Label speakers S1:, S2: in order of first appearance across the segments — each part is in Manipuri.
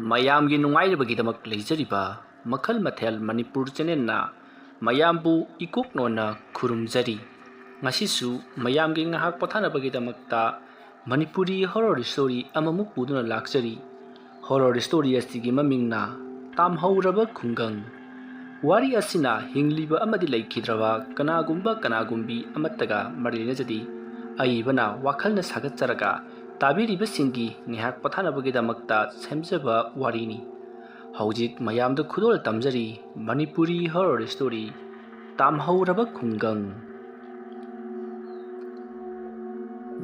S1: ꯃꯌꯥꯝꯒꯤ ꯅꯨꯡꯉꯥꯏꯔꯕꯒꯤꯗꯃꯛ ꯂꯩꯖꯔꯤꯕ ꯃꯈꯜ ꯃꯊꯦꯜ ꯃꯅꯤꯄꯨꯔ ꯆꯦꯅꯦꯜꯅ ꯃꯌꯥꯝꯕꯨ ꯏꯀꯣꯛꯅꯣꯟꯅ ꯈꯨꯔꯨꯝꯖꯔꯤ꯫ ꯉꯁꯤꯁꯨ ꯃꯌꯥꯝꯒꯤ ꯉꯥꯏꯍꯥꯛ ꯄꯣꯊꯥꯅꯕꯒꯤꯗꯃꯛꯇ ꯃꯅꯤꯄꯨꯔꯤ ꯍꯣꯔꯔ ꯁ꯭ꯇꯣꯔꯤ ꯑꯃꯃꯨꯛ ꯄꯨꯗꯨꯅ ꯂꯥꯛꯆꯔꯤ꯫ ꯍꯣꯔꯔ ꯁ꯭ꯇꯣꯔꯤ ꯑꯁꯤꯒꯤ ꯃꯃꯤꯡꯅ ꯇꯥꯝꯍꯧꯔꯕ ꯈꯨꯡꯒꯪ꯫ ꯋꯥꯔꯤ ꯑꯁꯤꯅ ꯍꯤꯡꯂꯤꯕ ꯑꯃꯗꯤ ꯂꯩꯈꯤꯗ꯭ꯔꯕ ꯀꯅꯥꯒꯨꯝꯕꯤ ꯑꯃꯠꯇꯒ ꯃꯔꯤ ꯂꯩꯅꯖꯗꯦ꯫ ꯑꯏꯕꯅ ꯋꯥꯈꯜꯅ ꯁꯥꯒꯠꯆꯔꯒ ꯇꯥꯕꯤꯔꯤꯕꯁꯤꯡꯒꯤ ꯉꯥꯏꯍꯥꯛ ꯄꯣꯊꯥꯅꯕꯒꯤꯗꯃꯛꯇ ꯁꯦꯝꯖꯕ ꯋꯥꯔꯤꯅꯤ꯫ ꯍꯧꯖꯤꯛ ꯃꯌꯥꯝꯗ ꯈꯨꯗꯣꯜ ꯇꯝꯖꯔꯤ ꯃꯅꯤꯄꯨꯔꯤ ꯍꯣꯔꯔ ꯁ꯭ꯇꯣꯔꯤ ꯇꯥꯝꯍꯧꯔꯕ ꯈꯨꯡꯒꯪ꯫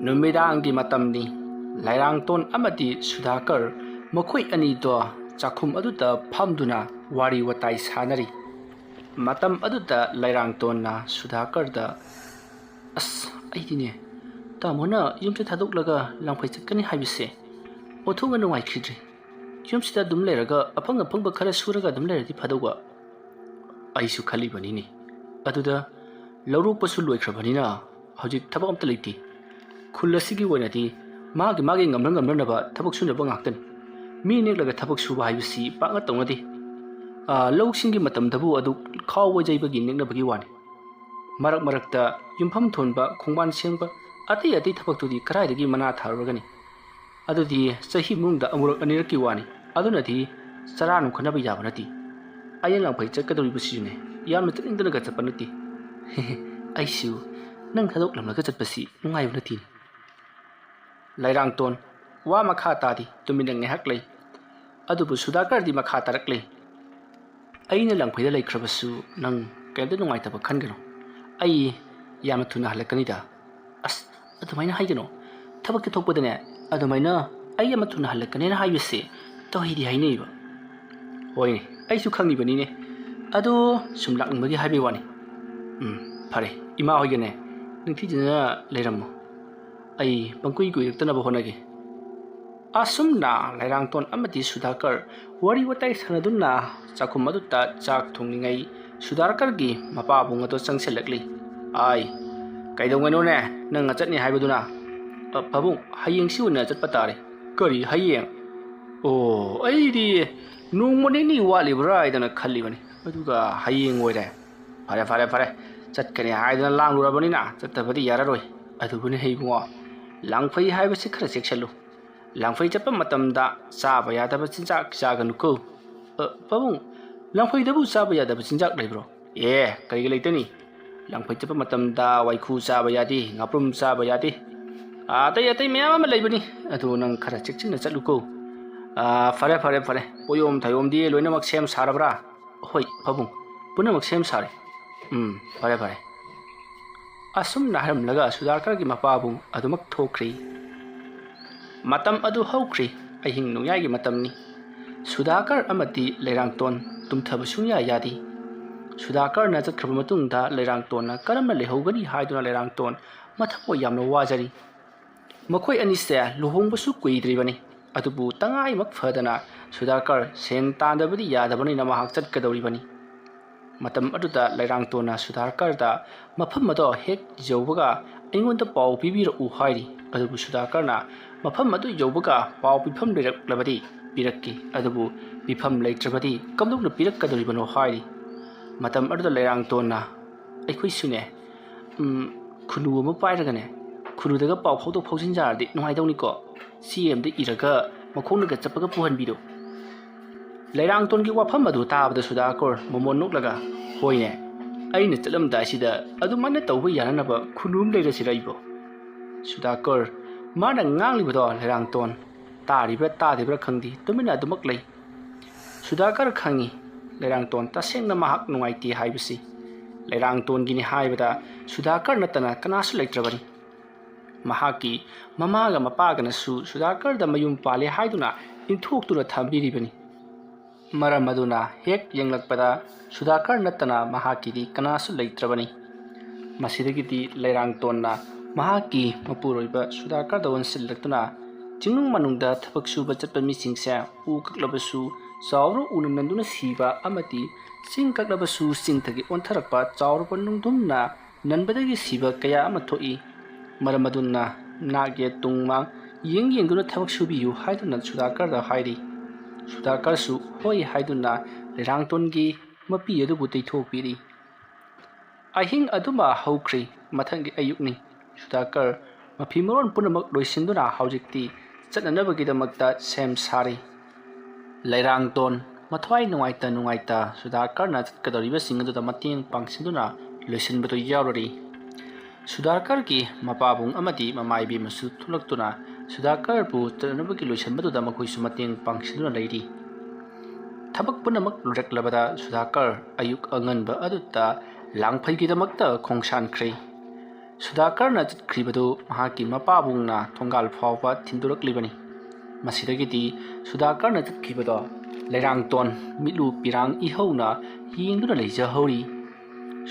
S1: ꯅꯨꯃꯤꯗꯥꯡꯒꯤ ꯃꯇꯝꯅꯤ꯫ ꯂꯩꯔꯥꯡꯇꯣꯟ ꯑꯃꯗꯤ ꯁꯨꯙꯥꯀꯔ ꯃꯈꯣꯏ ꯑꯅꯤꯗꯣ ꯆꯥꯛꯈꯨꯝ ꯑꯗꯨꯗ ꯐꯝꯗꯨꯅ ꯋꯥꯔꯤ ꯋꯥꯇꯥꯏ ꯁꯥꯅꯔꯤ꯫ ꯃꯇꯝ ꯑꯗꯨꯗ ꯂꯩꯔꯥꯡꯇꯣꯟꯅ ꯁꯨꯙꯥꯀꯔꯗ ꯑꯩꯗꯤꯅꯦ ꯇꯥꯃꯣꯅ ꯌꯨꯝꯁꯦ ꯊꯥꯗꯣꯛꯂꯒ ꯂꯥꯡꯐꯩ ꯆꯠꯀꯅꯤ ꯍꯥꯏꯕꯁꯦ ꯑꯣꯟꯊꯣꯛꯅ ꯅꯨꯡꯉꯥꯏꯈꯤꯗ꯭ꯔꯦ꯫ ꯌꯨꯝꯁꯤꯗ ꯑꯗꯨꯝ ꯂꯩꯔꯒ ꯑꯐꯪ ꯑꯐꯪꯕ ꯈꯔ ꯁꯨꯔꯒ ꯑꯗꯨꯝ ꯂꯩꯔꯗꯤ ꯐꯗꯧꯕ꯫ ꯑꯩꯁꯨ ꯈꯜꯂꯤꯕꯅꯤꯅꯦ꯫ ꯑꯗꯨꯗ ꯂꯧꯔꯣꯛꯄꯁꯨ ꯂꯣꯏꯈ꯭ꯔꯕꯅꯤꯅ ꯍꯧꯖꯤꯛ ꯊꯕꯛ ꯑꯝꯇ ꯂꯩꯇꯦ꯫ ꯈꯨꯜ ꯑꯁꯤꯒꯤ ꯑꯣꯏꯅꯗꯤ ꯃꯥꯒꯤ ꯉꯝꯅꯅꯕ ꯊꯕꯛ ꯁꯨꯅꯕ ꯉꯥꯛꯇꯅꯤ꯫ ꯃꯤ ꯅꯦꯛꯂꯒ ꯊꯕꯛ ꯁꯨꯕ ꯍꯥꯏꯕꯁꯤ ꯄꯥꯛꯅ ꯇꯧꯅꯗꯦ꯫ ꯂꯧꯁꯤꯡꯒꯤ ꯃꯇꯝꯗꯕꯨ ꯑꯗꯨ ꯈꯥꯎꯕ ꯌꯩꯕꯒꯤ ꯅꯦꯛꯅꯕꯒꯤ ꯋꯥꯅꯤ꯫ ꯃꯔꯛ ꯃꯔꯛꯇ ꯌꯨꯝꯐꯝ ꯊꯣꯟꯕ, ꯈꯣꯡꯕꯥꯟ ꯁꯦꯡꯕ, ꯑꯇꯩ ꯊꯕꯛꯇꯨꯗꯤ ꯀꯗꯥꯏꯗꯒꯤ ꯃꯅꯥ ꯊꯥꯔꯨꯔꯒꯅꯤ꯫ ꯑꯗꯨꯗꯤ ꯆꯍꯤ ꯃꯅꯨꯡꯗ ꯑꯃꯨꯔꯛ ꯑꯅꯤꯔꯛꯀꯤ ꯋꯥꯅꯤ꯫ ꯑꯗꯨꯅꯗꯤ ꯆꯔꯥ ꯅꯨꯡꯈꯠꯅꯕ ꯌꯥꯕ ꯅꯠꯇꯦ꯫ ꯑꯩꯅ ꯂꯥꯡꯐꯩ ꯆꯠꯀꯗꯧꯔꯤꯕꯁꯤꯁꯨꯅꯦ ꯌꯥꯝꯅ ꯆꯠꯅꯤꯡꯗꯅꯒ ꯆꯠꯄ ꯅꯠꯇꯦ꯫ ꯑꯩꯁꯨ ꯅꯪ ꯊꯥꯗꯣꯛꯂꯝꯂꯒ ꯆꯠꯄꯁꯤ ꯅꯨꯡꯉꯥꯏꯕ ꯅꯠꯇꯦꯅꯦ꯫ ꯂꯩꯔꯥꯡꯇꯣꯟ ꯋꯥ ꯃꯈꯥ ꯇꯥꯗꯦ, ꯇꯨꯃꯤꯟꯅ ꯉꯥꯏꯍꯥꯛ ꯂꯩ꯫ ꯑꯗꯨꯕꯨ ꯁꯨꯙꯥꯀꯔꯗꯤ ꯃꯈꯥ ꯇꯥꯔꯛꯂꯦ꯫ ꯑꯩꯅ ꯂꯥꯡꯐꯩꯗ ꯂꯩꯈ꯭ꯔꯕꯁꯨ ꯅꯪ ꯀꯩꯝꯇ ꯅꯨꯡꯉꯥꯏꯇꯕ ꯈꯟꯒꯅꯨ꯫ ꯑꯩ ꯌꯥꯝꯅ ꯊꯨꯅ ꯍꯜꯂꯛꯀꯅꯤꯗ꯫ ꯑꯗꯨꯃꯥꯏꯅ ꯍꯥꯏꯒꯅꯣ꯫ ꯊꯕꯛꯇ ꯊꯣꯛꯄꯗꯅꯦ ꯑꯗꯨꯃꯥꯏꯅ ꯑꯩ ꯌꯥꯝꯅ ꯊꯨꯅ ꯍꯜꯂꯛꯀꯅꯦꯅ ꯍꯥꯏꯕꯁꯦ ꯇꯧꯍꯩꯗꯤ ꯍꯥꯏꯅꯩꯕ꯫ ꯍꯣꯏꯅꯦ, ꯑꯩꯁꯨ ꯈꯪꯉꯤꯕꯅꯤꯅꯦ꯫ ꯑꯗꯣ ꯁꯨꯝ ꯂꯥꯛꯅꯤꯡꯕꯒꯤ ꯍꯥꯏꯕꯒꯤ ꯋꯥꯅꯤ꯫ ꯐꯔꯦ, ꯏꯃꯥ ꯍꯣꯏꯒꯅꯦ ꯅꯤꯡꯊꯤꯖꯅ ꯂꯩꯔꯝꯃꯣ꯫ ꯑꯩ ꯄꯪꯀꯨꯏ ꯀꯨꯏꯔꯛꯇꯅꯕ ꯍꯣꯠꯅꯒꯦ꯫ ꯑꯁꯨꯝꯅ ꯂꯩꯔꯥꯡꯇꯣꯟ ꯑꯃꯗꯤ ꯁꯨꯙꯥꯀꯔ ꯋꯥꯔꯤ ꯋꯥꯇꯥꯏ ꯁꯥꯅꯗꯨꯅ ꯆꯥꯛꯈꯨꯝ ꯑꯗꯨꯗ ꯆꯥꯛ ꯊꯣꯡꯂꯤꯉꯩ ꯁꯨꯙꯥꯀꯔꯒꯤ ꯃꯄꯥꯕꯨꯡ ꯑꯗꯨ ꯆꯪꯁꯤꯜꯂꯛꯂꯤ꯫ ꯀꯩꯗꯧꯉꯩꯅꯣꯅꯦ ꯅꯪꯅ ꯆꯠꯅꯤ ꯍꯥꯏꯕꯗꯨꯅ? ꯄꯥꯕꯨꯡ, ꯍꯌꯦꯡꯁꯤ ꯑꯣꯏꯅ ꯆꯠꯄ ꯇꯥꯔꯦ꯫ ꯀꯔꯤ ꯍꯌꯦꯡ? ꯑꯣ, ꯑꯩꯗꯤ ꯅꯣꯡꯃ ꯅꯤꯅꯤ ꯋꯥꯠꯂꯤꯕ꯭ꯔꯥ ꯍꯥꯏꯗꯅ ꯈꯜꯂꯤꯕꯅꯤ, ꯑꯗꯨꯒ ꯍꯌꯦꯡ ꯑꯣꯏꯔꯦ꯫ ꯐꯔꯦ, ꯆꯠꯀꯅꯤ ꯍꯥꯏꯗꯅ ꯂꯥꯡꯂꯨꯔꯕꯅꯤꯅ ꯆꯠꯇꯕꯗꯤ ꯌꯥꯔꯔꯣꯏ꯫ ꯑꯗꯨꯕꯨꯅꯦ ꯏꯕꯨꯡꯉꯣ, ꯂꯥꯡꯐꯩ ꯍꯥꯏꯕꯁꯤ ꯈꯔ ꯆꯦꯛꯁꯤꯜꯂꯨ꯫ ꯂꯥꯡꯐꯩ ꯆꯠꯄ ꯃꯇꯝꯗ ꯆꯥꯕ ꯌꯥꯗꯕ ꯆꯤꯟꯖꯥꯛ ꯆꯥꯒꯅꯨꯀꯣ꯫ ꯄꯥꯕꯨꯡ, ꯂꯥꯡꯐꯩꯗꯕꯨ ꯆꯥꯕ ꯌꯥꯗꯕ ꯆꯤꯟꯖꯥꯛ ꯂꯩꯕ꯭ꯔꯣ? ꯀꯔꯤꯒꯤ ꯂꯩꯇꯅꯤ? ꯂꯥꯡꯐꯩ ꯆꯠꯄ ꯃꯇꯝꯗ ꯋꯥꯏꯈꯨ ꯆꯥꯕ ꯌꯥꯗꯦ, ꯉꯥꯄ꯭ꯔꯨꯝ ꯆꯥꯕ ꯌꯥꯗꯦ, ꯑꯇꯩ ꯃꯌꯥꯝ ꯑꯃ ꯂꯩꯕꯅꯤ꯫ ꯑꯗꯨ ꯅꯪ ꯈꯔ ꯆꯦꯛꯁꯤꯟꯅ ꯆꯠꯂꯨꯀꯣ꯫ ꯐꯔꯦ, ꯄꯣꯌꯣꯝ ꯊꯥꯌꯣꯝꯗꯤ ꯂꯣꯏꯅꯃꯛ ꯁꯦꯝ ꯁꯥꯔꯕ꯭ꯔꯥ? ꯍꯣꯏ ꯄꯥꯕꯨꯡ, ꯄꯨꯝꯅꯃꯛ ꯁꯦꯝ ꯁꯥꯔꯦ꯫ ꯐꯔꯦ꯫ ꯑꯁꯨꯝꯅ ꯍꯥꯏꯔꯝꯂꯒ ꯁꯨꯙꯥꯀꯔꯒꯤ ꯃꯄꯥꯕꯨꯡ ꯑꯗꯨꯃꯛ ꯊꯣꯛꯈ꯭ꯔꯤ꯫ ꯃꯇꯝ ꯑꯗꯨ ꯍꯧꯈ꯭ꯔꯤ꯫ ꯑꯍꯤꯡ ꯅꯣꯡꯌꯥꯏꯒꯤ ꯃꯇꯝꯅꯤ꯫ ꯁꯨꯙꯥꯀꯔ ꯑꯃꯗꯤ ꯂꯩꯔꯥꯡꯇꯣꯟ ꯇꯨꯝꯊꯕ ꯁꯨꯡꯌꯥ ꯌꯥꯗꯦ꯫ ꯁꯨꯙꯥꯀꯔꯅ ꯆꯠꯈ꯭ꯔꯕ ꯃꯇꯨꯡꯗ ꯂꯩꯔꯥꯡꯇꯣꯟꯅ ꯀꯔꯝꯅ ꯂꯩꯍꯧꯒꯅꯤ ꯍꯥꯏꯗꯨꯅ ꯂꯩꯔꯥꯡꯇꯣꯟ ꯃꯊꯃꯣꯏ ꯌꯥꯝꯅ ꯋꯥꯖꯔꯤ꯫ ꯃꯈꯣꯏ ꯑꯅꯤꯁꯦ ꯂꯨꯍꯣꯡꯕꯁꯨ ꯀꯨꯏꯗ꯭ꯔꯤꯕꯅꯤ꯫ ꯑꯗꯨꯕꯨ ꯇꯉꯥꯏꯃꯛ ꯐꯗꯅ ꯁꯨꯙꯥꯀꯔ ꯁꯦꯟ ꯇꯥꯟꯗꯕꯗꯤ ꯌꯥꯗꯕꯅꯤꯅ ꯃꯍꯥꯛ ꯆꯠꯀꯗꯧꯔꯤꯕꯅꯤ꯫ ꯃꯇꯝ ꯑꯗꯨꯗ ꯂꯩꯔꯥꯡꯇꯣꯟꯅ ꯁꯨꯙꯥꯀꯔꯗ ꯃꯐꯝ ꯑꯗꯣ ꯍꯦꯛ ꯌꯧꯕꯒ ꯑꯩꯉꯣꯟꯗ ꯄꯥꯎ ꯄꯤꯕꯤꯔꯛꯎ ꯍꯥꯏꯔꯤ꯫ ꯑꯗꯨꯕꯨ ꯁꯨꯙꯥꯀꯔꯅ ꯃꯐꯝ ꯑꯗꯨ ꯌꯧꯕꯒ ꯄꯥꯎ ꯄꯤꯐꯝ ꯂꯩꯔꯛꯂꯕꯗꯤ ꯄꯤꯔꯛꯀꯦ, ꯑꯗꯨꯕꯨ ꯄꯤꯐꯝ ꯂꯩꯇ꯭ꯔꯕꯗꯤ ꯀꯝꯗꯧꯅ ꯄꯤꯔꯛꯀꯗꯧꯔꯤꯕꯅꯣ ꯍꯥꯏꯔꯤ꯫ ꯃꯇꯝ ꯑꯗꯨꯗ ꯂꯩꯔꯥꯡꯇꯣꯟꯅ ꯑꯩꯈꯣꯏꯁꯨꯅꯦ ꯈꯨꯟꯅꯨ ꯑꯃ ꯄꯥꯏꯔꯒꯅꯦ ꯈꯨꯟꯅꯨꯗꯒ ꯄꯥꯎ ꯐꯥꯎꯗꯣꯛ ꯐꯥꯎꯖꯤꯟ ꯌꯥꯔꯗꯤ ꯅꯨꯡꯉꯥꯏꯗꯧꯅꯤꯀꯣ꯫ ꯆꯦ ꯑꯃꯗ ꯏꯔꯒ ꯃꯈꯣꯡꯅꯒ ꯆꯠꯄꯒ ꯄꯨꯍꯟꯕꯤꯔꯣ꯫ ꯂꯩꯔꯥꯡꯇꯣꯟꯒꯤ ꯋꯥꯐꯝ ꯑꯗꯨ ꯇꯥꯕꯗ ꯁꯨꯙꯥꯀꯔ ꯃꯃꯣꯟ ꯅꯣꯛꯂꯒ ꯍꯣꯏꯅꯦ, ꯑꯩꯅ ꯆꯠꯂꯝꯗꯥꯏꯁꯤꯗ ꯑꯗꯨꯃꯥꯏꯅ ꯇꯧꯕ ꯌꯥꯅꯅꯕ ꯈꯨꯟꯅꯨ ꯑꯃ ꯂꯩꯔꯁꯤꯔ ꯑꯩꯕꯣ? ꯁꯨꯙꯥꯀꯔ ꯃꯥꯅ ꯉꯥꯡꯂꯤꯕꯗꯣ ꯂꯩꯔꯥꯡꯇꯣꯟ ꯇꯥꯔꯤꯕ꯭ꯔꯥ ꯇꯥꯗꯤꯕ꯭ꯔꯥ ꯈꯪꯗꯦ, ꯇꯨꯃꯤꯟꯅ ꯑꯗꯨꯃꯛ ꯂꯩ꯫ ꯁꯨꯙꯥꯀꯔ ꯈꯪꯉꯤ ꯂꯩꯔꯥꯡꯇꯣꯟ ꯇꯁꯦꯡꯅ ꯃꯍꯥꯛ ꯅꯨꯡꯉꯥꯏꯇꯦ ꯍꯥꯏꯕꯁꯤ꯫ ꯂꯩꯔꯥꯡꯇꯣꯟꯒꯤꯅꯤ ꯍꯥꯏꯕꯗ ꯁꯨꯙꯥꯀꯔ ꯅꯠꯇꯅ ꯀꯅꯥꯁꯨ ꯂꯩꯇ꯭ꯔꯕꯅꯤ꯫ ꯃꯍꯥꯛꯀꯤ ꯃꯃꯥꯒ ꯃꯄꯥꯒꯅꯁꯨ ꯁꯨꯙꯥꯀꯔꯗ ꯃꯌꯨꯝ ꯄꯥꯜꯂꯦ ꯍꯥꯏꯗꯨꯅ ꯏꯟꯊꯣꯛꯇꯨꯅ ꯊꯝꯕꯤꯔꯤꯕꯅꯤ꯫ ꯃꯔꯝ ꯑꯗꯨꯅ ꯍꯦꯛ ꯌꯦꯡꯂꯛꯄꯗ ꯁꯨꯙꯥꯀꯔ ꯅꯠꯇꯅ ꯃꯍꯥꯛꯀꯤꯗꯤ ꯀꯅꯥꯁꯨ ꯂꯩꯇ꯭ꯔꯕꯅꯤ꯫ ꯃꯁꯤꯗꯒꯤꯗꯤ ꯂꯩꯔꯥꯡꯇꯣꯟꯅ ꯃꯍꯥꯛꯀꯤ ꯃꯄꯨꯔꯣꯏꯕ ꯁꯨꯙꯥꯀꯔꯗ ꯑꯣꯟꯁꯤꯜꯂꯛꯇꯨꯅ ꯆꯤꯡꯅꯨꯡ ꯃꯅꯨꯡꯗ ꯊꯕꯛ ꯁꯨꯕ ꯆꯠꯄ ꯃꯤꯁꯤꯡꯁꯦ ꯎ ꯀꯛꯂꯕꯁꯨ ꯆꯥꯎꯔ ꯎꯅ ꯅꯟꯗꯨꯅ ꯁꯤꯕ ꯑꯃꯗꯤ ꯆꯤꯡ ꯀꯛꯂꯕꯁꯨ ꯆꯤꯡꯗꯒꯤ ꯑꯣꯟꯊꯔꯛꯄ ꯆꯥꯎꯔꯕ ꯅꯨꯡꯗꯨꯝꯅ ꯅꯟꯕꯗꯒꯤ ꯁꯤꯕ ꯀꯌꯥ ꯑꯃ ꯊꯣꯛꯏ꯫ ꯃꯔꯝ ꯑꯗꯨꯅ ꯅꯥꯛ ꯌꯦꯠ ꯇꯨꯡ ꯃꯥꯡ ꯌꯦꯡꯗꯨꯅ ꯊꯕꯛ ꯁꯨꯕꯤꯌꯨ ꯍꯥꯏꯗꯨꯅ ꯁꯨꯙꯥꯀꯔꯗ ꯍꯥꯏꯔꯤ꯫ ꯁꯨꯗꯥꯀꯔꯁꯨ ꯍꯣꯏ ꯍꯥꯏꯗꯨꯅ ꯂꯩꯔꯥꯡꯇꯣꯟꯒꯤ ꯃꯄꯤ ꯑꯗꯨꯕꯨ ꯇꯩꯊꯣꯛꯄꯤꯔꯤ꯫ ꯑꯍꯤꯡ ꯑꯗꯨꯃ ꯍꯧꯈ꯭ꯔꯤ꯫ ꯃꯊꯪꯒꯤ ꯑꯌꯨꯛꯅꯤ꯫ ꯁꯨꯗꯥꯀꯔ ꯃꯐꯤ ꯃꯔꯣꯟ ꯄꯨꯝꯅꯃꯛ ꯂꯣꯏꯁꯤꯟꯗꯨꯅ ꯍꯧꯖꯤꯛꯇꯤ ꯆꯠꯅꯅꯕꯒꯤꯗꯃꯛꯇ ꯁꯦꯝ ꯁꯥꯔꯤ꯫ ꯂꯩꯔꯥꯡꯇꯣꯟ ꯃꯊ꯭ꯋꯥꯏ ꯅꯨꯡꯉꯥꯏꯇ ꯁꯨꯗꯥꯀꯔꯅ ꯆꯠꯀꯗꯧꯔꯤꯕꯁꯤꯡ ꯑꯗꯨꯗ ꯃꯇꯦꯡ ꯄꯥꯡꯁꯤꯟꯗꯨꯅ ꯂꯣꯏꯁꯤꯟꯕꯗꯨ ꯌꯥꯎꯔꯔꯤ꯫ ꯁꯨꯗꯥꯀꯔꯒꯤ ꯃꯄꯥꯕꯨꯡ ꯑꯃꯗꯤ ꯃꯃꯥꯏꯕꯦꯝꯃꯁꯨ ꯊꯣꯛꯂꯛꯇꯨꯅ ꯁꯨꯗꯥꯀꯔꯕꯨ ꯆꯠꯅꯅꯕꯒꯤ ꯂꯣꯏꯁꯤꯟꯕꯗꯨꯗ ꯃꯈꯣꯏꯁꯨ ꯃꯇꯦꯡ ꯄꯥꯡꯁꯤꯟꯗꯨꯅ ꯂꯩꯔꯤ꯫ ꯊꯕꯛ ꯄꯨꯝꯅꯃꯛ ꯂꯣꯏꯔꯛꯂꯕꯗ ꯁꯨꯗꯥꯀꯔ ꯑꯌꯨꯛ ꯑꯉꯟꯕ ꯑꯗꯨꯗ ꯂꯥꯡꯐꯩꯒꯤꯗꯃꯛꯇ ꯈꯣꯡꯁꯥꯟꯈ꯭ꯔꯦ꯫ ꯁꯨꯗꯥꯀꯔꯅ ꯆꯠꯈ꯭ꯔꯤꯕꯗꯨ ꯃꯍꯥꯛꯀꯤ ꯃꯄꯥꯕꯨꯡꯅ ꯊꯣꯡꯒꯥꯜ ꯐꯥꯎꯕ ꯊꯤꯟꯗꯣꯔꯛꯂꯤꯕꯅꯤ꯫ ꯃꯁꯤꯗꯒꯤꯗꯤ ꯁꯨꯗꯥꯀꯔꯅ ꯆꯠꯈꯤꯕꯗꯣ ꯂꯩꯔꯥꯡꯇꯣꯟ ꯃꯤꯠꯂꯨ ꯄꯤꯔꯥꯡ ꯏꯍꯧꯅ ꯌꯦꯡꯗꯨꯅ ꯂꯩꯖꯍꯧꯔꯤ꯫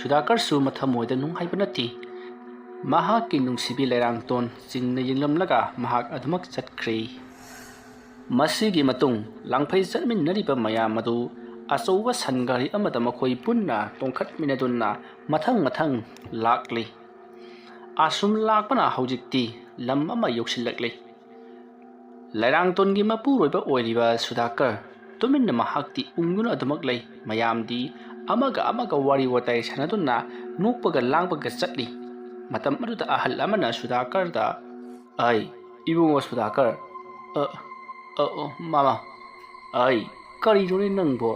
S1: ꯁꯨꯗꯥꯀꯔꯁꯨ ꯃꯊꯃꯣꯏꯗ ꯅꯨꯡꯉꯥꯏꯕ ꯅꯠꯇꯦ꯫ ꯃꯍꯥꯛꯀꯤ ꯅꯨꯡꯁꯤꯕꯤ ꯂꯩꯔꯥꯡꯇꯣꯟ ꯆꯤꯡꯅ ꯌꯦꯡꯂꯝꯂꯒ ꯃꯍꯥꯛ ꯑꯗꯨꯃꯛ ꯆꯠꯈ꯭ꯔꯦ꯫ ꯃꯁꯤꯒꯤ ꯃꯇꯨꯡ ꯂꯥꯡꯐꯩ ꯆꯠꯃꯤꯟꯅꯔꯤꯕ ꯃꯌꯥꯝ ꯑꯗꯨ ꯑꯆꯧꯕ ꯁꯟ ꯒꯥꯔꯤ ꯑꯃꯗ ꯃꯈꯣꯏ ꯄꯨꯟꯅ ꯇꯣꯡꯈꯠꯃꯤꯟꯅꯗꯨꯅ ꯃꯊꯪ ꯂꯥꯛꯂꯤ꯫ ꯑꯁꯨꯝ ꯂꯥꯛꯄꯅ ꯍꯧꯖꯤꯛꯇꯤ ꯂꯝ ꯑꯃ ꯌꯧꯁꯤꯜꯂꯛꯂꯤ꯫ ꯂꯩꯔꯥꯡꯇꯣꯟꯒꯤ ꯃꯄꯨꯔꯣꯏꯕ ꯑꯣꯏꯔꯤꯕ ꯁꯨꯗꯥꯀꯔ ꯇꯨꯃꯤꯟꯅ ꯃꯍꯥꯛꯇꯤ ꯎꯪꯗꯨꯅ ꯑꯗꯨꯃꯛ ꯂꯩ꯫ ꯃꯌꯥꯝꯗꯤ ꯑꯃꯒ ꯋꯥꯔꯤ ꯋꯥꯇꯥꯏ ꯁꯥꯟꯅꯗꯨꯅ ꯅꯣꯛꯄꯒ ꯂꯥꯡꯕꯒ ꯆꯠꯂꯤ꯫ ꯃꯇꯝ ꯑꯗꯨꯗ ꯑꯍꯜ ꯑꯃꯅ ꯁꯨꯗꯥꯀꯔꯗ "ꯑꯩ ꯏꯕꯨꯡꯉꯣ ꯁꯨꯗꯥꯀꯔ, ꯃꯥꯃꯥ, ꯑꯩ ꯀꯔꯤꯅꯣꯅꯦ ꯅꯪꯕꯣ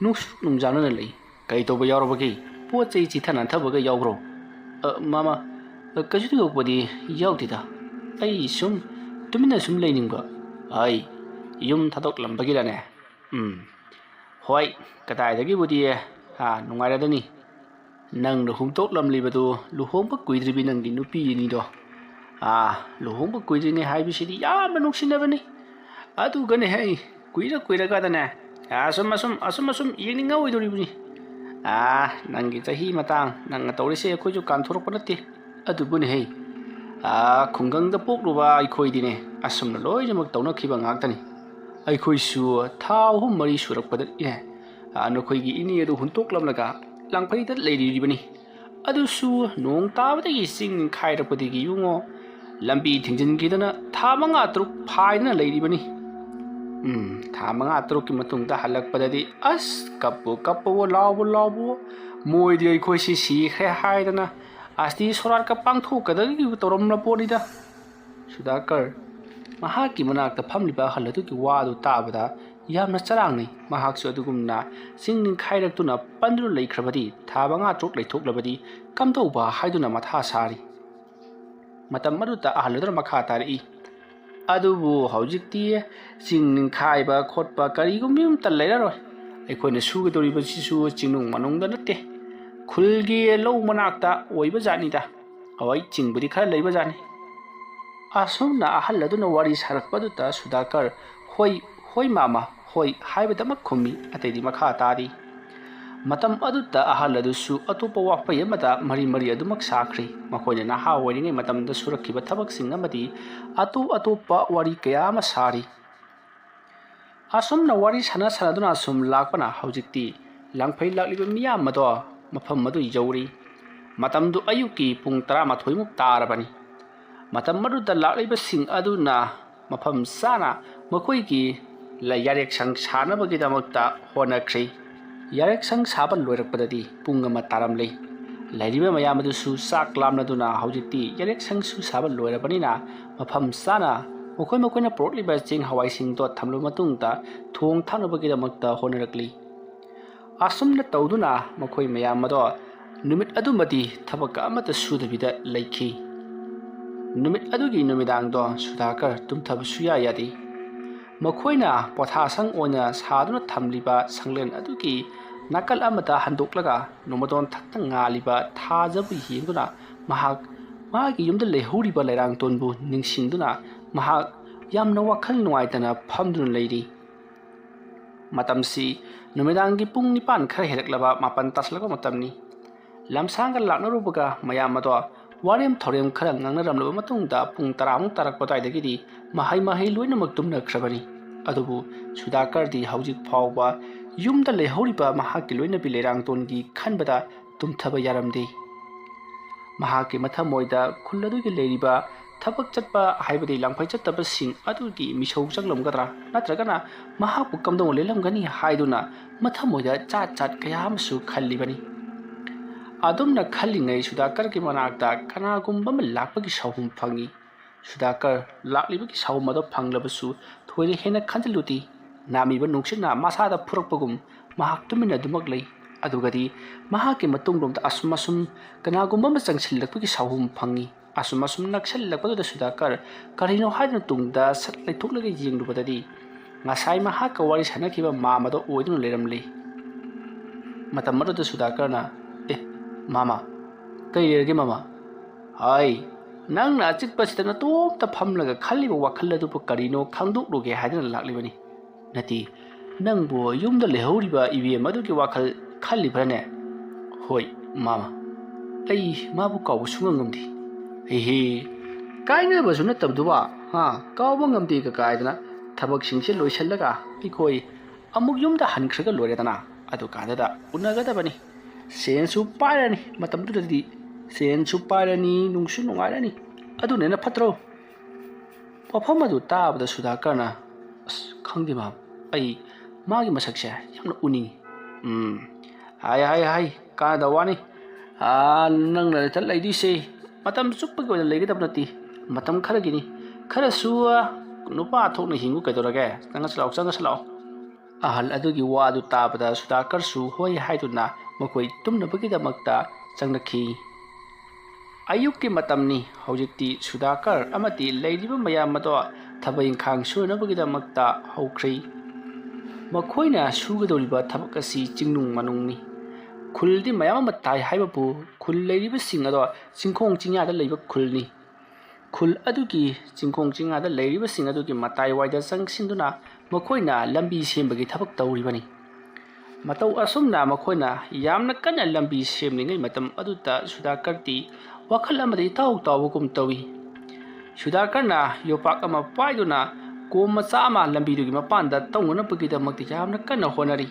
S1: ꯅꯨꯡꯁꯨꯛ ꯅꯨꯡꯖꯥꯅꯅ ꯂꯩ? ꯀꯩ ꯇꯧꯕ ꯌꯥꯎꯔꯕꯒꯦ? ꯄꯣꯠ ꯆꯩ ꯆꯤꯊ ꯅꯥꯟꯊꯕꯒ ꯌꯥꯎꯕ꯭ꯔꯣ?" "ꯃꯥꯃꯥ, ꯀꯩꯁꯨ ꯊꯣꯏꯗꯣꯛꯄꯗꯤ ꯌꯥꯎꯗꯦꯗ. ꯑꯩ ꯁꯨꯝ ꯇꯨꯃꯤꯟꯅ ꯁꯨꯝ ꯂꯩꯅꯤꯡꯕ." "ꯑꯩ ꯌꯨꯝ ꯊꯥꯗꯣꯛꯂꯝꯕꯒꯤꯔꯅꯦ?" "ꯍꯣꯏ, ꯀꯗꯥꯏꯗꯒꯤꯕꯨꯗꯤ ꯅꯨꯡꯉꯥꯏꯔꯗꯅꯤ. ꯅꯪꯅ ꯍꯨꯝꯇꯣꯛꯂꯝꯂꯤꯕꯗꯨ ꯂꯨꯍꯣꯡꯕ ꯀꯨꯏꯗ꯭ꯔꯤꯕꯤ ꯅꯪꯒꯤ ꯅꯨꯄꯤꯅꯤꯗꯣ꯫ ꯂꯨꯍꯣꯡꯕ ꯀꯨꯏꯗ꯭ꯔꯤꯉꯩ ꯍꯥꯏꯕꯁꯤꯗꯤ ꯌꯥꯝꯅ ꯅꯨꯡꯁꯤꯅꯕꯅꯤ. ꯑꯗꯨꯒꯅꯦ ꯀꯨꯏꯔꯀꯥꯟꯗꯅꯦ ꯑꯁꯨꯝ ꯌꯦꯡꯅꯤꯡꯉꯛꯑꯣꯏꯗꯣꯔꯤꯕꯅꯤ. ꯅꯪꯒꯤ ꯆꯍꯤ ꯃꯇꯥꯡ ꯅꯪꯅ ꯇꯧꯔꯤꯁꯦ ꯑꯩꯈꯣꯏꯁꯨ ꯀꯥꯟꯊꯣꯔꯛꯄ ꯅꯠꯇꯦ. ꯑꯗꯨꯕꯨꯅꯦ ꯈꯨꯡꯒꯪꯗ ꯄꯣꯛꯂꯨꯕ ꯑꯩꯈꯣꯏꯗꯤꯅꯦ ꯑꯁꯨꯝꯅ ꯂꯣꯏꯅꯃꯛ ꯇꯧꯅꯈꯤꯕ ꯉꯥꯛꯇꯅꯤ. ꯑꯩꯈꯣꯏꯁꯨ ꯊꯥ 3-4 ꯁꯨꯔꯛꯄꯗꯅꯦ ꯅꯈꯣꯏꯒꯤ ꯏꯅꯦ ꯑꯗꯨ ꯍꯨꯟꯇꯣꯛꯂꯝꯂꯒ ꯂꯥꯡꯐꯩꯗ ꯂꯩꯔꯤꯕꯅꯤ. ꯑꯗꯨꯁꯨ ꯅꯣꯡ ꯇꯥꯕꯗꯒꯤ ꯆꯤꯡ ꯅꯤꯡꯈꯥꯏꯔꯛꯄꯗꯒꯤ ꯏꯕꯨꯡꯉꯣ ꯂꯝꯕꯤ ꯊꯤꯡꯖꯤꯟꯈꯤꯗꯅ ꯊꯥ 5-6 ꯐꯥꯏꯗꯅ ꯂꯩꯔꯤꯕꯅꯤ. ꯊꯥ 5-6ꯀꯤ ꯃꯇꯨꯡꯗ ꯍꯜꯂꯛꯄꯗꯗꯤ ꯀꯞꯄꯋꯣ ꯂꯥꯎꯕꯋꯣ ꯃꯣꯏꯗꯤ ꯑꯩꯈꯣꯏꯁꯤ ꯁꯤꯈ꯭ꯔꯦ ꯍꯥꯏꯗꯅ ꯑꯁꯇꯤ ꯁꯣꯔꯥꯠꯀ ꯄꯥꯡꯊꯣꯛꯀꯗꯒꯤ ꯇꯧꯔꯝꯂ ꯄꯣꯠꯅꯤꯗ." ꯁꯨꯗꯥꯀꯔ ꯃꯍꯥꯛꯀꯤ ꯃꯅꯥꯛꯇ ꯐꯝꯂꯤꯕ ꯑꯍꯜ ꯑꯗꯨꯒꯤ ꯋꯥ ꯑꯗꯨ ꯇꯥꯕꯗ ꯌꯥꯝꯅ ꯆꯔꯥꯡꯅꯩ꯫ ꯃꯍꯥꯛꯁꯨ ꯑꯗꯨꯒꯨꯝꯅ ꯆꯤꯡ ꯅꯤꯡꯈꯥꯏꯔꯛꯇꯨꯅ ꯄꯟꯗꯨꯅ ꯂꯩꯈ꯭ꯔꯕꯗꯤ, ꯊꯥ 5-6 ꯂꯩꯊꯣꯛꯂꯕꯗꯤ ꯀꯝꯗꯧꯕ ꯍꯥꯏꯗꯨꯅ ꯃꯊꯥ ꯁꯥꯔꯤ꯫ ꯃꯇꯝ ꯑꯗꯨꯗ ꯑꯍꯜ ꯑꯗꯨꯅ ꯃꯈꯥ ꯇꯥꯔꯛꯏ, "ꯑꯗꯨꯕꯨ ꯍꯧꯖꯤꯛꯇꯤ ꯆꯤꯡ ꯅꯤꯡꯈꯥꯏꯕ ꯈꯣꯠꯄ ꯀꯔꯤꯒꯨꯝꯕ ꯑꯃꯇ ꯂꯩꯔꯔꯣꯏ. ꯑꯩꯈꯣꯏꯅ ꯁꯨꯒꯗꯧꯔꯤꯕꯁꯤꯁꯨ ꯆꯤꯡꯅꯨꯡ ꯃꯅꯨꯡꯗ ꯅꯠꯇꯦ, ꯈꯨꯜꯒꯤ ꯂꯧ ꯃꯅꯥꯛꯇ ꯑꯣꯏꯕ ꯖꯥꯠꯅꯤꯗ. ꯍꯣꯏ, ꯆꯤꯡꯕꯨꯗꯤ ꯈꯔ ꯂꯩꯕ ꯖꯥꯠꯅꯤ." ꯑꯁꯨꯝꯅ ꯑꯍꯜ ꯑꯗꯨꯅ ꯋꯥꯔꯤ ꯁꯥꯔꯛꯄꯗꯨꯗ ꯁꯨꯗꯥꯀꯔ "ꯍꯣꯏ ꯃꯥꯃꯥ, ꯍꯣꯏ" ꯍꯥꯏꯕꯗꯃꯛ ꯈꯨꯝꯃꯤ꯫ ꯑꯇꯩꯗꯤ ꯃꯈꯥ ꯇꯥꯔꯤ꯫ ꯃꯇꯝ ꯑꯗꯨꯗ ꯑꯍꯜ ꯑꯗꯨꯁꯨ ꯑꯇꯣꯞꯄ ꯋꯥꯐꯩ ꯑꯃꯗ ꯃꯔꯤ ꯑꯗꯨꯃꯛ ꯁꯥꯈ꯭ꯔꯤ꯫ ꯃꯈꯣꯏꯅ ꯅꯍꯥ ꯑꯣꯏꯔꯤꯉꯩ ꯃꯇꯝꯗ ꯁꯨꯔꯛꯈꯤꯕ ꯊꯕꯛꯁꯤꯡ ꯑꯃꯗꯤ ꯑꯇꯣꯞꯄ ꯋꯥꯔꯤ ꯀꯌꯥ ꯑꯃ ꯁꯥꯔꯤ꯫ ꯑꯁꯨꯝꯅ ꯋꯥꯔꯤ ꯁꯥꯟꯅꯗꯨꯅ ꯁꯨꯝ ꯂꯥꯛꯄꯅ ꯍꯧꯖꯤꯛꯇꯤ ꯂꯥꯡꯐꯩ ꯂꯥꯛꯂꯤꯕ ꯃꯤꯌꯥꯝ ꯑꯗꯣ ꯃꯐꯝ ꯑꯗꯨ ꯌꯧꯔꯤ꯫ ꯃꯇꯝꯗꯨ ꯑꯌꯨꯛꯀꯤ ꯄꯨꯡ 13 ꯇꯥꯔꯕꯅꯤ꯫ ꯃꯇꯝ ꯑꯗꯨꯗ ꯂꯥꯛꯂꯤꯕꯁꯤꯡ ꯑꯗꯨꯅ ꯃꯐꯝ ꯆꯥꯅ ꯃꯈꯣꯏꯒꯤ ꯌꯥꯔꯦꯛꯁꯪ ꯁꯥꯅꯕꯒꯤꯗꯃꯛꯇ ꯍꯣꯠꯅꯈ꯭ꯔꯤ꯫ ꯌꯥꯔꯦꯛꯁꯪ ꯁꯥꯕ ꯂꯣꯏꯔꯛꯄꯗꯗꯤ ꯄꯨꯡ 1 ꯇꯥꯔꯝꯂꯤ꯫ ꯂꯩꯔꯤꯕ ꯃꯌꯥꯝ ꯑꯗꯨꯁꯨ ꯆꯥꯛ ꯂꯥꯝꯅꯗꯨꯅ ꯍꯧꯖꯤꯛꯇꯤ ꯌꯥꯔꯦꯛꯁꯪꯁꯨ ꯁꯥꯕ ꯂꯣꯏꯔꯕꯅꯤꯅ ꯃꯐꯝ ꯆꯥꯅ ꯃꯈꯣꯏꯅ ꯄꯨꯔꯛꯂꯤꯕ ꯆꯦꯡ ꯍꯋꯥꯏꯁꯤꯡꯗꯣ ꯊꯝꯂꯕ ꯃꯇꯨꯡꯗ ꯊꯣꯡ ꯊꯥꯛꯅꯕꯒꯤꯗꯃꯛꯇ ꯍꯣꯠꯅꯔꯛꯂꯤ꯫ ꯑꯁꯨꯝꯅ ꯇꯧꯗꯨꯅ ꯃꯈꯣꯏ ꯃꯌꯥꯝ ꯑꯗꯣ ꯅꯨꯃꯤꯠ ꯑꯗꯨꯃꯗꯤ ꯊꯕꯛ ꯑꯃꯠꯇ ꯁꯨꯗꯕꯤꯗ ꯂꯩꯈꯤ꯫ ꯅꯨꯃꯤꯠ ꯑꯗꯨꯒꯤ ꯅꯨꯃꯤꯗꯥꯡꯗꯣ ꯁꯨꯗꯥꯀꯔ ꯇꯨꯝꯊꯕ ꯁꯨꯡꯌꯥ ꯌꯥꯗꯦ꯫ ꯃꯈꯣꯏꯅ ꯄꯣꯊꯥꯁꯪ ꯑꯣꯏꯅ ꯁꯥꯗꯨꯅ ꯊꯝꯂꯤꯕ ꯁꯪꯂꯦꯟ ꯑꯗꯨꯒꯤ ꯅꯥꯀꯜ ꯑꯃꯗ ꯍꯟꯗꯣꯛꯂꯒ ꯅꯣꯡꯃꯗꯣꯟ ꯊꯛꯇ ꯉꯥꯜꯂꯤꯕ ꯊꯥꯖꯕꯨ ꯌꯦꯡꯗꯨꯅ ꯃꯍꯥꯛꯀꯤ ꯌꯨꯝꯗ ꯂꯩꯍꯧꯔꯤꯕ ꯂꯩꯔꯥꯡꯇꯣꯟꯕꯨ ꯅꯤꯡꯁꯤꯡꯗꯨꯅ ꯃꯍꯥꯛ ꯌꯥꯝꯅ ꯋꯥꯈꯜ ꯅꯨꯡꯉꯥꯏꯇꯅ ꯐꯝꯗꯨꯅ ꯂꯩꯔꯤ꯫ ꯃꯇꯝꯁꯤ ꯅꯨꯃꯤꯗꯥꯡꯒꯤ ꯄꯨꯡ 9 ꯈꯔ ꯍꯦꯜꯂꯛꯂꯕ 9 ꯇꯥꯁꯜꯂꯛꯄ ꯃꯇꯝꯅꯤ꯫ ꯂꯝꯁꯥꯡꯒ ꯂꯥꯛꯅꯔꯨꯕꯒ ꯃꯌꯥꯝ ꯑꯗꯣ ꯋꯥꯔꯦꯝ ꯊꯧꯔꯦꯝ ꯈꯔ ꯉꯥꯡꯅꯔꯝꯂꯕ ꯃꯇꯨꯡꯗ ꯄꯨꯡ 10 ꯇꯥꯔꯛꯄ ꯑꯗꯨꯋꯥꯏꯗꯒꯤꯗꯤ ꯃꯍꯩ ꯂꯣꯏꯅꯃꯛ ꯇꯨꯝꯅꯈ꯭ꯔꯕꯅꯤ꯫ ꯑꯗꯨꯕꯨ ꯁꯨꯗꯥꯀꯔꯗꯤ ꯍꯧꯖꯤꯛ ꯐꯥꯎꯕ ꯌꯨꯝꯗ ꯂꯩꯍꯧꯔꯤꯕ ꯃꯍꯥꯛꯀꯤ ꯂꯣꯏꯅꯕꯤ ꯂꯩꯔꯥꯡꯇꯣꯟꯒꯤ ꯈꯟꯕꯗ ꯇꯨꯝꯊꯕ ꯌꯥꯔꯝꯗꯦ꯫ ꯃꯍꯥꯛꯀꯤ ꯃꯊꯃꯣꯏꯗ ꯈꯨꯜ ꯑꯗꯨꯒꯤ ꯂꯩꯔꯤꯕ ꯊꯕꯛ ꯆꯠꯄ ꯍꯥꯏꯕꯗꯤ ꯂꯥꯡꯐꯩ ꯆꯠꯇꯕꯁꯤꯡ ꯑꯗꯨꯒꯤ ꯃꯤꯁꯧ ꯆꯪꯂꯝꯒꯗ꯭ꯔꯥ ꯅꯠꯇ꯭ꯔꯒꯅ ꯃꯍꯥꯛꯄꯨ ꯀꯝꯗꯧꯅ ꯂꯦꯜꯂꯝꯒꯅꯤ ꯍꯥꯏꯗꯨꯅ ꯃꯊꯃꯣꯏꯗ ꯆꯥꯠ ꯀꯌꯥ ꯑꯃꯁꯨ ꯈꯜꯂꯤꯕꯅꯤ ꯑꯗꯨꯝꯅ ꯈꯜꯂꯤꯉꯩ ꯁꯨꯗꯥꯀꯔꯒꯤ ꯃꯅꯥꯛꯇ ꯀꯅꯥꯒꯨꯝꯕ ꯑꯃ ꯂꯥꯛꯄꯒꯤ ꯁꯥꯎꯍꯨꯝ ꯐꯪꯏ ꯁꯨꯗꯥꯀꯔ ꯂꯥꯛꯂꯤꯕꯒꯤ ꯁꯥꯎꯍꯨꯝ ꯑꯗꯨ ꯐꯪꯂꯕꯁꯨ ꯊꯣꯏꯅ ꯍꯦꯟꯅ ꯈꯟꯖꯤꯜꯂꯨꯗꯦ ꯅꯥꯃꯤꯕ ꯅꯨꯡꯁꯤꯠꯅ ꯃꯁꯥꯗ ꯐꯨꯔꯛꯄꯒꯨꯝ ꯃꯍꯥꯛ ꯇꯨꯃꯤꯟꯅ ꯑꯗꯨꯃꯛ ꯂꯩ ꯑꯗꯨꯒꯗꯤ ꯃꯍꯥꯛꯀꯤ ꯃꯇꯨꯡꯂꯣꯝꯗ ꯑꯁꯨꯝ ꯀꯅꯥꯒꯨꯝꯕ ꯑꯃ ꯆꯪꯁꯤꯜꯂꯛꯄꯒꯤ ꯁꯥꯎꯍꯨꯝ ꯐꯪꯏ ꯑꯁꯨꯝ ꯅꯛꯁꯤꯜꯂꯛꯄꯗꯨꯗ ꯁꯨꯗꯥꯀꯔ ꯀꯔꯤꯅꯣ ꯍꯥꯏꯗꯨꯅ ꯇꯨꯡꯗ ꯁꯠ ꯂꯩꯊꯣꯛꯂꯒ ꯌꯦꯡꯂꯨꯕꯗꯗꯤ ꯉꯁꯥꯏ ꯃꯍꯥꯛꯀ ꯋꯥꯔꯤ ꯁꯥꯟꯅꯈꯤꯕ ꯃꯥꯝ ꯑꯗꯨ ꯑꯣꯏꯗꯨꯅ ꯂꯩꯔꯝꯂꯤ ꯃꯇꯝ ꯑꯗꯨꯗ ꯁꯨꯗꯥꯀꯔꯅ ꯃꯥꯃꯥ ꯀꯩ ꯂꯩꯔꯒꯦ ꯃꯥꯃꯥ ꯍꯥꯏ ꯅꯪꯅ ꯑꯆꯤꯛꯄꯁꯤꯗ ꯅꯇꯣꯝꯇ ꯐꯝꯂꯒ ꯈꯜꯂꯤꯕ ꯋꯥꯈꯜ ꯑꯗꯨꯕꯨ ꯀꯔꯤꯅꯣ ꯈꯪꯗꯣꯛꯂꯨꯒꯦ ꯍꯥꯏꯗꯨꯅ ꯂꯥꯛꯂꯤꯕꯅꯤ ꯅꯠꯇꯦ ꯅꯪꯕꯨ ꯌꯨꯝꯗ ꯂꯩꯍꯧꯔꯤꯕ ꯏꯕꯦꯝ ꯑꯗꯨꯒꯤ ꯋꯥꯈꯜ ꯈꯜꯂꯤꯕ꯭ꯔꯅꯦ ꯍꯣꯏ ꯃꯥꯃꯥ ꯑꯩ ꯃꯥꯕꯨ ꯀꯥꯎꯕ ꯁꯨꯡꯉꯝ ꯉꯝꯗꯦ ꯍꯦ ꯀꯥꯏꯅꯕꯁꯨ ꯅꯠꯇꯕꯗꯨꯕ ꯀꯥꯎꯕ ꯉꯝꯗꯦ ꯀꯥꯏꯗꯅ ꯊꯕꯛꯁꯤꯡꯁꯦ ꯂꯣꯏꯁꯤꯜꯂꯒ ꯑꯩꯈꯣꯏ ꯑꯃꯨꯛ ꯌꯨꯝꯗ ꯍꯟꯈ꯭ꯔꯒ ꯂꯣꯏꯔꯦꯗꯅ ꯑꯗꯨꯀꯥꯟꯗꯗ ꯎꯅꯒꯗꯕꯅꯤ ꯁꯦꯟꯁꯨ ꯄꯥꯏꯔꯅꯤ ꯃꯇꯝꯗꯨꯗꯗꯤ ꯁꯦꯟꯁꯨ ꯄꯥꯏꯔꯅꯤ ꯅꯨꯡꯁꯨ ꯅꯨꯡꯉꯥꯏꯔꯅꯤ ꯑꯗꯨꯅꯦꯅ ꯐꯠꯇ꯭ꯔꯣ ꯋꯥꯐꯝ ꯑꯗꯨ ꯇꯥꯕꯗ ꯁꯨꯗꯥꯀꯔꯅ ꯈꯪꯗꯦ ꯃꯥꯝ ꯑꯩ ꯃꯥꯒꯤ ꯃꯁꯛꯁꯦ ꯌꯥꯝꯅ ꯎꯅꯤꯡꯉꯤ ꯍꯥꯏ ꯀꯥꯟꯅꯗ ꯋꯥꯅꯤ ꯅꯪꯅ ꯂꯩꯗꯣꯏꯁꯦ ꯃꯇꯝ ꯆꯨꯞꯄꯒꯤ ꯑꯣꯏꯅ ꯂꯩꯒꯗꯕ ꯅꯠꯇꯦ ꯃꯇꯝ ꯈꯔꯒꯤꯅꯤ ꯈꯔꯁꯨ ꯅꯨꯄꯥ ꯊꯣꯛꯅ ꯍꯤꯡꯉꯨ ꯀꯩꯗꯧꯔꯒꯦ ꯆꯪꯉꯁꯤ ꯂꯥꯛꯑꯣ ꯑꯍꯜ ꯑꯗꯨꯒꯤ ꯋꯥ ꯑꯗꯨ ꯇꯥꯕꯗ ꯁꯨꯗꯥꯀꯔꯁꯨ ꯍꯣꯏ ꯍꯥꯏꯗꯨꯅ ꯃꯈꯣꯏ ꯇꯨꯝꯅꯕꯒꯤꯗꯃꯛꯇ ꯆꯪꯂꯛꯈꯤ ꯑꯌꯨꯛꯀꯤ ꯃꯇꯝꯅꯤ ꯍꯧꯖꯤꯛꯇꯤ ꯁꯨꯗꯥꯀꯔ ꯑꯃꯗꯤ ꯂꯩꯔꯤꯕ ꯃꯌꯥꯝ ꯑꯗꯣ ꯊꯕꯛ ꯏꯪꯈꯥꯡ ꯁꯨꯅꯕꯒꯤꯗꯃꯛꯇ ꯍꯧꯈ꯭ꯔꯦ ꯃꯈꯣꯏꯅ ꯁꯨꯒꯗꯧꯔꯤꯕ ꯊꯕꯛ ꯑꯁꯤ ꯆꯤꯡꯅꯨꯡ ꯃꯅꯨꯡꯅꯤ ꯈꯨꯜꯗꯤ ꯃꯌꯥꯝ ꯑꯃ ꯇꯥꯏ ꯍꯥꯏꯕꯕꯨ ꯈꯨꯜ ꯂꯩꯔꯤꯕꯁꯤꯡ ꯑꯗꯣ ꯆꯤꯡꯈꯣꯡ ꯆꯤꯡꯌꯥꯗ ꯂꯩꯕ ꯈꯨꯜꯅꯤ ꯈꯨꯜ ꯑꯗꯨꯒꯤ ꯆꯤꯡꯈꯣꯡ ꯆꯤꯡꯌꯥꯗ ꯂꯩꯔꯤꯕꯁꯤꯡ ꯑꯗꯨꯒꯤ ꯃꯇꯥꯏꯋꯥꯏꯗ ꯆꯪꯁꯤꯟꯗꯨꯅ ꯃꯈꯣꯏꯅ ꯂꯝꯕꯤ ꯁꯦꯝꯕꯒꯤ ꯊꯕꯛ ꯇꯧꯔꯤꯕꯅꯤ ꯃꯇꯧ ꯑꯁꯨꯝꯅ ꯃꯈꯣꯏꯅ ꯌꯥꯝꯅ ꯀꯟꯅ ꯂꯝꯕꯤ ꯁꯦꯝꯂꯤꯉꯩ ꯃꯇꯝ ꯑꯗꯨꯗ ꯁꯨꯗꯥꯀꯔꯗꯤ ꯋꯥꯈꯜ ꯑꯃꯗ ꯏꯇꯥꯎ ꯇꯥꯎꯕꯒꯨꯝ ꯇꯧꯏ ꯁꯨꯗꯥꯀꯔꯅ ꯌꯣꯄꯥꯛ ꯑꯃ ꯄꯥꯏꯗꯨꯅ ꯀꯣꯝ ꯃꯆꯥ ꯑꯃ ꯂꯝꯕꯤꯗꯨꯒꯤ ꯃꯄꯥꯟꯗ ꯇꯧꯅꯅꯕꯒꯤꯗꯃꯛꯇ ꯌꯥꯝꯅ ꯀꯟꯅ ꯍꯣꯠꯅꯔꯤ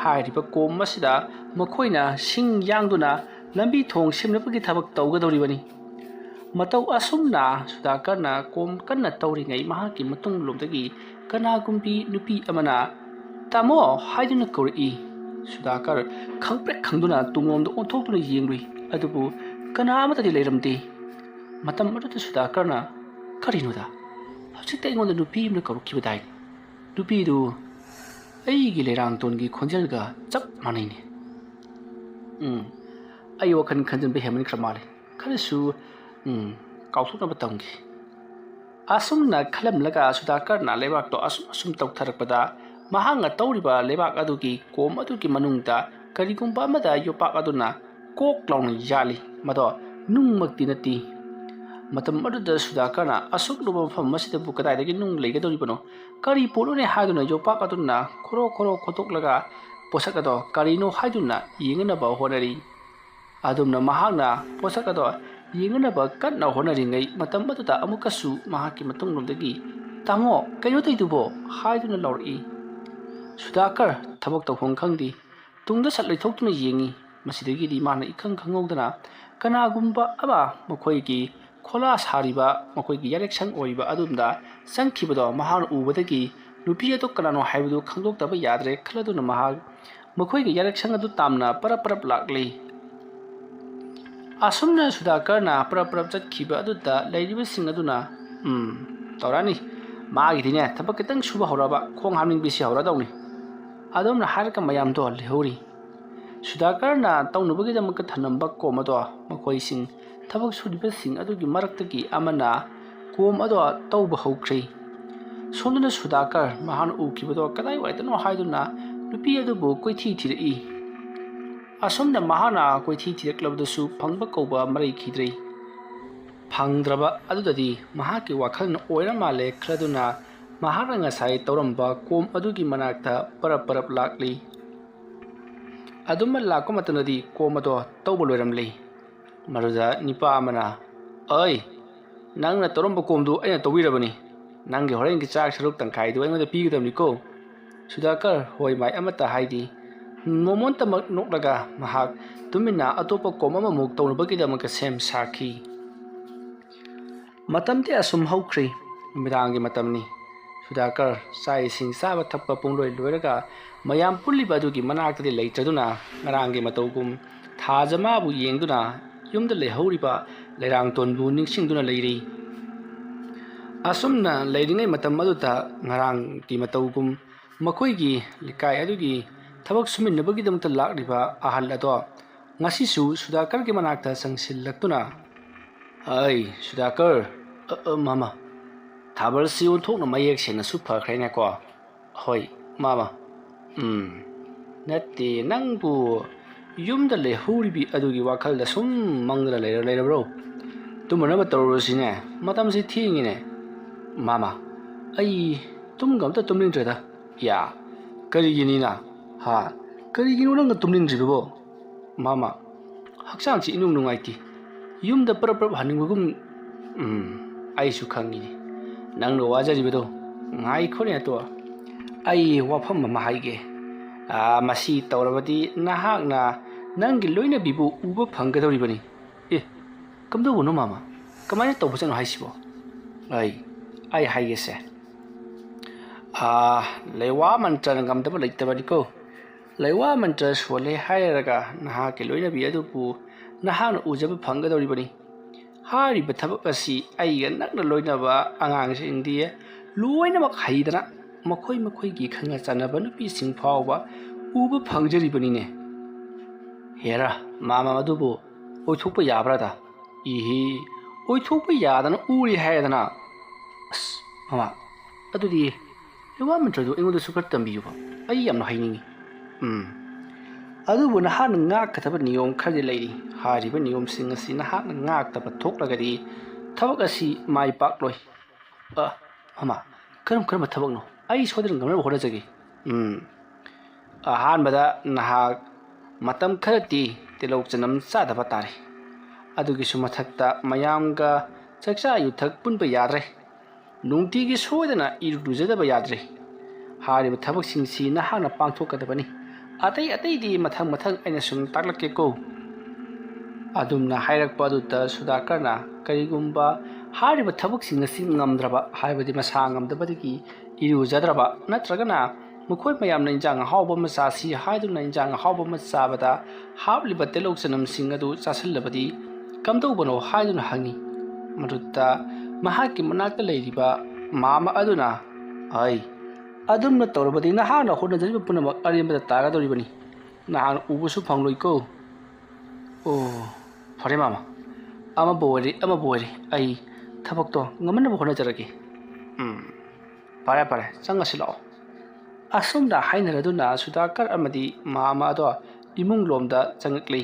S1: ꯍꯥꯏꯔꯤꯕ ꯀꯣꯝ ꯑꯁꯤꯗ ꯃꯈꯣꯏꯅ ꯁꯤꯡ ꯌꯥꯡꯗꯨꯅ ꯂꯝꯕꯤ ꯊꯣꯡ ꯁꯦꯝꯅꯕꯒꯤ ꯊꯕꯛ ꯇꯧꯒꯗꯧꯔꯤꯕꯅꯤ ꯃꯇꯧ ꯑꯁꯨꯝꯅ ꯁꯨꯗꯥꯀꯔꯅ ꯀꯣꯝ ꯀꯟꯅ ꯇꯧꯔꯤꯉꯩ ꯃꯍꯥꯛꯀꯤ ꯃꯇꯨꯡꯂꯣꯝꯗꯒꯤ ꯀꯅꯥꯒꯨꯝꯕꯤ ꯅꯨꯄꯤ ꯑꯃꯅ ꯇꯥꯃꯣ ꯍꯥꯏꯗꯨꯅ ꯀꯧꯔꯛꯏ ꯁꯨꯗꯥꯀꯔ ꯈꯪꯄ꯭ꯔꯦꯛ ꯈꯪꯗꯨꯅ ꯇꯨꯡꯂꯣꯝꯗ ꯑꯣꯟꯊꯣꯛꯇꯨꯅ ꯌꯦꯡꯂꯨꯏ ꯑꯗꯨꯕꯨ ꯀꯅꯥ ꯑꯃꯠꯇꯗꯤ ꯂꯩꯔꯝꯗꯦ ꯃꯇꯝ ꯑꯗꯨꯗ ꯁꯨꯗꯥꯀꯔꯅ ꯀꯔꯤꯅꯣꯗ ꯍꯧꯖꯤꯛꯇ ꯑꯩꯉꯣꯟꯗ ꯅꯨꯄꯤ ꯑꯃꯅ ꯀꯧꯔꯛꯈꯤꯕꯗꯥꯏ ꯅꯨꯄꯤꯗꯨ ꯑꯩꯒꯤ ꯂꯩꯔꯥꯡꯇꯣꯟꯒꯤ ꯈꯣꯟꯖꯦꯜꯒ ꯆꯞ ꯃꯥꯟꯅꯩꯅꯦ ꯑꯩ ꯋꯥꯈꯜ ꯈꯟꯖꯤꯟꯕ ꯍꯦꯟꯃꯟꯈ꯭ꯔ ꯃꯥꯜꯂꯦ ꯈꯔꯁꯨ ꯀꯥꯎꯊꯣꯛꯅꯕ ꯇꯝꯈꯤ ꯑꯁꯨꯝꯅ ꯈꯜꯂꯝꯂꯒ ꯁꯨꯗꯥꯀꯔꯅ ꯂꯩꯕꯥꯛꯇꯣ ꯑꯁꯨꯝ ꯇꯧꯊꯔꯛꯄꯗ ꯃꯍꯥꯛꯅ ꯇꯧꯔꯤꯕ ꯂꯩꯕꯥꯛ ꯑꯗꯨꯒꯤ ꯀꯣꯝ ꯑꯗꯨꯒꯤ ꯃꯅꯨꯡꯗ ꯀꯔꯤꯒꯨꯝꯕ ꯑꯃꯗ ꯌꯣꯄꯥꯛ ꯑꯗꯨꯅ ꯀꯣꯛ ꯂꯥꯎꯅ ꯌꯥꯜꯂꯤ ꯃꯗꯣ ꯅꯨꯡꯃꯛꯇꯤ ꯅꯠꯇꯦ ꯃꯇꯝ ꯑꯗꯨꯗ ꯁꯨꯗꯥꯀꯔꯅ ꯑꯁꯨꯛ ꯂꯨꯕ ꯃꯐꯝ ꯑꯁꯤꯗꯕꯨ ꯀꯗꯥꯏꯗꯒꯤ ꯅꯨꯡ ꯂꯩꯒꯗꯧꯔꯤꯕꯅꯣ ꯀꯔꯤ ꯄꯣꯠꯅꯣꯅꯦ ꯍꯥꯏꯗꯨꯅ ꯌꯣꯄꯥꯛ ꯑꯗꯨꯅ ꯈꯣꯔꯣ ꯈꯣꯠꯇꯣꯛꯂꯒ ꯄꯣꯠꯁꯛ ꯑꯗꯣ ꯀꯔꯤꯅꯣ ꯍꯥꯏꯗꯨꯅ ꯌꯦꯡꯅꯅꯕ ꯍꯣꯠꯅꯔꯤ ꯑꯗꯨꯝꯅ ꯃꯍꯥꯛꯅ ꯄꯣꯠꯁꯛ ꯑꯗꯣ ꯌꯦꯡꯅꯅꯕ ꯀꯟꯅ ꯍꯣꯠꯅꯔꯤꯉꯩ ꯃꯇꯝ ꯑꯗꯨꯗ ꯑꯃꯨꯛꯀꯁꯨ ꯃꯍꯥꯛꯀꯤ ꯃꯇꯨꯡꯂꯣꯝꯗꯒꯤ ꯇꯥꯃꯣ ꯀꯩꯅꯣ ꯇꯧꯔꯤꯗꯨꯕꯣ ꯍꯥꯏꯗꯨꯅ ꯂꯥꯎꯔꯛꯏ ꯁꯨꯗꯥꯀꯔ ꯊꯕꯛ ꯇꯧꯐꯝ ꯈꯪꯗꯦ ꯇꯨꯡꯗ ꯁꯠ ꯂꯩꯊꯣꯛꯇꯨꯅ ꯌꯦꯡꯉꯤ ꯃꯁꯤꯗꯒꯤꯗꯤ ꯃꯥꯅ ꯏꯈꯪ ꯈꯪꯍꯧꯗꯅ ꯀꯅꯥꯒꯨꯝꯕ ꯑꯃ ꯃꯈꯣꯏꯒꯤ ꯈꯣꯂꯥ ꯁꯥꯔꯤꯕ ꯃꯈꯣꯏꯒꯤ ꯌꯥꯔꯦꯛꯁꯪ ꯑꯣꯏꯕ ꯑꯗꯨꯝꯗ ꯆꯪꯈꯤꯕꯗꯣ ꯃꯍꯥꯛꯅ ꯎꯕꯗꯒꯤ ꯅꯨꯄꯤ ꯑꯗꯨ ꯀꯅꯥꯅꯣ ꯍꯥꯏꯕꯗꯨ ꯈꯪꯗꯣꯛꯇꯕ ꯌꯥꯗ꯭ꯔꯦ ꯈꯜꯂꯗꯨꯅ ꯃꯍꯥꯛ ꯃꯈꯣꯏꯒꯤ ꯌꯥꯔꯦꯛꯁꯪ ꯑꯗꯨ ꯇꯥꯝꯅ ꯄꯔꯞ ꯂꯥꯛꯂꯤ ꯑꯁꯨꯝꯅ ꯁꯨꯗꯥꯀꯔꯅ ꯄꯔꯞ ꯆꯠꯈꯤꯕ ꯑꯗꯨꯗ ꯂꯩꯔꯤꯕꯁꯤꯡ ꯑꯗꯨꯅ ꯇꯧꯔꯛꯑꯅꯤ ꯃꯥꯒꯤꯗꯤꯅꯦ ꯊꯕꯛ ꯈꯤꯇꯪ ꯁꯨꯕ ꯍꯧꯔꯕ ꯈꯣꯡ ꯍꯥꯝꯅꯤꯡꯕꯤꯁꯤ ꯍꯧꯔꯗꯧꯅꯤ ꯑꯗꯨꯝꯅ ꯍꯥꯏꯔꯒ ꯃꯌꯥꯝꯗꯣ ꯂꯩꯍꯧꯔꯤ ꯁꯨꯗꯥꯀꯔꯅ ꯇꯧꯅꯕꯒꯤꯗꯃꯛꯇ ꯊꯅꯝꯕ ꯀꯣꯝ ꯑꯗꯣ ꯃꯈꯣꯏꯁꯤꯡ ꯊꯕꯛ ꯁꯨꯔꯤꯕꯁꯤꯡ ꯑꯗꯨꯒꯤ ꯃꯔꯛꯇꯒꯤ ꯑꯃꯅ ꯀꯣꯝ ꯑꯗꯣ ꯇꯧꯕ ꯍꯧꯈ꯭ꯔꯦ ꯁꯣꯝꯗꯅ ꯁꯨꯗꯥꯀꯔ ꯃꯍꯥꯛꯅ ꯎꯈꯤꯕꯗꯣ ꯀꯗꯥꯏꯋꯥꯏꯗꯅꯣ ꯍꯥꯏꯗꯨꯅ ꯅꯨꯄꯤ ꯑꯗꯨꯕꯨ ꯀꯣꯏꯊꯤ ꯊꯤꯔꯛꯏ ꯑꯁꯣꯝꯗ ꯃꯍꯥꯛꯅ ꯀꯣꯏꯊꯤ ꯊꯤꯔꯛꯂꯕꯗꯁꯨ ꯐꯪꯕ ꯀꯧꯕ ꯃꯔꯩꯈꯤꯗ꯭ꯔꯦ ꯐꯪꯗ꯭ꯔꯕ ꯑꯗꯨꯗꯗꯤ ꯃꯍꯥꯛꯀꯤ ꯋꯥꯈꯜꯅ ꯑꯣꯏꯔ ꯃꯥꯜꯂꯦ ꯈꯜꯂꯗꯨꯅ ꯃꯍꯥꯛꯅ ꯉꯁꯥꯏ ꯇꯧꯔꯝꯕ ꯀꯣꯝ ꯑꯗꯨꯒꯤ ꯃꯅꯥꯛꯇ ꯄꯔꯞ ꯂꯥꯛꯂꯤ ꯑꯗꯨꯝꯅ ꯂꯥꯛꯄ ꯃꯇꯝꯗꯗꯤ ꯀꯣꯝ ꯑꯗꯣ ꯇꯧꯕ ꯂꯣꯏꯔꯝꯂꯤ ꯃꯗꯨꯗ ꯅꯤꯄꯥ ꯑꯃꯅ ꯑꯩ ꯅꯪꯅ ꯇꯧꯔꯝꯕ ꯀꯣꯝꯗꯨ ꯑꯩꯅ ꯇꯧꯕꯤꯔꯕꯅꯤ ꯅꯪꯒꯤ ꯍꯣꯔꯦꯟꯒꯤ ꯆꯥꯛ ꯁꯔꯨꯛ ꯇꯪꯈꯥꯏꯗꯨ ꯑꯩꯉꯣꯟꯗ ꯄꯤꯒꯗꯕꯅꯤꯀꯣ ꯁꯨꯗꯥꯀꯔ ꯍꯣꯏ ꯃꯥꯏ ꯑꯃꯠꯇ ꯍꯥꯏꯗꯤ ꯅꯣꯡꯃꯣꯟꯇꯃꯛ ꯅꯣꯛꯂꯒ ꯃꯍꯥꯛ ꯇꯨꯃꯤꯟꯅ ꯑꯇꯣꯞꯄ ꯀꯣꯝ ꯑꯃꯃꯨꯛ ꯇꯧꯅꯕꯒꯤꯗꯃꯛꯇ ꯁꯦꯝ ꯁꯥꯈꯤ ꯃꯇꯝꯗꯤ ꯑꯁꯨꯝ ꯍꯧꯈ꯭ꯔꯦ ꯅꯨꯃꯤꯗꯥꯡꯒꯤ ꯃꯇꯝꯅꯤ ꯁꯨꯗꯥꯀꯔ ꯆꯥꯛ ꯏꯁꯤꯡ ꯆꯥꯕ ꯊꯛꯄ ꯄꯨꯡꯂꯣꯏ ꯂꯣꯏꯔꯒ ꯃꯌꯥꯝ ꯄꯨꯜꯂꯤꯕ ꯑꯗꯨꯒꯤ ꯃꯅꯥꯛꯇꯗꯤ ꯂꯩꯇ꯭ꯔꯗꯨꯅ ꯉꯔꯥꯡꯒꯤ ꯃꯇꯧꯒꯨꯝ ꯊꯥꯖꯃꯥꯕꯨ ꯌꯦꯡꯗꯨꯅ ꯌꯨꯝꯗ ꯂꯩꯍꯧꯔꯤꯕ ꯂꯩꯔꯥꯡꯇꯣꯟꯕꯨ ꯅꯤꯡꯁꯤꯡꯗꯨꯅ ꯂꯩꯔꯤ ꯑꯁꯨꯝꯅ ꯂꯩꯔꯤꯉꯩ ꯃꯇꯝ ꯑꯗꯨꯗ ꯉꯔꯥꯡꯒꯤ ꯃꯇꯧꯒꯨꯝ ꯃꯈꯣꯏꯒꯤ ꯂꯩꯀꯥꯏ ꯑꯗꯨꯒꯤ ꯊꯕꯛ ꯁꯨꯃꯤꯟꯅꯕꯒꯤꯗꯃꯛꯇ ꯂꯥꯛꯂꯤꯕ ꯑꯍꯜ ꯑꯗꯣ ꯉꯁꯤꯁꯨ ꯁꯨꯗꯥꯀꯔꯒꯤ ꯃꯅꯥꯛꯇ ꯆꯪꯁꯤꯜꯂꯛꯇꯨꯅ ꯑꯩ ꯁꯨꯗꯥꯀꯔ ꯃꯥꯃꯥ ꯊꯥꯕꯜꯁꯤ ꯑꯣꯟꯊꯣꯛꯅ ꯃꯌꯦꯛ ꯁꯦꯡꯅꯁꯨ ꯐꯈ꯭ꯔꯦꯅꯦꯀꯣ ꯍꯣꯏ ꯃꯥꯃꯥ ꯅꯠꯇꯦ ꯅꯪꯕꯨ ꯌꯨꯝꯗ ꯂꯩꯍꯧꯔꯤꯕꯤ ꯑꯗꯨꯒꯤ ꯋꯥꯈꯜꯗ ꯁꯨꯝ ꯃꯪꯗꯅ ꯂꯩꯔꯕ꯭ꯔꯣ ꯇꯨꯝꯃꯅꯕ ꯇꯧꯔꯨꯔꯁꯤꯅꯦ ꯃꯇꯝꯁꯤ ꯊꯦꯡꯉꯤꯅꯦ ꯃꯥꯃꯥ ꯑꯩ ꯇꯨꯝꯒ ꯑꯝꯇ ꯇꯨꯝꯅꯤꯡꯗ꯭ꯔꯦꯗ ꯌꯥ ꯀꯔꯤꯒꯤꯅꯤꯅ ꯍꯥ ꯀꯔꯤꯒꯤꯅꯣ ꯅꯪꯅ ꯇꯨꯝꯅꯤꯡꯗ꯭ꯔꯤꯕꯕꯣ ꯃꯥꯃꯥ ꯍꯛꯆꯥꯡꯁꯤ ꯏꯅꯨꯡ ꯅꯨꯡꯉꯥꯏꯇꯦ ꯌꯨꯝꯗ ꯄꯔꯞ ꯍꯟꯅꯤꯡꯕꯒꯨꯝ ꯑꯩꯁꯨ ꯈꯪꯉꯤꯅꯤ ꯅꯪꯅ ꯋꯥꯖꯔꯤꯕꯗꯣ ꯉꯥꯏꯈꯣꯅꯦ ꯑꯇꯣ ꯑꯩ ꯋꯥꯐꯝ ꯑꯃ ꯍꯥꯏꯒꯦ ꯃꯁꯤ ꯇꯧꯔꯕꯗꯤ ꯅꯍꯥꯛꯅ ꯅꯪꯒꯤ ꯂꯣꯏꯅꯕꯤꯕꯨ ꯎꯕ ꯐꯪꯒꯗꯧꯔꯤꯕꯅꯤ ꯀꯝꯗꯧꯕꯅꯣ ꯃꯥꯃꯥ ꯀꯃꯥꯏꯅ ꯇꯧꯕꯖꯥꯠꯅꯣ ꯍꯥꯏꯁꯤꯕꯣ ꯑꯩ ꯍꯥꯏꯒꯦꯁꯦ ꯂꯩꯋꯥ ꯃꯟꯇ꯭ꯔꯅ ꯉꯝꯗꯕ ꯂꯩꯇꯕꯅꯤꯀꯣ ꯂꯩꯋꯥ ꯃꯟꯇ꯭ꯔ ꯁꯣꯜꯂꯦ ꯍꯥꯏꯔꯒ ꯅꯍꯥꯛꯀꯤ ꯂꯣꯏꯅꯕꯤ ꯑꯗꯨꯕꯨ ꯅꯍꯥꯛꯅ ꯎꯖꯕ ꯐꯪꯒꯗꯧꯔꯤꯕꯅꯤ ꯍꯥꯏꯔꯤꯕ ꯊꯕꯛ ꯑꯁꯤ ꯑꯩꯒ ꯅꯛꯅ ꯂꯣꯏꯅꯕ ꯑꯉꯥꯡꯁꯤꯡꯗꯤ ꯂꯣꯏꯅꯃꯛ ꯍꯩꯗꯅ ꯃꯈꯣꯏꯒꯤ ꯈꯪꯅ ꯆꯥꯟꯅꯕ ꯅꯨꯄꯤꯁꯤꯡ ꯐꯥꯎꯕ ꯎꯕ ꯐꯪꯖꯔꯤꯕꯅꯤꯅꯦ ꯍꯦꯔꯥ ꯃꯥꯃꯥ ꯑꯗꯨꯕꯨ ꯑꯣꯏꯊꯣꯛꯄ ꯌꯥꯕ꯭ꯔꯥꯗ ꯑꯣꯏꯊꯣꯛꯄ ꯌꯥꯗꯅ ꯎꯔꯤ ꯍꯥꯏꯗꯅ ꯑꯁ ꯃꯥꯃꯥ ꯑꯗꯨꯗꯤ ꯂꯩꯋꯥ ꯃꯟꯇ꯭ꯔꯗꯨ ꯑꯩꯉꯣꯟꯗꯁꯨ ꯈꯔ ꯇꯝꯕꯤꯌꯨꯕ ꯑꯩ ꯌꯥꯝꯅ ꯍꯩꯅꯤꯡꯉꯤ ꯑꯗꯨꯕꯨ ꯅꯍꯥꯛꯅ ꯉꯥꯛꯀꯗꯕ ꯅꯤꯌꯣꯝ ꯈꯔꯗꯤ ꯂꯩꯔꯤ ꯍꯥꯏꯔꯤꯕ ꯅꯤꯌꯣꯝꯁꯤꯡ ꯑꯁꯤ ꯅꯍꯥꯛꯅ ꯉꯥꯛꯇꯕ ꯊꯣꯛꯂꯒꯗꯤ ꯊꯕꯛ ꯑꯁꯤ ꯃꯥꯏ ꯄꯥꯛꯂꯣꯏ ꯃꯥꯃꯥ ꯀꯔꯝꯕ ꯊꯕꯛꯅꯣ ꯑꯩ ꯁꯣꯏꯗꯅ ꯉꯝꯅꯕ ꯍꯣꯠꯅꯖꯒꯦ ꯑꯍꯥꯟꯕꯗ ꯅꯍꯥꯛ ꯃꯇꯝ ꯈꯔꯗꯤ ꯇꯤꯜꯍꯧ ꯆꯅꯝ ꯆꯥꯗꯕ ꯇꯥꯔꯦ ꯑꯗꯨꯒꯤꯁꯨ ꯃꯊꯛꯇ ꯃꯌꯥꯝꯒ ꯆꯥꯛꯆꯥ ꯌꯨꯊꯛ ꯄꯨꯟꯕ ꯌꯥꯗ꯭ꯔꯦ ꯅꯨꯡꯇꯤꯒꯤ ꯁꯣꯏꯗꯅ ꯏꯔꯨꯖꯗꯕ ꯌꯥꯗ꯭ꯔꯦ ꯍꯥꯏꯔꯤꯕ ꯊꯕꯛꯁꯤꯡꯁꯤ ꯅꯍꯥꯛꯅ ꯄꯥꯡꯊꯣꯛꯀꯗꯕꯅꯤ ꯑꯇꯩꯗꯤ ꯃꯊꯪ ꯑꯩꯅ ꯁꯨꯝ ꯇꯥꯛꯂꯛꯀꯦꯀꯣ ꯑꯗꯨꯝꯅ ꯍꯥꯏꯔꯛꯄ ꯑꯗꯨꯗ ꯁꯨꯗꯥꯀꯔꯅ ꯀꯔꯤꯒꯨꯝꯕ ꯍꯥꯏꯔꯤꯕ ꯊꯕꯛꯁꯤꯡ ꯑꯁꯤ ꯉꯝꯗ꯭ꯔꯕ ꯍꯥꯏꯕꯗꯤ ꯃꯁꯥ ꯉꯝꯗꯕꯗꯒꯤ ꯏꯔꯨꯖꯗ꯭ꯔꯕ ꯅꯠꯇ꯭ꯔꯒꯅ ꯃꯈꯣꯏ ꯃꯌꯥꯝꯅ ꯏꯟꯖꯥꯡ ꯑꯍꯥꯎꯕ ꯑꯃ ꯆꯥꯁꯤ ꯍꯥꯏꯗꯨꯅ ꯏꯟꯖꯥꯡ ꯑꯍꯥꯎꯕ ꯑꯃ ꯆꯥꯕꯗ ꯍꯥꯞꯂꯤꯕ ꯇꯤꯜꯍꯧ ꯆꯅꯝꯁꯤꯡ ꯑꯗꯨ ꯆꯥꯁꯤꯜꯂꯕꯗꯤ ꯀꯝꯗꯧꯕꯅꯣ ꯍꯥꯏꯗꯨꯅ ꯍꯪꯉꯤ ꯃꯗꯨꯗ ꯃꯍꯥꯛꯀꯤ ꯃꯅꯥꯛꯇ ꯂꯩꯔꯤꯕ ꯃꯥꯃꯥ ꯑꯗꯨꯅ ꯑꯗꯨꯝꯅ ꯇꯧꯔꯕꯗꯤ ꯅꯍꯥꯛꯅ ꯍꯣꯠꯅꯖꯔꯤꯕ ꯄꯨꯝꯅꯃꯛ ꯑꯔꯦꯝꯕꯗ ꯇꯥꯒꯗꯧꯔꯤꯕꯅꯤ ꯅꯍꯥꯛꯅ ꯎꯕꯁꯨ ꯐꯪꯂꯣꯏꯀꯣ ꯐꯔꯦ ꯃꯥꯃꯥ ꯑꯃꯕꯨ ꯑꯣꯏꯔꯦ ꯑꯩ ꯊꯕꯛꯇꯣ ꯉꯝꯅꯕ ꯍꯣꯠꯅꯖꯔꯒꯦ ꯐꯔꯦ ꯆꯪꯉꯁꯤ ꯂꯥꯛꯑꯣ ꯑꯁꯨꯝꯅ ꯍꯥꯏꯅꯔꯗꯨꯅ ꯁꯨꯗꯥꯀꯔ ꯑꯃꯗꯤ ꯃꯥꯃꯥ ꯑꯗꯣ ꯏꯃꯨꯡ ꯂꯣꯝꯗ ꯆꯪꯉꯛꯂꯤ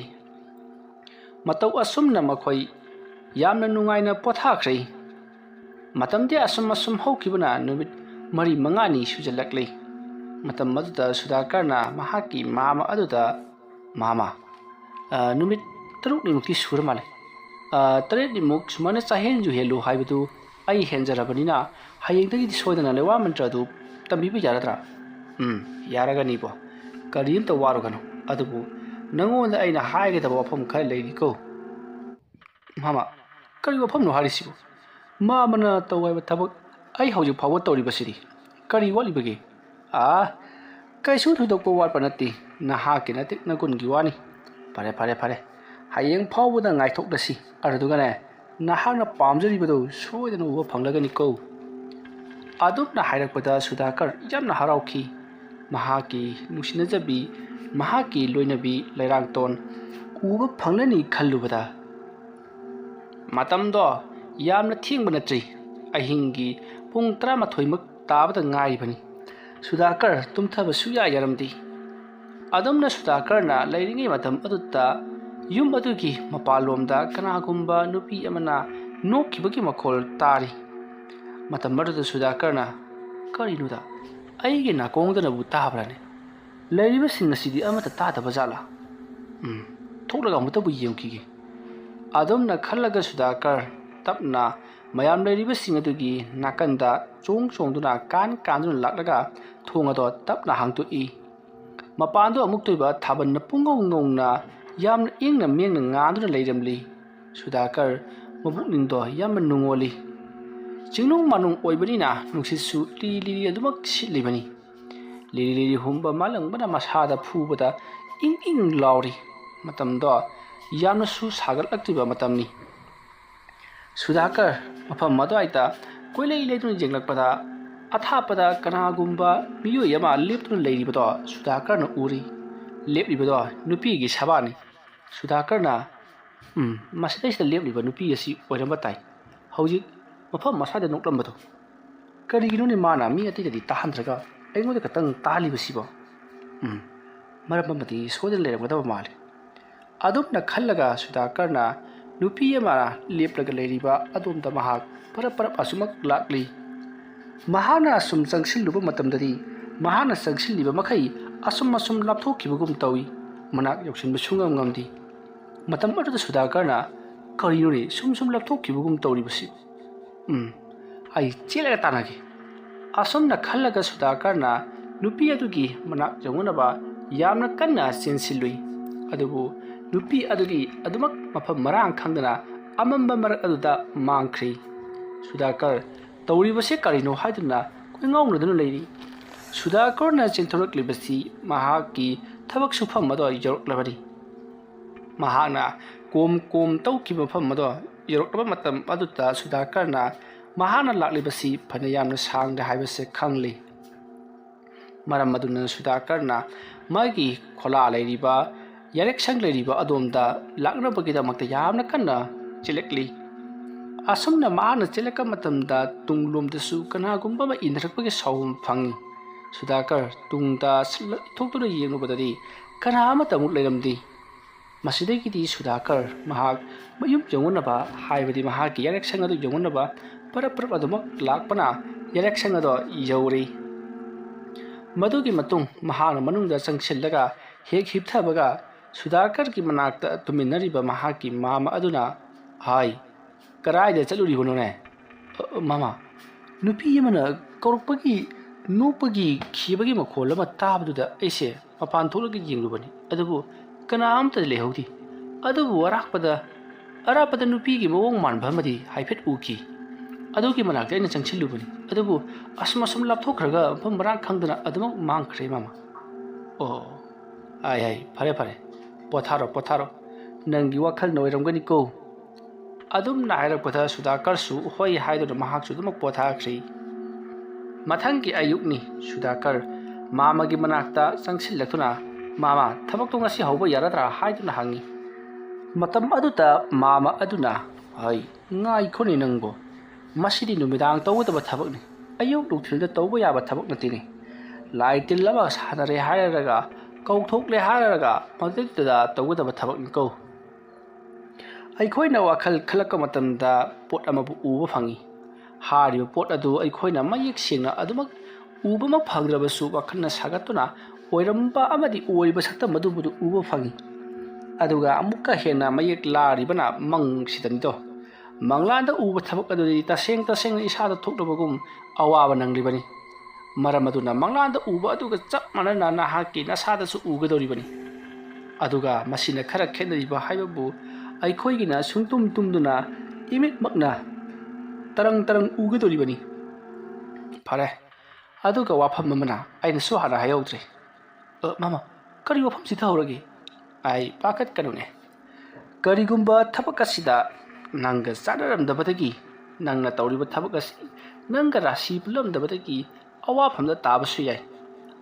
S1: ꯃꯇꯧ ꯑꯁꯨꯝꯅ ꯃꯈꯣꯏ ꯌꯥꯝꯅ ꯅꯨꯡꯉꯥꯏꯅ ꯄꯣꯊꯥꯈ꯭ꯔꯦ ꯃꯇꯝꯗꯤ ꯑꯁꯨꯝ ꯍꯧꯈꯤꯕꯅ ꯅꯨꯃꯤꯠ 4-5 ꯁꯨꯖꯜꯂꯛꯂꯤ ꯃꯇꯝ ꯑꯗꯨꯗ ꯁꯨꯗꯥꯀꯔꯅ ꯃꯍꯥꯛꯀꯤ ꯃꯥꯃꯥ ꯑꯗꯨꯗ ꯃꯥꯃꯥ ꯅꯨꯃꯤꯠ 6ꯅꯤꯃꯨꯛꯇꯤ ꯁꯨꯔ ꯃꯥꯜꯂꯦ 8निमुꯛ ꯁꯨꯃꯥꯏꯅ ꯆꯥꯍꯦꯟꯁꯨ ꯍꯦꯜꯂꯨ ꯍꯥꯏꯕꯗꯨ ꯑꯩ ꯍꯦꯟꯖꯔꯕꯅꯤꯅ ꯍꯌꯦꯡꯗꯒꯤꯗꯤ ꯁꯣꯏꯗꯅ ꯂꯩꯋꯥ ꯃꯟꯇ꯭ꯔ ꯑꯗꯨ ꯇꯝꯕꯤꯕ ꯌꯥꯔꯗ꯭ꯔꯥ ꯌꯥꯔꯒꯅꯤꯕꯣ ꯀꯔꯤꯝꯇ ꯋꯥꯔꯨꯒꯅꯨ ꯑꯗꯨꯕꯨ ꯅꯪꯉꯣꯟꯗ ꯑꯩꯅ ꯍꯥꯏꯒꯗꯕ ꯋꯥꯐꯝ ꯈꯔ ꯂꯩꯔꯤꯀꯣ ꯃꯥꯃꯥ ꯀꯔꯤ ꯋꯥꯐꯝꯅꯣ ꯍꯥꯏꯔꯤꯁꯤꯕꯣ ꯃꯥꯃꯥꯅ ꯇꯧ ꯍꯥꯏꯕ ꯊꯕꯛ ꯑꯩ ꯍꯧꯖꯤꯛ ꯐꯥꯎꯕ ꯇꯧꯔꯤꯕꯁꯤꯗꯤ ꯀꯔꯤ ꯋꯥꯠꯂꯤꯕꯒꯦ ꯀꯩꯁꯨ ꯊꯣꯏꯗꯣꯛꯄ ꯋꯥꯠꯄ ꯅꯠꯇꯦ ꯅꯍꯥꯛꯀꯤ ꯅꯇꯤꯛ ꯅꯒꯨꯟꯒꯤ ꯋꯥꯅꯤ ꯐꯔꯦ ꯍꯌꯦꯡ ꯐꯥꯎꯕꯗ ꯉꯥꯏꯊꯣꯛꯂꯁꯤ ꯑꯗꯨꯗꯨꯒꯅꯦ ꯅꯍꯥꯛꯅ ꯄꯥꯝꯖꯔꯤꯕꯗꯨ ꯁꯣꯏꯗꯅ ꯎꯕ ꯐꯪꯂꯒꯅꯤꯀꯣ ꯑꯗꯨꯝꯅ ꯍꯥꯏꯔꯛꯄꯗ ꯁꯨꯗꯥꯀꯔ ꯌꯥꯝꯅ ꯍꯔꯥꯎꯈꯤ ꯃꯍꯥꯛꯀꯤ ꯅꯨꯡꯁꯤꯅꯖꯕꯤ ꯃꯍꯥꯛꯀꯤ ꯂꯣꯏꯅꯕꯤ ꯂꯩꯔꯥꯡꯇꯣꯟ ꯎꯕ ꯐꯪꯂꯅꯤ ꯈꯜꯂꯨꯕꯗ ꯃꯇꯝꯗꯣ ꯌꯥꯝꯅ ꯊꯦꯡꯕ ꯅꯠꯇ꯭ꯔꯤ ꯑꯍꯤꯡꯒꯤ ꯄꯨꯡ 11ꯃꯛ ꯇꯥꯕꯗ ꯉꯥꯏꯔꯤꯕꯅꯤ ꯁꯨꯗꯥꯀꯔ ꯇꯨꯝꯊꯕ ꯁꯨꯛꯌꯥ ꯌꯥꯔꯝꯗꯦ ꯑꯗꯨꯝꯅ ꯁꯨꯗꯥꯀꯔꯅ ꯂꯩꯔꯤꯉꯩ ꯃꯇꯝ ꯑꯗꯨꯗ ꯌꯨꯝ ꯑꯗꯨꯒꯤ ꯃꯄꯥꯟꯂꯣꯝꯗ ꯀꯅꯥꯒꯨꯝꯕ ꯅꯨꯄꯤ ꯑꯃꯅ ꯅꯣꯛꯈꯤꯕꯒꯤ ꯃꯈꯣꯜ ꯇꯥꯔꯤ ꯃꯇꯝ ꯑꯗꯨꯗ ꯁꯨꯗꯥꯀꯔꯅ ꯀꯔꯤꯅꯣꯗ ꯑꯩꯒꯤ ꯅꯥꯀꯣꯡꯗꯅꯕꯨ ꯇꯥꯕ꯭ꯔꯥꯅꯦ ꯂꯩꯔꯤꯕꯁꯤꯡ ꯑꯁꯤꯗꯤ ꯑꯃꯠꯇ ꯇꯥꯗꯕ ꯖꯥꯠꯂꯥ ꯊꯣꯛꯂꯒ ꯑꯃꯨꯛꯇꯕꯨ ꯌꯦꯡꯈꯤꯒꯦ ꯑꯗꯨꯝꯅ ꯈꯜꯂꯒ ꯁꯨꯗꯥꯀꯔ ꯇꯞꯅ ꯃꯌꯥꯝ ꯂꯩꯔꯤꯕꯁꯤꯡ ꯑꯗꯨꯒꯤ ꯅꯥꯀꯟꯗ ꯆꯣꯡꯗꯨꯅ ꯀꯥꯟꯗꯨꯅ ꯂꯥꯛꯂꯒ ꯊꯣꯡ ꯑꯗꯣ ꯇꯞꯅ ꯍꯥꯡꯗꯣꯛꯏ ꯃꯄꯥꯟꯗꯣ ꯑꯃꯨꯛꯇꯣꯏꯕ ꯊꯥꯕꯜꯅ ꯄꯨꯡꯉꯧꯅ ꯌꯥꯝꯅ ꯏꯪꯅ ꯃꯦꯡꯅ ꯉꯥꯟꯗꯨꯅ ꯂꯩꯔꯝꯂꯤ ꯁꯨꯗꯥꯀꯔ ꯃꯕꯨꯛꯅꯤꯡꯗꯣ ꯌꯥꯝꯅ ꯅꯨꯡꯉꯣꯜꯂꯤ ꯆꯤꯡꯅꯨꯡ ꯃꯅꯨꯡ ꯑꯣꯏꯕꯅꯤꯅ ꯅꯨꯡꯁꯤꯠꯁꯨ ꯂꯤꯔꯤ ꯂꯤꯔꯤ ꯑꯗꯨꯃꯛ ꯁꯤꯠꯂꯤꯕꯅꯤ ꯂꯤꯔꯤ ꯂꯤꯔꯤ ꯍꯨꯝꯕ ꯃꯥꯂꯪꯕꯅ ꯃꯁꯥꯗ ꯐꯨꯕꯗ ꯏꯪ ꯏꯪ ꯂꯥꯎꯔꯤ ꯃꯇꯝꯗꯣ ꯌꯥꯝꯅꯁꯨ ꯁꯥꯒꯠꯂꯛꯇ꯭ꯔꯤꯕ ꯃꯇꯝꯅꯤ ꯁꯨꯗꯥꯀꯔ ꯃꯐꯝ ꯑꯗꯨꯋꯥꯏꯗ ꯀꯣꯏꯂꯩ ꯂꯩꯗꯨꯅ ꯌꯦꯡꯂꯛꯄꯗ ꯑꯊꯥꯞꯄꯗ ꯀꯅꯥꯒꯨꯝꯕ ꯃꯤꯑꯣꯏ ꯑꯃ ꯂꯦꯞꯇꯨꯅ ꯂꯩꯔꯤꯕꯗꯣ ꯁꯨꯗꯥꯀꯔꯅ ꯎꯔꯤ ꯂꯦꯞꯂꯤꯕꯗꯣ ꯅꯨꯄꯤꯒꯤ ꯁꯕꯥꯅꯤ ꯁꯨꯗꯥꯀꯔꯅ ꯃꯁꯤꯗꯩꯁꯤꯗ ꯂꯦꯞꯂꯤꯕ ꯅꯨꯄꯤ ꯑꯁꯤ ꯑꯣꯏꯔꯝꯕ ꯇꯥꯏ ꯍꯧꯖꯤꯛ ꯃꯐꯝ ꯑꯁ꯭ꯋꯥꯏꯗ ꯅꯣꯛꯂꯝꯕꯗꯣ ꯀꯔꯤꯒꯤꯅꯣꯅꯦ ꯃꯥꯅ ꯃꯤ ꯑꯇꯩꯗꯗꯤ ꯇꯥꯍꯟꯗ꯭ꯔꯒ ꯑꯩꯉꯣꯟꯗ ꯈꯛꯇꯪ ꯇꯥꯍꯜꯂꯤꯕꯁꯤꯕꯣ ꯃꯔꯝ ꯑꯃꯗꯤ ꯁꯣꯏꯗꯅ ꯂꯩꯔꯝꯒꯗꯕ ꯃꯥꯜꯂꯤ ꯑꯗꯨꯝꯅ ꯈꯜꯂꯒ ꯁꯨꯗꯥꯀꯔꯅ ꯅꯨꯄꯤ ꯑꯃ ꯂꯦꯞꯂꯒ ꯂꯩꯔꯤꯕ ꯑꯗꯣꯝꯗ ꯃꯍꯥꯛ ꯄꯔꯞ ꯑꯁꯨꯃꯛ ꯂꯥꯛꯂꯤ ꯃꯍꯥꯛꯅ ꯑꯁꯨꯝ ꯆꯪꯁꯤꯜꯂꯨꯕ ꯃꯇꯝꯗꯗꯤ ꯃꯍꯥꯛꯅ ꯆꯪꯁꯤꯜꯂꯤꯕ ꯃꯈꯩ ꯑꯁꯨꯝ ꯂꯥꯞꯊꯣꯛꯈꯤꯕꯒꯨꯝ ꯇꯧꯏ ꯃꯅꯥꯛ ꯌꯧꯁꯤꯟꯕ ꯁꯨꯡꯉꯝ ꯉꯝꯗꯦ ꯃꯇꯝ ꯑꯗꯨꯗ ꯁꯨꯗꯥꯀꯔꯅ ꯀꯔꯤꯅꯣꯅꯦ ꯁꯨꯝ ꯂꯥꯞꯊꯣꯛꯈꯤꯕꯒꯨꯝ ꯇꯧꯔꯤꯕꯁꯤ ꯑꯩ ꯆꯦꯜꯂꯒ ꯇꯥꯟꯅꯒꯦ ꯑꯁꯨꯝꯅ ꯈꯜꯂꯒ ꯁꯨꯗꯥꯀꯔꯅ ꯅꯨꯄꯤ ꯑꯗꯨꯒꯤ ꯃꯅꯥꯛ ꯌꯧꯅꯅꯕ ꯌꯥꯝꯅ ꯀꯟꯅ ꯆꯦꯟꯁꯤꯜꯂꯨꯏ ꯑꯗꯨꯕꯨ ꯅꯨꯄꯤ ꯑꯗꯨꯗꯤ ꯑꯗꯨꯃꯛ ꯃꯐꯝ ꯃꯔꯥꯡ ꯈꯪꯗꯅ ꯑꯃꯝꯕ ꯃꯔꯛ ꯑꯗꯨꯗ ꯃꯥꯡꯈ꯭ꯔꯤ ꯁꯨꯗꯥꯀꯔ ꯇꯧꯔꯤꯕꯁꯦ ꯀꯔꯤꯅꯣ ꯍꯥꯏꯗꯨꯅ ꯀꯣꯏꯉꯥꯎꯅꯗꯨꯅ ꯂꯩꯔꯤ ꯁꯨꯗꯥꯀꯔꯅ ꯆꯦꯟꯊꯣꯔꯛꯂꯤꯕꯁꯤ ꯃꯍꯥꯛꯀꯤ ꯊꯕꯛ ꯁꯨꯐꯝ ꯑꯗꯣ ꯌꯧꯔꯛꯂꯕꯅꯤ ꯃꯍꯥꯛꯅ ꯀꯣꯝ ꯇꯧꯈꯤꯕ ꯃꯐꯝ ꯑꯗꯣ ꯌꯧꯔꯛꯂꯕ ꯃꯇꯝ ꯑꯗꯨꯗ ꯁꯨꯗꯥꯀꯔꯅ ꯃꯍꯥꯛꯅ ꯂꯥꯛꯂꯤꯕꯁꯤ ꯐꯅ ꯌꯥꯝꯅ ꯁꯥꯡꯗꯦ ꯍꯥꯏꯕꯁꯦ ꯈꯪꯂꯤ ꯃꯔꯝ ꯑꯗꯨꯅ ꯁꯨꯗꯥꯀꯔꯅ ꯃꯥꯒꯤ ꯈꯣꯂꯥ ꯂꯩꯔꯤꯕ ꯌꯥꯔꯦꯛꯁꯪ ꯂꯩꯔꯤꯕ ꯑꯗꯣꯝꯗ ꯂꯥꯛꯅꯕꯒꯤꯗꯃꯛꯇ ꯌꯥꯝꯅ ꯀꯟꯅ ꯆꯦꯜꯂꯛꯂꯤ ꯑꯁꯨꯝꯅ ꯃꯍꯥꯛꯅ ꯆꯦꯜꯂꯛꯄ ꯃꯇꯝꯗ ꯇꯨꯡꯂꯣꯝꯗꯁꯨ ꯀꯅꯥꯒꯨꯝꯕ ꯑꯃ ꯏꯟꯅꯔꯛꯄꯒꯤ ꯁꯥꯎꯕ ꯐꯪꯏ ꯁꯨꯗꯥꯀꯔ ꯇꯨꯡꯗ ꯏꯊꯣꯛꯇꯨꯅ ꯌꯦꯡꯂꯨꯕꯗꯗꯤ ꯀꯅꯥ ꯑꯃꯠꯇ ꯑꯃꯨꯛ ꯂꯩꯔꯝꯗꯦ ꯃꯁꯤꯗꯒꯤꯗꯤ ꯁꯨꯗꯥꯀꯔ ꯃꯍꯥꯛ ꯃꯌꯨꯝ ꯌꯧꯅꯅꯕ ꯍꯥꯏꯕꯗꯤ ꯃꯍꯥꯛꯀꯤ ꯌꯥꯔꯦꯛꯁꯪ ꯑꯗꯨ ꯌꯧꯅꯅꯕ ꯄꯔꯞ ꯑꯗꯨꯃꯛ ꯂꯥꯛꯄꯅ ꯌꯥꯔꯦꯛꯁꯪ ꯑꯗꯣ ꯌꯧꯔꯤ ꯃꯗꯨꯒꯤ ꯃꯇꯨꯡ ꯃꯍꯥꯛꯅ ꯃꯅꯨꯡꯗ ꯆꯪꯁꯤꯜꯂꯒ ꯍꯦꯛ ꯍꯤꯞꯊꯕꯒ ꯁꯨꯗꯥꯀꯔꯒꯤ ꯃꯅꯥꯛꯇ ꯇꯨꯃꯤꯟꯅꯔꯤꯕ ꯃꯍꯥꯛꯀꯤ ꯃꯥꯃ ꯑꯗꯨꯅ ꯍꯥꯏ ꯀꯔꯥꯏꯗ ꯆꯠꯂꯨꯔꯤꯕꯅꯣꯅꯦ ꯃꯥꯃ ꯅꯨꯄꯤ ꯑꯃꯅ ꯀꯧꯔꯛꯄꯒꯤ ꯅꯣꯛꯄꯒꯤ ꯈꯤꯕꯒꯤ ꯃꯈꯣꯜ ꯑꯃ ꯇꯥꯕꯗꯨꯗ ꯑꯩꯁꯦ ꯃꯄꯥꯟ ꯊꯣꯛꯂꯒ ꯌꯦꯡꯂꯨꯕꯅꯤ ꯑꯗꯨꯕꯨ ꯀꯅꯥꯝꯇ ꯂꯩꯍꯧꯗꯦ ꯑꯗꯨꯕꯨ ꯑꯔꯥꯞꯄꯗ ꯅꯨꯄꯤꯒꯤ ꯃꯑꯣꯡ ꯃꯥꯟꯕ ꯑꯃꯗꯤ ꯍꯥꯏꯐꯦꯠ ꯎꯈꯤ ꯑꯗꯨꯒꯤ ꯃꯅꯥꯛꯇ ꯑꯩꯅ ꯆꯪꯁꯤꯜꯂꯨꯕꯅꯤ ꯑꯗꯨꯕꯨ ꯑꯁꯨꯝ ꯂꯥꯞꯊꯣꯛꯈ꯭ꯔꯒ ꯃꯐꯝ ꯃꯔꯥꯡ ꯈꯪꯗꯅ ꯑꯗꯨꯃꯛ ꯃꯥꯡꯈ꯭ꯔꯦ ꯃꯥꯃ ꯑꯣ ꯑꯩ ꯐꯔꯦ ꯄꯣꯊꯥꯔꯣ ꯅꯪꯒꯤ ꯋꯥꯈꯜꯅ ꯑꯣꯏꯔꯝꯒꯅꯤꯀꯣ ꯑꯗꯨꯝꯅ ꯍꯥꯏꯔꯛꯄꯗ ꯁꯨꯗꯥꯀꯔꯁꯨ ꯍꯣꯏ ꯍꯥꯏꯗꯨꯅ ꯃꯍꯥꯛꯁꯨ ꯑꯗꯨꯃꯛ ꯄꯣꯊꯥꯈ꯭ꯔꯤ ꯃꯊꯪꯒꯤ ꯑꯌꯨꯛꯅꯤ ꯁꯨꯗꯥꯀꯔ ꯃꯥꯃꯒꯤ ꯃꯅꯥꯛꯇ ꯆꯪꯁꯤꯜꯂꯛꯇꯨꯅ ꯃꯥꯃ ꯊꯕꯛꯇꯣ ꯉꯁꯤ ꯍꯧꯕ ꯌꯥꯔꯗ꯭ꯔꯥ ꯍꯥꯏꯗꯨꯅ ꯍꯪꯉꯤ ꯃꯇꯝ ꯑꯗꯨꯗ ꯃꯥꯃ ꯑꯗꯨꯅ ꯍꯣꯏ ꯉꯥꯏꯈꯣꯅꯦ ꯅꯪꯕꯣ ꯃꯁꯤꯗꯤ ꯅꯨꯃꯤꯗꯥꯡ ꯇꯧꯒꯗꯕ ꯊꯕꯛꯅꯤ ꯑꯌꯨꯛ ꯅꯨꯡꯊꯤꯜꯗ ꯇꯧꯕ ꯌꯥꯕ ꯊꯕꯛ ꯅꯠꯇꯦꯅꯦ ꯂꯥꯏ ꯇꯤꯜ ꯑꯃ ꯁꯥꯟꯅꯔꯦ ꯍꯥꯏꯔꯒ ꯀꯧꯊꯣꯛꯂꯦ ꯍꯥꯏꯔꯒ ꯃꯗꯨꯗ ꯇꯧꯒꯗꯕ ꯊꯕꯛꯅꯤ ꯀꯧ ꯑꯩꯈꯣꯏꯅ ꯋꯥꯈꯜ ꯈꯜꯂꯛꯄ ꯃꯇꯝꯗ ꯄꯣꯠ ꯑꯃꯕꯨ ꯎꯕ ꯐꯪꯏ ꯍꯥꯏꯔꯤꯕ ꯄꯣꯠ ꯑꯗꯨ ꯑꯩꯈꯣꯏꯅ ꯃꯌꯦꯛ ꯁꯦꯡꯅ ꯑꯗꯨꯃꯛ ꯎꯕꯃꯛ ꯐꯪꯗ꯭ꯔꯕꯁꯨ ꯋꯥꯈꯜꯅ ꯁꯥꯒꯠꯇꯨꯅ ꯑꯣꯏꯔꯝꯕ ꯑꯃꯗꯤ ꯑꯣꯏꯔꯤꯕ ꯁꯛꯇꯝ ꯑꯗꯨꯕꯨ ꯎꯕ ꯐꯪꯏ ꯑꯗꯨꯒ ꯑꯃꯨꯛꯀ ꯍꯦꯟꯅ ꯃꯌꯦꯛ ꯂꯥꯔꯤꯕꯅ ꯃꯪꯁꯤꯗꯅꯤꯗꯣ ꯃꯪꯂꯥꯟꯗ ꯎꯕ ꯊꯕꯛ ꯑꯗꯨꯗꯤ ꯇꯁꯦꯡꯅ ꯏꯁꯥꯗ ꯊꯣꯛꯂꯕꯒꯨം ꯑꯋꯥꯕ ꯅꯪꯂꯤꯕꯅꯤ ꯃꯔꯝ ꯑꯗꯨꯅ ꯃꯪꯂꯥꯟꯗ ꯎꯕ ꯑꯗꯨꯒ ꯆꯞ ꯃꯥꯟꯅꯅ ꯅꯍꯥꯛꯀꯤ ꯅꯁꯥꯗꯁꯨ ꯎꯒꯗꯧꯔꯤꯕꯅꯤ ꯑꯗꯨꯒ ꯃꯁꯤꯅ ꯈꯔ ꯈꯦꯠꯅꯔꯤꯕ ꯍꯥꯏꯕꯕు ꯑꯩꯈꯣꯏꯒꯤꯅ ꯁꯨꯡꯇꯨꯝ ꯇꯨꯝꯗꯨꯅ ꯏꯃꯤꯠꯃꯛꯅ ꯇꯔꯪ ꯎꯒꯗꯧꯔꯤꯕꯅꯤ ꯐꯔꯦ ꯑꯗꯨꯒ ꯋꯥꯐꯝ ꯑꯃꯅ ꯑꯩꯅꯁꯨ ꯍꯥꯟꯅ ꯍꯥꯏꯍꯧꯗ꯭ꯔꯦ ꯃꯥꯃ ꯀꯔꯤ ꯋꯥꯐꯝ ꯆꯤꯊꯍꯧꯔꯒꯦ ꯑꯩ ꯄꯥꯈꯠꯀꯅꯨꯅꯦ ꯀꯔꯤꯒꯨꯝꯕ ꯊꯕꯛ ꯑꯁꯤꯗ ꯅꯪꯒ ꯆꯥꯟꯅꯔꯝꯗꯕꯗꯒꯤ ꯅꯪꯅ ꯇꯧꯔꯤꯕ ꯊꯕꯛ ꯑꯁꯤ ꯅꯪꯒ ꯔꯥꯁꯤ ꯄꯨꯜꯂꯝꯗꯕꯗꯒꯤ ꯑꯋꯥꯐꯝꯗ ꯇꯥꯕꯁꯨ ꯌꯥꯏ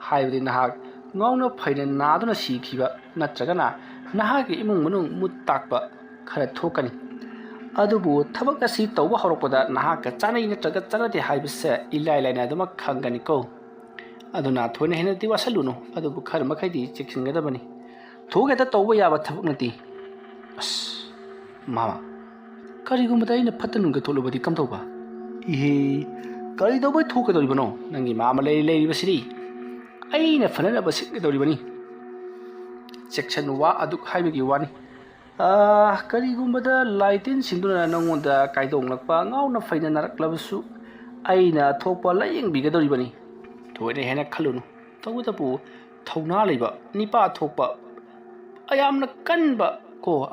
S1: ꯍꯥꯏꯕꯗꯤ ꯅꯍꯥꯛ ꯉꯥꯎꯅ ꯐꯩꯅ ꯅꯥꯗꯨꯅ ꯁꯤꯈꯤꯕ ꯅꯠꯇ꯭ꯔꯒꯅ ꯅꯍꯥꯛꯀꯤ ꯏꯃꯨꯡ ꯃꯅꯨꯡ ꯃꯨꯠ ꯇꯥꯛꯄ ꯈꯔ ꯊꯣꯛꯀꯅꯤ ꯑꯗꯨꯕु ꯊꯕꯛ ꯑꯁꯤ ꯇꯧꯕ ꯍꯧꯔꯛꯄꯗ ꯅꯍꯥꯛꯀ ꯆꯥꯅꯩ ꯅꯠꯇ꯭ꯔꯒ ꯆꯥꯟꯅꯗꯦ ꯍꯥꯏꯕꯁꯦ ꯏꯂꯥꯏ ꯂꯥꯏꯅ ꯑꯗꯨꯃꯛ ꯈꯪꯒꯅꯤꯀꯣ ꯑꯗꯨꯅ ꯊꯣꯏꯅ ꯍꯦꯟꯅꯗꯤ ꯋꯥꯁꯜꯂꯨꯅꯨ ꯑꯗꯨꯕꯨ ꯈꯔ ꯃꯈꯩꯗꯤ ꯆꯦꯛꯁꯤꯟꯒꯗꯕꯅꯤ ꯊꯣꯛ ꯍꯦꯛꯇ ꯇꯧꯕ ꯌꯥꯕ ꯊꯕꯛ ꯅꯠꯇꯦ ꯑꯁ ꯃꯥꯃ ꯀꯔꯤꯒꯨꯝꯕꯗ ꯑꯩꯅ ꯐꯠꯇ ꯅꯨꯡꯗ ꯊꯣꯛꯂꯕꯗꯤ ꯀꯝꯗꯧꯕ ꯏꯍꯦ ꯀꯔꯤꯗꯧꯕꯩ ꯊꯣꯛꯀꯗꯧꯔꯤꯕꯅꯣ ꯅꯪꯒꯤ ꯃꯥꯃ ꯂꯩꯔꯤꯕꯁꯤꯗꯤ ꯑꯩꯅ ꯐꯅꯅꯕ ꯁꯤꯟꯒꯗꯧꯔꯤꯕꯅꯤ ꯆꯦꯛꯁꯟ ꯋꯥ ꯑꯗꯨꯛ ꯍꯥꯏꯕꯒꯤ ꯋꯥꯅꯤ ꯀꯔꯤꯒꯨꯝꯕꯗ ꯂꯥꯏ ꯇꯤꯟꯁꯤꯡꯗꯨꯅ ꯅꯪꯉꯣꯟꯗ ꯀꯥꯏꯗꯣꯡꯂꯛꯄ ꯉꯥꯎꯅ ꯐꯩꯅ ꯅꯥꯔꯛꯂꯕꯁꯨ ꯑꯩꯅ ꯊꯣꯛꯄ ꯂꯥꯏꯌꯦꯡꯕꯤꯒꯗꯧꯔꯤꯕꯅꯤ ꯊꯣꯏꯅ ꯍꯦꯟꯅ ꯈꯜꯂꯨꯅꯨ ꯇꯧꯕꯇꯕꯨ ꯊꯧꯅꯥ ꯂꯩꯕ ꯅꯤꯄꯥ ꯊꯣꯛꯄ ꯌꯥꯝꯅ ꯀꯟꯕ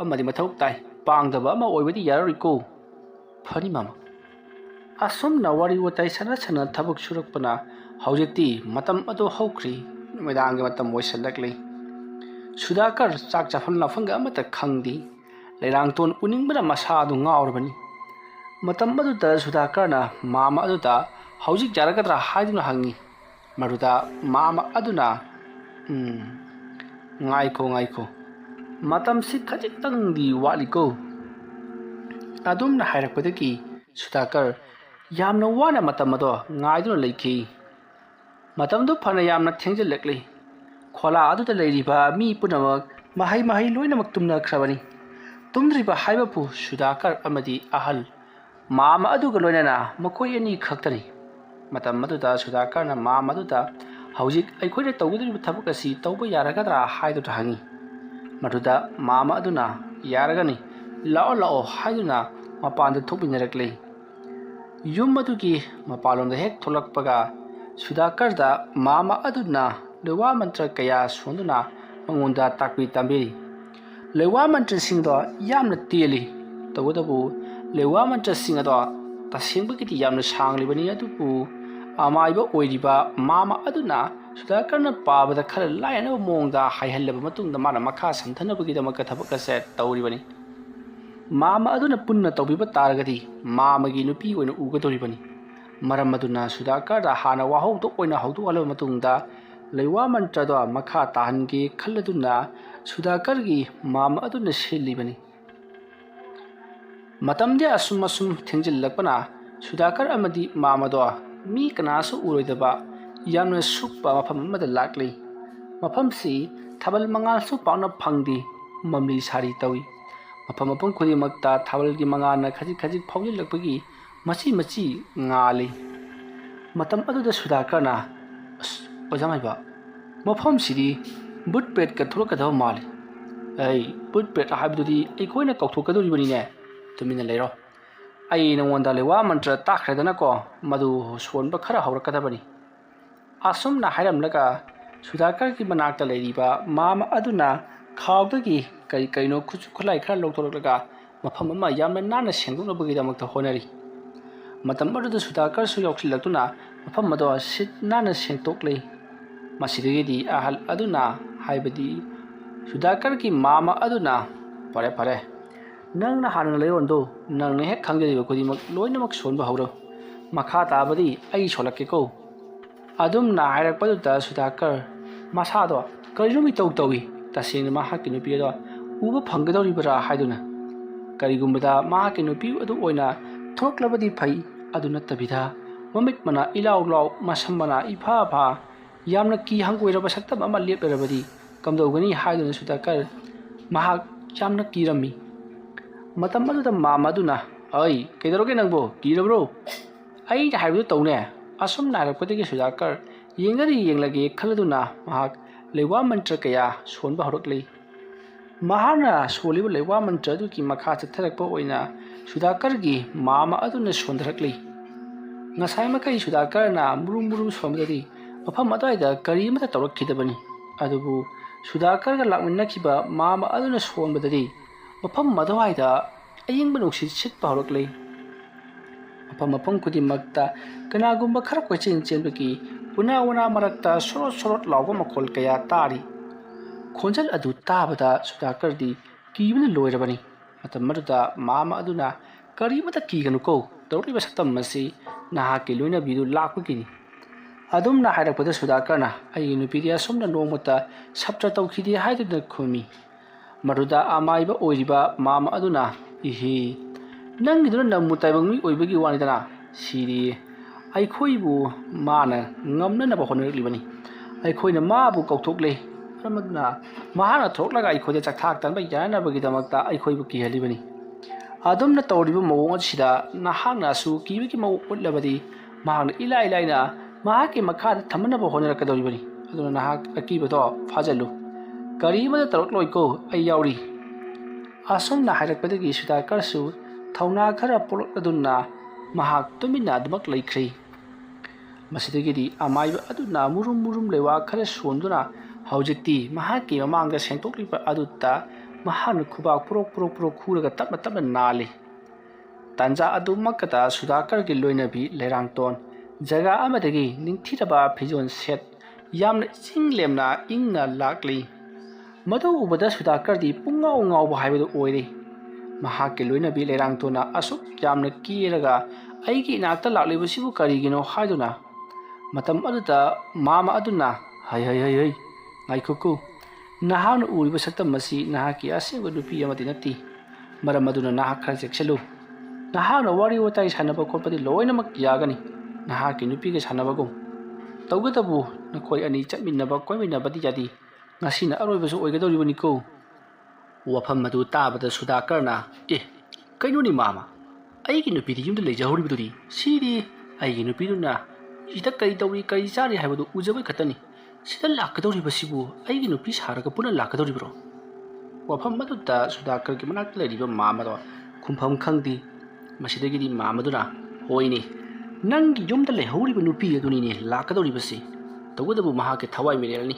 S1: ꯑꯃꯗꯤ ꯃꯊꯧ ꯇꯥꯏ ꯄꯥꯡꯗꯕ ꯑꯃ ꯑꯣꯏꯕꯗꯤ ꯌꯥꯔꯔꯣꯏꯀꯣ ꯐꯅꯤ ꯃꯥꯃ ꯑꯁꯨꯝꯅ ꯋꯥꯔꯤ ꯋꯥꯇꯥꯏ ꯁꯥꯟꯅ ꯊꯕꯛ ꯁꯨꯔꯛꯄꯅ ꯍꯧꯖꯤꯛꯇꯤ ꯃꯇꯝ ꯑꯗꯨ ꯍꯧꯈ꯭ꯔꯤ ꯅꯨꯃꯤꯗꯥꯡꯒꯤ ꯃꯇꯝ ꯑꯣꯏꯁꯜꯂꯛꯂꯤ ꯁꯨꯗꯥꯀꯔ ꯆꯥꯛ ꯆꯥꯐꯝ ꯂꯥꯛꯐꯝꯒ ꯑꯃꯠꯇ ꯈꯪꯗꯦ ꯂꯩꯔꯥꯡꯇꯣꯟ ꯎꯅꯤꯡꯕꯅ ꯃꯁꯥꯗꯨ ꯉꯥꯎꯔꯕꯅꯤ ꯃꯇꯝ ꯑꯗꯨꯗ ꯁꯨꯗꯥꯀꯔꯅ ꯃꯥꯝꯃ ꯑꯗꯨꯗ ꯍꯧꯖꯤꯛ ꯌꯥꯔꯒꯗ꯭ꯔꯥ ꯍꯥꯏꯗꯨꯅ ꯍꯪꯉꯤ ꯃꯗꯨꯗ ꯃꯥꯝꯃ ꯑꯗꯨꯅ ꯉꯥꯏꯈꯣ ꯃꯇꯝꯁꯤ ꯈꯖꯤꯛꯇꯪꯗꯤ ꯋꯥꯠꯂꯤꯀꯣ ꯑꯗꯨꯝꯅ ꯍꯥꯏꯔꯛꯄꯗꯒꯤ ꯁꯨꯗꯥꯀꯔ ꯌꯥꯝꯅ ꯋꯥꯅ ꯃꯇꯝ ꯑꯗꯣ ꯉꯥꯏꯗꯨꯅ ꯂꯩꯈꯤ ꯃꯇꯝꯗꯨ ꯐꯅ ꯌꯥꯝꯅ ꯊꯦꯡꯖꯤꯜꯂꯛꯂꯤ ꯈꯣꯂꯥ ꯑꯗꯨꯗ ꯂꯩꯔꯤꯕ ꯃꯤ ꯄꯨꯝꯅꯃꯛ ꯃꯍꯩ ꯂꯣꯏꯅꯃꯛ ꯇꯨꯝꯅꯈ꯭ꯔꯕꯅꯤ ꯇꯨꯝꯗ꯭ꯔꯤꯕ ꯍꯥꯏꯕꯕꯨ ꯁꯨꯗꯥꯀꯔ ꯑꯃꯗꯤ ꯑꯍꯜ ꯃꯥꯝꯃ ꯑꯗꯨꯒ ꯂꯣꯏꯅꯅ ꯃꯈꯣꯏ ꯑꯅꯤ ꯈꯛꯇꯅꯤ ꯃꯇꯝ ꯑꯗꯨꯗ ꯁꯨꯗꯥꯀꯔꯅ ꯃꯥꯝꯃ ꯑꯗꯨꯗ ꯍꯧꯖꯤꯛ ꯑꯩꯈꯣꯏꯅ ꯇꯧꯒꯗꯧꯔꯤꯕ ꯊꯕꯛ ꯑꯁꯤ ꯇꯧꯕ ꯌꯥꯔꯒꯗ꯭ꯔꯥ ꯍꯥꯏꯗꯨꯅ ꯍꯪꯉꯤ मधुदा मामा अदुना यारगनी लाओ लाओ हाइदुना मपान थोकमिनरकले युम अदुगी मपालोंद हेक थोलकपगा सुदाकरदा मामा अदुना लेवा मंत्र कया सोंदुना मंगोंदा ताकपि तंबेरी लेवा मंत्र सिंगदो यामना तेली तगदबु लेवा मंत्र सिंगदो तसेंबगिति यामना सांगलिबनी अदुबु अमाइबा ओइरिबा मामा अदुना सुदाकरना पाबदा खर लायनब मोंगदा हाइहल्लब मतुंगदा माना मखा संथनबगिदमक थबक से तौरिबनी मामा अदुना पुन्ना तौबिबा तारगदी मामगी नुपी ओइना उगदोरिबनी मरम अदुना सुदाकरदा हाना वाहौदो ओइना हौदोहलब मतुंगदा लेवा मंत्रदो मखा ताहनगे खल्लदुना सुदाकरगी मामा अदुना सेलिबनी मतमदे असुम थेंजिल्लकपना सुदाकर अमदी मामदो मी कनासु उरोइदबा यामना सुक्पा मफम अमदा लाक्ली मफमसी थबल मंगालसु पाउना फंगदी ममली सारी तवी मफम खुदिमक्ता थबलगी मंगाना खजिक फाउजिल्लकपगी मची ngaली मतम अदुदा सुदाकरना ओजामाइबा मफम सिदी बुट पेट का थुरकदब माली बुट पेट हाइबदुदी अखोइना कौथोकदोरिबनीने तुमिना लेरो आई नंगोंदा लेवा मंत्र ताख्रेदनको मधु सोनब खरा हौरकदबनी असुमना हाइरमलगा सुदाकर की मनाक्ता लेरिबा मामा अदुना खावदगी कईनो खुचु खुलाई खरा लौथोरकलगा मफम अमा यामना नाना सेंदोनबगीदमक्ता होनरी मतम अदुदा सुदाकर सु यौखिलक्तुना मफम मदो सिट नाना सेंतोकले मसिदगीदी अहल अदुना हाइबदी सुदाकर की मामा अदुना फरे नंगना हाना लेरोंदो नंगना हेक खंगदिबा खुदिमक लोइनमक सोनबा हौरो मखा ताबदी आई सोलक्केको अदुमना हाइरकपदुदा सुदाकर मसादो करिरुमि तौतौई तसेंगना माहाकी नुपीदो उबा फंगदौरिबरा हाइदुना करिगुम्बदा माहाकी नुपी अदु ओइना थोरक्लबदी फै अदु नत्तबिदा ममित मना इलाउ लाउ मसमना इफा फा यामना की हंगोइरबा सक्तम अमा लेपरबदी कमदौगनी हाइदुना सुदाकर माहा यामना कीरमी मतम अदुदा मामादुना अई केदरोगे नंगबो कीरब्रो आई हाइबदु तौने असुम नारकपदगी सुदाकर येंगलगे खलदुना महाक लेवा मंत्र कया सोनबा हरकले महाना सोलिब लेवा मंत्र अदुकी मखा चथरकपा ओइना सुदाकरगी मामा अदुना सोंदरकले ngасai makai sudakarna murum somdadi mafam adwaida kari amata tawrakkhidabani adubu sudakarga lakminnakhiba mama aduna sonbadadi mafam adwaida ayingba nuksi sitpa horoklei मफम खुदिमक्ता कनागुम्बा खरा कोइचेन चेनबगी उना मरक्ता सोरot लाउब मखोल कया तारी खोंजल अदु ताबदा सुदाकरदी कीबना लोइरबनी मतम मरुदा मामा अदुना करीमता कीगनुको तौरिबा सक्तम मसी नाहाकी लोइना बिदु लाकपगिनी अदुमना हाइरकपदा सुदाकरना आई नुपीदिया सोमना नोंमता सप्त्र तौखिदि हाइदुना खुमी मरुदा अमाइबा ओइरिबा मामा अदुना इही नंगिदुना नमु ताइबंगमी ओइबगी वानिदना सिरी आइखोइबु माना ngamnanaba honarliबनी आइखोइना माबु कौथोकले रमदना महाना थोकलगा आइखोदे चकथाक तनबा यानाबगीदमक्ता आइखोइबु किहलिबनी अदुमना तौरिबु मवोंग असिदा नाहांगनासु कीबगी मव उट्लबदी महांगना इलाइलाइना महाके मखादा थमनबा होनरकदौरिबनी अदुना नाहाक अकीबदो फाजलु करीमदा तौरकलोइको आई याउरी असुमना हाइरकपदगी सुदाकरसु थौना खरा पोलकदुना महाक तुमिना दमक लैख्री मसिदगिदी अमाइबा अदुना मुरुम लेवा खरा सोंदुना हौजिक्ति महाकी ममांगदा सेंतोकलिबा अदुता महान खुबा पुरोक खुरगा तपना नाली ꯇꯥꯟꯖꯥ ꯑꯗꯨꯃꯛꯇꯗ ꯁꯨꯗꯥꯀꯔꯒꯤ ꯂꯣꯏꯅꯕꯤ ꯂꯩꯔꯥꯡꯇꯣꯟ ꯖꯒꯥ ꯑꯃꯗꯒꯤ ꯅꯤꯡꯊꯤꯔꯕ ꯐꯤꯖꯣꯜ ꯁꯦꯠ ꯌꯥꯝꯅ ꯏꯆꯤꯡ ꯂꯦꯝꯅ ꯏꯪꯅ ꯂꯥꯛꯂꯤ꯫ ꯃꯗꯨ ꯎꯕꯗ ꯁꯨꯗꯥꯀꯔꯗꯤ ꯄꯨꯡꯉꯥꯎ ꯉꯥꯎꯕ ꯍꯥꯏꯕꯗꯨ ꯑꯣꯏꯔꯦ꯫ ꯃꯍꯥꯛꯀꯤ ꯂꯣꯏꯅꯕꯤ ꯂꯩꯔꯥꯡꯇꯣꯟꯅ ꯑꯁꯨꯛ ꯌꯥꯝꯅ ꯀꯦꯔꯒ ꯑꯩꯒꯤ ꯏꯅꯥꯛꯇ ꯂꯥꯛꯂꯤꯕꯁꯤꯕꯨ ꯀꯔꯤꯒꯤꯅꯣ ꯍꯥꯏꯗꯨꯅ ꯃꯇꯝ ꯑꯗꯨꯗ ꯃꯥꯃ ꯑꯗꯨꯅ ꯍꯩ ꯉꯥꯏꯈꯣꯀꯨ, ꯅꯍꯥꯛꯅ ꯎꯔꯤꯕ ꯁꯛꯇꯝ ꯑꯁꯤ ꯅꯍꯥꯛꯀꯤ ꯑꯁꯦꯡꯕ ꯅꯨꯄꯤ ꯑꯃꯗꯤ ꯅꯠꯇꯦ꯫ ꯃꯔꯝ ꯑꯗꯨꯅ ꯅꯍꯥꯛ ꯈꯔ ꯆꯦꯛꯁꯤꯜꯂꯨ꯫ ꯅꯍꯥꯛꯅ ꯋꯥꯔꯤ ꯋꯥꯇꯥꯏ ꯁꯥꯟꯅꯕ ꯈꯣꯠꯄꯗꯤ ꯂꯣꯏꯅꯃꯛ ꯌꯥꯒꯅꯤ, ꯅꯍꯥꯛꯀꯤ ꯅꯨꯄꯤꯒ ꯁꯥꯟꯅꯕꯒꯨꯝ꯫ ꯇꯧꯕꯇꯕꯨ ꯅꯈꯣꯏ ꯑꯅꯤ ꯆꯠꯃꯤꯟꯅꯕ ꯀꯣꯏꯃꯤꯟꯅꯕꯗꯤ ꯌꯥꯗꯦ, ꯉꯁꯤꯅ ꯑꯔꯣꯏꯕꯁꯨ ꯑꯣꯏꯒꯗꯧꯔꯤꯕꯅꯤꯀꯣ꯫ ꯋꯥꯐꯝ ꯑꯗꯨ ꯇꯥꯕꯗ ꯁꯨꯗꯥꯀꯔꯅ ꯀꯩꯅꯣꯅꯤ ꯃꯥꯃ, ꯑꯩꯒꯤ ꯅꯨꯄꯤꯗꯤ ꯌꯨꯝꯗ ꯂꯩꯖꯍꯧꯔꯤꯕꯗꯨꯗꯤ, ꯁꯤꯗꯤ ꯑꯩꯒꯤ ꯅꯨꯄꯤꯗꯨꯅ ꯁꯤꯗ ꯀꯔꯤ ꯇꯧꯔꯤ ꯀꯔꯤ ꯆꯥꯔꯤ ꯍꯥꯏꯕꯗꯨ ꯎꯖꯕꯩ ꯈꯛꯇꯅꯤ꯫ ꯁꯤꯗ ꯂꯥꯛꯀꯗꯧꯔꯤꯕꯁꯤꯕꯨ ꯑꯩꯒꯤ ꯅꯨꯄꯤ ꯁꯥꯔꯒ ꯄꯨꯟꯅ ꯂꯥꯛꯀꯗꯧꯔꯤꯕ꯭ꯔꯣ? ꯋꯥꯐꯝ ꯑꯗꯨꯗ ꯁꯨꯗꯥꯀꯔꯒꯤ ꯃꯅꯥꯛꯇ ꯂꯩꯔꯤꯕ ꯃꯥꯃꯗꯣ ꯈꯨꯝꯐꯝ ꯈꯪꯗꯦ꯫ ꯃꯁꯤꯗꯒꯤꯗꯤ ꯃꯥꯃꯗꯨꯅ ꯍꯣꯏꯅꯦ, ꯅꯪꯒꯤ ꯌꯨꯝꯗ ꯂꯩꯍꯧꯔꯤꯕ ꯅꯨꯄꯤ ꯑꯗꯨꯅꯤꯅꯦ ꯂꯥꯛꯀꯗꯧꯔꯤꯕꯁꯤ꯫ ꯇꯧꯕꯇꯕꯨ ꯃꯍꯥꯛꯀꯤ ꯊꯋꯥꯏ ꯃꯤꯔꯦꯜꯅꯤ꯫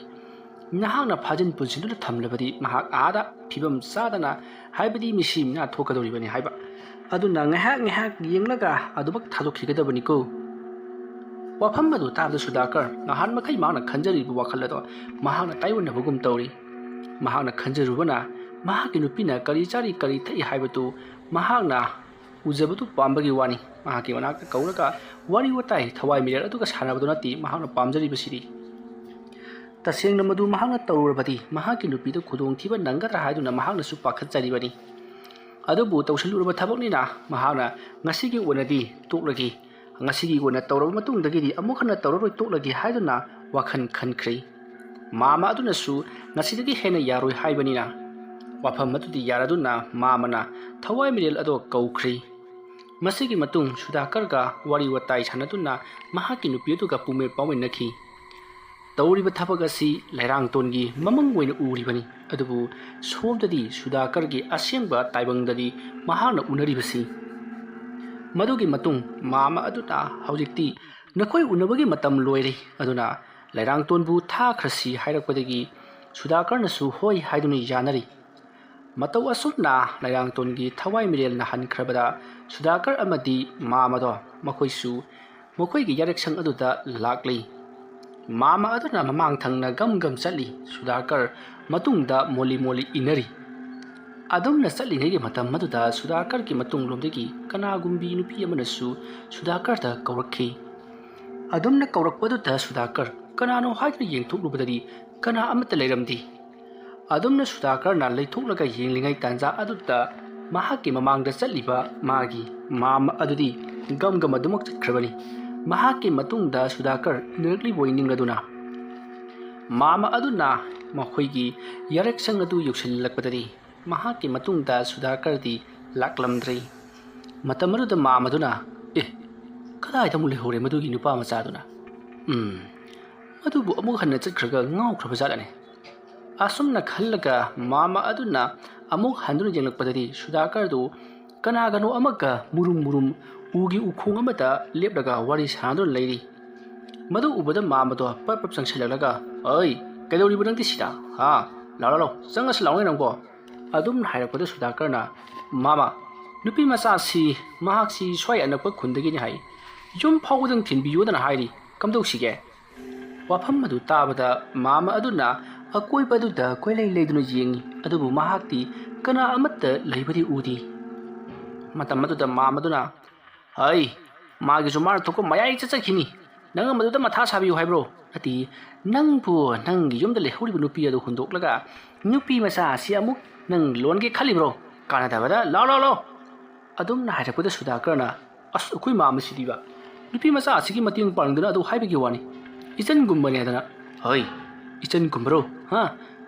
S1: ꯅꯍꯥꯛꯅ ꯐꯥꯖꯤꯟ ꯄꯨꯟꯁꯤꯟꯗꯨꯅ ꯊꯝꯂꯕꯗꯤ ꯃꯍꯥꯛ ꯑꯥꯗ ꯐꯤꯕꯝ ꯆꯥꯗꯅ ꯍꯥꯏꯕꯗꯤ ꯃꯤꯁꯤ ꯃꯤꯅꯥ ꯊꯣꯛꯀꯗꯧꯔꯤꯕꯅꯤ ꯍꯥꯏꯕ ꯑꯗꯨꯅ ꯉꯥꯏꯍꯥꯛ ꯌꯦꯡꯂꯒ ꯑꯗꯨꯃꯛ ꯊꯥꯗꯣꯛꯈꯤꯒꯗꯕꯅꯤꯀꯣ꯫ ꯋꯥꯐꯝ ꯑꯗꯨ ꯇꯥꯕꯗ ꯁꯨꯗꯥꯀꯔ ꯅꯍꯥꯟ ꯃꯈꯩ ꯃꯍꯥꯛꯅ ꯈꯟꯖꯔꯤꯕ ꯋꯥꯈꯜ ꯑꯗꯣ ꯃꯍꯥꯛꯅ ꯇꯥꯏꯑꯣꯟꯅꯕꯒꯨꯝ ꯇꯧꯔꯤ꯫ ꯃꯍꯥꯛꯅ ꯈꯟꯖꯔꯨꯕꯅ ꯃꯍꯥꯛꯀꯤ ꯅꯨꯄꯤꯅ ꯀꯔꯤ ꯆꯥꯔꯤ ꯀꯔꯤ ꯊꯛꯏ ꯍꯥꯏꯕꯗꯨ ꯃꯍꯥꯛꯅ ꯎꯖꯕꯗꯨ ꯄꯥꯝꯕꯒꯤ ꯋꯥꯅꯤ꯫ ꯃꯍꯥꯛꯀꯤ ꯃꯅꯥꯛꯇ ꯀꯧꯔꯒ ꯋꯥꯔꯤ ꯋꯥꯇꯥꯏ ꯊꯋꯥꯏ ꯃꯤꯔꯦꯜ ꯑꯗꯨꯒ ꯁꯥꯟꯅꯕꯗꯨ ꯅꯠꯇꯦ ꯃꯍꯥꯛꯅ ꯄꯥꯝꯖꯔꯤꯕꯁꯤꯗꯤ꯫ ꯇꯁꯦꯡꯅ ꯃꯗꯨ ꯃꯍꯥꯛꯅ ꯇꯧꯔꯨꯔꯕꯗꯤ ꯃꯍꯥꯛꯀꯤ ꯅꯨꯄꯤꯗ ꯈꯨꯗꯣꯡꯊꯤꯕ ꯅꯪꯒꯗ꯭ꯔꯥ ꯍꯥꯏꯗꯨꯅ ꯃꯍꯥꯛꯅꯁꯨ ꯄꯥꯈꯠꯆꯔꯤꯕꯅꯤ꯫ ꯑꯗꯨꯕꯨ ꯇꯧꯁꯤꯜꯂꯨꯔꯕ ꯊꯕꯛꯅꯤꯅ ꯃꯍꯥꯛꯅ ꯉꯁꯤꯒꯤ ꯑꯣꯏꯅꯗꯤ ꯇꯣꯛꯂꯒꯦ, ꯉꯁꯤꯒꯤ ꯑꯣꯏꯅ ꯇꯧꯔꯕ ꯃꯇꯨꯡꯗꯒꯤꯗꯤ ꯑꯃꯨꯛ ꯍꯟꯅ ꯇꯧꯔꯔꯣꯏ ꯇꯣꯛꯂꯒꯦ ꯍꯥꯏꯗꯨꯅ ꯋꯥꯈꯜ ꯈꯟꯈ꯭ꯔꯦ꯫ ꯃꯥꯃ ꯑꯗꯨꯅꯁꯨ ꯉꯁꯤꯗꯒꯤ ꯍꯦꯟꯅ ꯌꯥꯔꯣꯏ ꯍꯥꯏꯕꯅꯤꯅ ꯋꯥꯐꯝ ꯑꯗꯨꯗꯤ ꯌꯥꯔꯗꯨꯅ ꯃꯥꯃꯅ ꯊꯋꯥꯏ ꯃꯤꯔꯦꯜ ꯑꯗꯣ ꯀꯧꯈ꯭ꯔꯦ꯫ ꯃꯁꯤꯒꯤ ꯃꯇꯨꯡ ꯁꯨꯗꯥꯀꯔꯒ ꯋꯥꯔꯤ ꯋꯥꯇꯥꯏ ꯁꯥꯟꯅꯗꯨꯅ ꯃꯍꯥꯛꯀꯤ ꯅꯨꯄꯤ ꯑꯗꯨꯒ ꯄꯨꯡꯃꯦꯟ ꯄꯥꯎꯃꯤꯟꯅꯈꯤ꯫ ꯇꯧꯔꯤꯕ ꯊꯕꯛ ꯑꯁꯤ ꯂꯩꯔꯥꯡꯇꯣꯟꯒꯤ ꯃꯃꯪ ꯑꯣꯏꯅ ꯎꯔꯤꯕꯅꯤ, ꯑꯗꯨꯕꯨ ꯁꯣꯝꯗꯗꯤ ꯁꯨꯗꯥꯀꯔꯒꯤ ꯑꯁꯦꯡꯕ ꯇꯥꯏꯕꯪꯗꯗꯤ ꯃꯍꯥꯛꯅ ꯎꯅꯔꯤꯕꯁꯤ꯫ ꯃꯗꯨꯒꯤ ꯃꯇꯨꯡ ꯃꯥꯃ ꯑꯗꯨꯅ ꯍꯧꯖꯤꯛꯇꯤ ꯅꯈꯣꯏ ꯎꯅꯕꯒꯤ ꯃꯇꯝ ꯂꯣꯏꯔꯦ, ꯑꯗꯨꯅ ꯂꯩꯔꯥꯡꯇꯣꯟꯕꯨ ꯊꯥꯈ꯭ꯔꯁꯤ ꯍꯥꯏꯔꯛꯄꯗꯒꯤ ꯁꯨꯗꯥꯀꯔꯅꯁꯨ ꯍꯣꯏ ꯍꯥꯏꯗꯨꯅ ꯌꯥꯅꯔꯤ꯫ ꯃꯇꯧ ꯑꯁꯨꯝꯅ ꯂꯩꯔꯥꯡꯇꯣꯟꯒꯤ ꯊꯋꯥꯏ ꯃꯤꯔꯦꯜꯅ ꯍꯟꯈ꯭ꯔꯕꯗ ꯁꯨꯗꯥꯀꯔ ꯑꯃꯗꯤ ꯃꯥꯃꯗꯣ ꯃꯈꯣꯏꯁꯨ ꯃꯈꯣꯏꯒꯤ ꯌꯥꯔꯦꯛꯁꯪ ꯑꯗꯨꯗ ꯂꯥꯛꯂꯤ꯫ ꯃꯥꯃ ꯑꯗꯨꯅ ꯃꯃꯥꯡ ꯊꯪꯅ ꯒꯝ ꯆꯠꯂꯤ, ꯁꯨꯗꯥꯀꯔ ꯃꯇꯨꯡꯗ ꯃꯣꯜꯂꯤ ꯏꯟꯅꯔꯤ꯫ ꯑꯗꯨꯝꯅ ꯆꯠꯂꯤꯉꯩꯒꯤ ꯃꯇꯝ ꯑꯗꯨꯗ ꯁꯨꯗꯥꯀꯔꯒꯤ ꯃꯇꯨꯡꯂꯣꯝꯗꯒꯤ ꯀꯅꯥꯒꯨꯝꯕꯤ ꯅꯨꯄꯤ ꯑꯃꯅꯁꯨ ꯁꯨꯗꯥꯀꯔꯗ ꯀꯧꯔꯛꯈꯤ꯫ ꯑꯗꯨꯝꯅ ꯀꯧꯔꯛꯄꯗꯨꯗ ꯁꯨꯗꯥꯀꯔ ꯀꯅꯥꯅꯣ ꯍꯥꯏꯗꯨꯅ ꯌꯦꯡꯊꯣꯛꯂꯨꯕꯗꯗꯤ ꯀꯅꯥ ꯑꯃꯠꯇ ꯂꯩꯔꯝꯗꯦ꯫ ꯑꯗꯨꯝꯅ ꯁꯨꯗꯥꯀꯔꯅ ꯂꯩꯊꯣꯛꯂꯒ ꯌꯦꯡꯂꯤꯉꯩ ꯇꯥꯟꯖꯥ ꯑꯗꯨꯗ ꯃꯍꯥꯛꯀꯤ ꯃꯃꯥꯡꯗ ꯆꯠꯂꯤꯕ ꯃꯥꯒꯤ ꯃꯥꯃ ꯑꯗꯨꯗꯤ ꯒꯝ ꯑꯗꯨꯃꯛ ꯆꯠꯈ꯭ꯔꯕꯅꯤ꯫ ꯃꯍꯥꯛꯀꯤ ꯃꯇꯨꯡꯗ ꯁꯨꯗꯥꯀꯔ ꯏꯟꯅꯔꯛꯂꯤꯕꯣꯏ ꯅꯤꯡꯂꯗꯨꯅ ꯃꯥꯃ ꯑꯗꯨꯅ ꯃꯈꯣꯏꯒꯤ ꯌꯥꯔꯦꯛꯁꯪ ꯑꯗꯨ ꯌꯧꯁꯤꯜꯂꯛꯄꯗꯗꯤ ꯃꯍꯥꯛꯀꯤ ꯃꯇꯨꯡꯗ ꯁꯨꯗꯥꯀꯔꯗꯤ ꯂꯥꯛꯂꯝꯗ꯭ꯔꯦ꯫ ꯃꯇꯝ ꯑꯗꯨꯗ ꯃꯥꯃꯗꯨꯅ ꯀꯗꯥꯏꯗ ꯑꯃꯨꯛ ꯂꯩꯍꯧꯔꯦ ꯃꯗꯨꯒꯤ ꯅꯨꯄꯥ ꯃꯆꯥꯗꯨꯅ? ꯃꯗꯨꯕꯨ ꯑꯃꯨꯛ ꯍꯟꯅ ꯆꯠꯈ꯭ꯔꯒ ꯉꯥꯎꯈ꯭ꯔꯕ ꯖꯥꯠꯂꯅꯦ? ꯑꯁꯨꯝꯅ ꯈꯜꯂꯒ ꯃꯥꯃ ꯑꯗꯨꯅ ꯑꯃꯨꯛ ꯍꯟꯗꯨꯅ ꯌꯦꯡꯂꯛꯄꯗꯗꯤ ꯁꯨꯗꯥꯀꯔꯗꯨ ꯀꯅꯥꯒꯅꯣ ꯑꯃꯒ ꯃꯨꯔꯨꯝ ꯎꯒꯤ ꯎꯈꯣꯡ ꯑꯃꯗ ꯂꯦꯞꯂꯒ ꯋꯥꯔꯤ ꯁꯥꯅꯗꯨꯅ ꯂꯩꯔꯤ꯫ ꯃꯗꯨ ꯎꯕꯗ ꯃꯥꯃꯗꯣ ꯄꯞ ꯆꯪꯁꯤꯜꯂꯛꯂꯒ ꯀꯩꯗꯧꯔꯤꯕ ꯅꯪꯗꯤ ꯁꯤꯗ? ꯂꯥꯎ ꯆꯪꯉꯁꯤ ꯂꯥꯎꯅꯦ ꯅꯪꯀꯣ? ꯑꯗꯨꯝꯅ ꯍꯥꯏꯔꯛꯄꯗ ꯁꯨꯗꯥꯀꯔꯅ ꯃꯥꯃ, ꯅꯨꯄꯤ ꯃꯆꯥꯁꯤ ꯃꯍꯥꯛꯁꯤ ꯁ꯭ꯋꯥꯏ ꯑꯅꯛꯄ ꯈꯨꯟꯗꯒꯤꯅꯤ ꯍꯥꯏ, ꯌꯨꯝ ꯐꯥꯎꯕꯗꯪ ꯊꯤꯟꯕꯤꯌꯣꯗꯅ ꯍꯥꯏꯔꯤ, ꯀꯝꯗꯧꯁꯤꯒꯦ? ꯋꯥꯐꯝ ꯑꯗꯨ ꯇꯥꯕꯗ ꯃꯥꯃ ꯑꯗꯨꯅ ꯑꯀꯣꯏꯕ ꯑꯗꯨꯗ ꯀꯣꯏꯂꯩ ꯂꯩꯗꯨꯅ ꯌꯦꯡꯉꯤ, ꯑꯗꯨꯕꯨ ꯃꯍꯥꯛꯇꯤ ꯀꯅꯥ ꯑꯃꯠꯇ ꯂꯩꯕꯗꯤ ꯎꯗꯦ꯫ ꯃꯇꯝ ꯑꯗꯨꯗ ꯃꯥꯃꯗꯨꯅ ꯃꯥꯒꯤꯁꯨ ꯃꯥꯅ ꯊꯣꯛꯄ ꯃꯌꯥꯏ ꯆꯠꯆꯈꯤꯅꯤ, ꯅꯪ ꯃꯗꯨꯗ ꯃꯊꯥ ꯁꯥꯕꯤꯌꯨ ꯍꯥꯏꯕ꯭ꯔꯣ? ꯅꯠꯇꯦ, ꯅꯪꯕꯨ ꯅꯪꯒꯤ ꯌꯨꯝꯗ ꯂꯩꯍꯧꯔꯤꯕ ꯅꯨꯄꯤ ꯑꯗꯨ ꯍꯨꯟꯗꯣꯛꯂꯒ ꯅꯨꯄꯤ ꯃꯆꯥ ꯑꯁꯤ ꯑꯃꯨꯛ ꯅꯪ ꯂꯣꯟꯒꯦ ꯈꯜꯂꯤꯕ꯭ꯔꯣ? ꯀꯥꯟꯅꯗꯕꯗ ꯂꯥꯎ! ꯑꯗꯨꯝꯅ ꯍꯥꯏꯔꯛꯄꯗ ꯁꯨꯗꯥꯀꯔꯅ ꯑꯩꯈꯣꯏ ꯃꯥꯃꯁꯤꯗꯤꯕ ꯅꯨꯄꯤ ꯃꯆꯥ ꯑꯁꯤꯒꯤ ꯃꯇꯦꯡ ꯄꯥꯡꯗꯨꯅ ꯑꯗꯨ ꯍꯥꯏꯕꯒꯤ ꯋꯥꯅꯤ, ꯏꯆꯟꯒꯨꯝꯕꯅꯦꯗꯅ꯫ ꯏꯆꯟꯒꯨꯝꯕꯔꯣ?